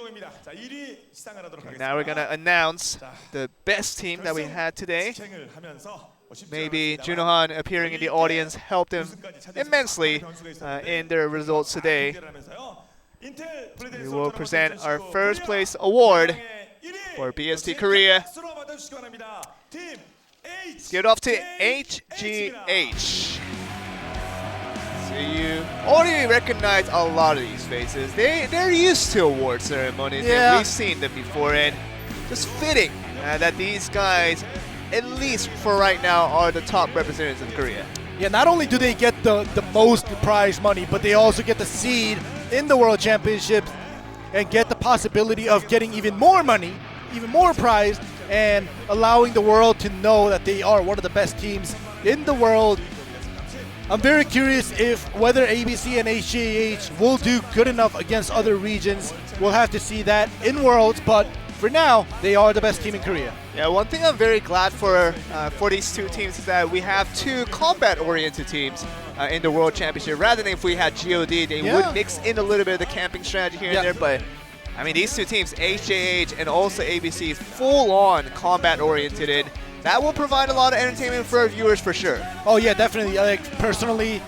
[SPEAKER 12] now we're gonna announce the best team that we had today. Maybe Junohan appearing in the audience helped him immensely in their results today. We will present our first place award for BST Korea. Let's give it off to HGH. So you already recognize a lot of these faces. They're used to award ceremonies, and we've seen them before, and just fitting that these guys, at least for right now, are the top representatives of Korea.
[SPEAKER 13] Yeah, not only do they get the most prize money, but they also get the seed in the World Championships and get the possibility of getting even more money even more prized and allowing the world to know that they are one of the best teams in the world. I'm very curious if whether ABC and HJH will do good enough against other regions. We'll have to see that in Worlds, but for now, they are the best team in Korea.
[SPEAKER 12] Yeah, one thing I'm very glad for these two teams is that we have two combat-oriented teams in the World Championship. Rather than if we had GOD, they would mix in a little bit of the camping strategy here and there, but I mean, these two teams, HJH and also ABC, full-on combat-oriented, and that will provide a lot of entertainment for our viewers for sure.
[SPEAKER 13] Oh yeah, definitely. Like personally,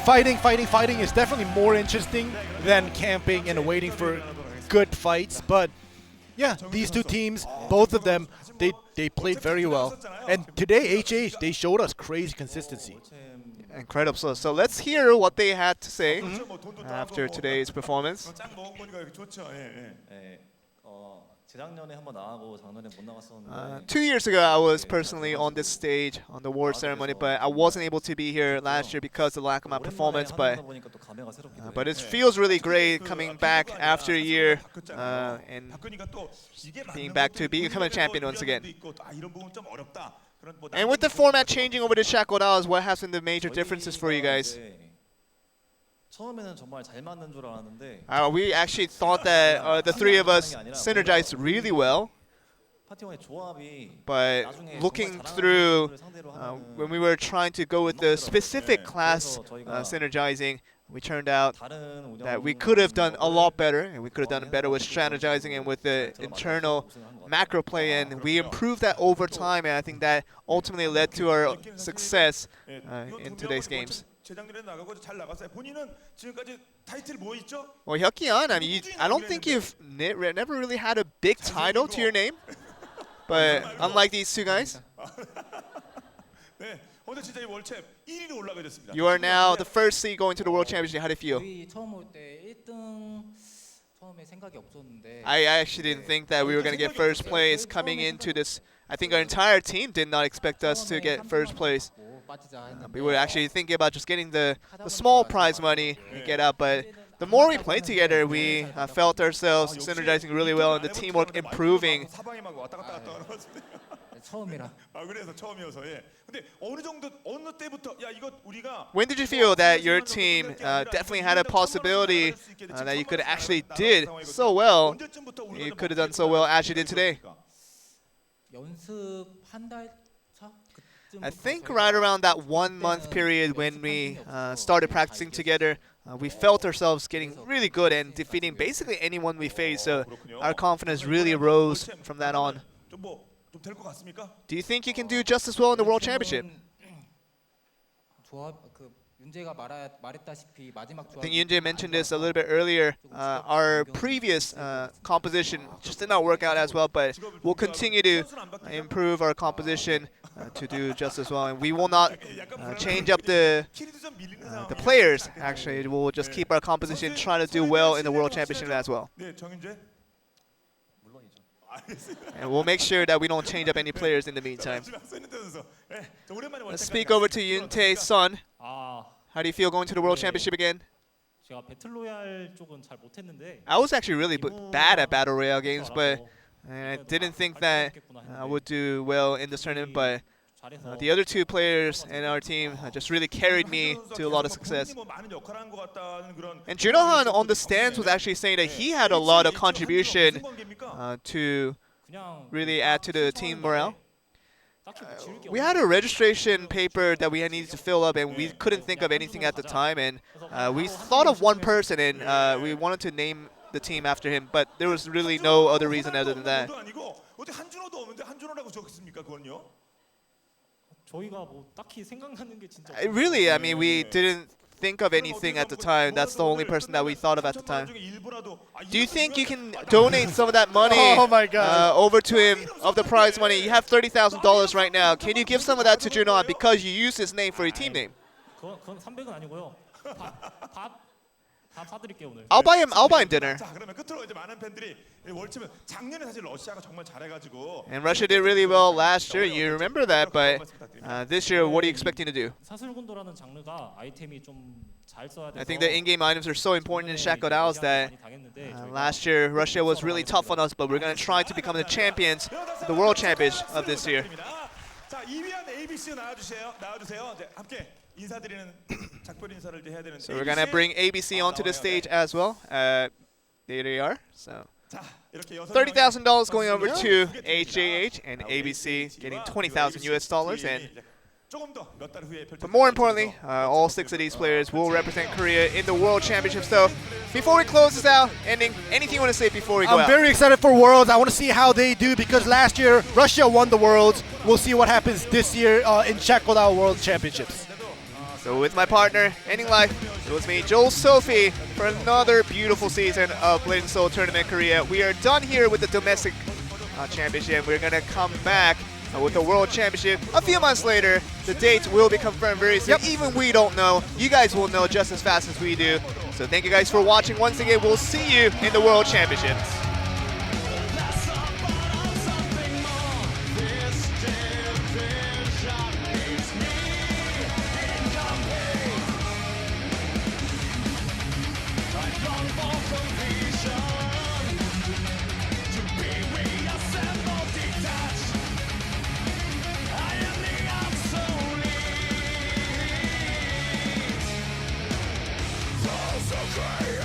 [SPEAKER 13] fighting is definitely more interesting than camping and waiting for good fights. But yeah, these two teams, both of them, they played very well. And today, HH, they showed us crazy consistency.
[SPEAKER 12] Incredible. So let's hear what they had to say after today's performance.
[SPEAKER 4] 재작년에 한번 나가고 작년에 못 나갔었는데
[SPEAKER 12] 2 years ago, I was personally on this stage on the award ceremony, but I wasn't able to be here last year because of the lack of my performance. But it feels really great coming back after a year and being back to becoming a champion once again. And with the format changing over to Shackle-Down, what has been the major differences for you guys?
[SPEAKER 4] 처음에는 정말 잘 맞는 줄 알았는데
[SPEAKER 12] We actually thought that the three of us synergized really well. But looking through, when we were trying to go with the specific class synergizing, we turned out that we could have done a lot better, and we could have done better with strategizing and with the internal macro play, and we improved that over time, and I think that ultimately led to our success in today's games. Well, Hyuk-Yeon, I mean, I don't think you've never really had a big title to your name, but unlike these two guys, you are now the first seed going to the World Championship. How do you feel? I actually didn't think that we were going to get first place coming into this. I think our entire team did not expect us to get first place. We were actually thinking about just getting the small prize money and get out, but the more we played together, we felt ourselves synergizing really well and the teamwork improving. When did you feel that your team definitely had a possibility that you could actually did so well? You could have done so well as you did today. I think right around that 1 month period when we started practicing together, we felt ourselves getting really good and defeating basically anyone we faced. So our confidence really rose from that on. Do you think you can do just as well in the World Championship? I think Yoonjae mentioned this a little bit earlier. Our previous composition just did not work out as well, but we'll continue to improve our composition to do just as well. And we will not change up the players, actually. We'll just keep our composition, try to do well in the World Championship as well. And we'll make sure that we don't change up any players in the meantime. Let's speak over to Yoontae's son. How do you feel going to the World Championship again? I was actually really bad at Battle Royale games, but I didn't think that I would do well in this tournament, but the other two players in our team just really carried me to a lot of success. And Junohan on the stands was actually saying that he had a lot of contribution to really add to the team morale. We had a registration paper that we needed to fill up, and we couldn't think of anything at the time. And we thought of one person, and we wanted to name the team after him, but there was really no other reason other than that. Really, I mean, we didn't think of anything at the time. That's the only person that we thought of at the time. Do you think you can donate some of that money over to him, of the prize money? You have $30,000 right now. Can you give some of that to Junon because you use his name for your team name?
[SPEAKER 19] 다 사드릴게요 오늘.
[SPEAKER 12] I'll buy him dinner.
[SPEAKER 2] 자, 그러면 끝으로 이제 많은 팬들이 월챔은 작년에 사실 러시아가 정말 잘해가지고
[SPEAKER 12] And Russia did really well last year. You remember that, but this year, what are you expecting to do?
[SPEAKER 19] 사슬군도라는 장르가 아이템이 좀 잘 써야 돼서
[SPEAKER 12] I think the in-game items are so important in Shackle Dow's that last year Russia was really tough on us, but we're going to try to become the champions, the world champions of this year.
[SPEAKER 2] 자, 2위한 ABC 나와주세요. 이제 함께 인사드리는 작별 인사를 이제 해야 되는데.
[SPEAKER 12] So we're going to bring ABC onto the stage as well. There they are. So $30,000 going over to HJH, and ABC getting $20,000 US. And but more importantly, all 6 of these players will represent Korea in the World Championships. So before we close this out, anything you want to say before we go out?
[SPEAKER 13] I'm very excited for Worlds. I want to see how they do because last year Russia won the Worlds. We'll see what happens this year in Shackle World Championships.
[SPEAKER 12] So with my partner, ending life, it was me, Joel Sophie, for another beautiful season of Blade and Soul Tournament Korea. We are done here with the domestic championship. We're going to come back with the World Championship a few months later. The dates will be confirmed very soon. Even we don't know. You guys will know just as fast as we do. So thank you guys for watching. Once again, we'll see you in the World Championships.
[SPEAKER 15] So crazy.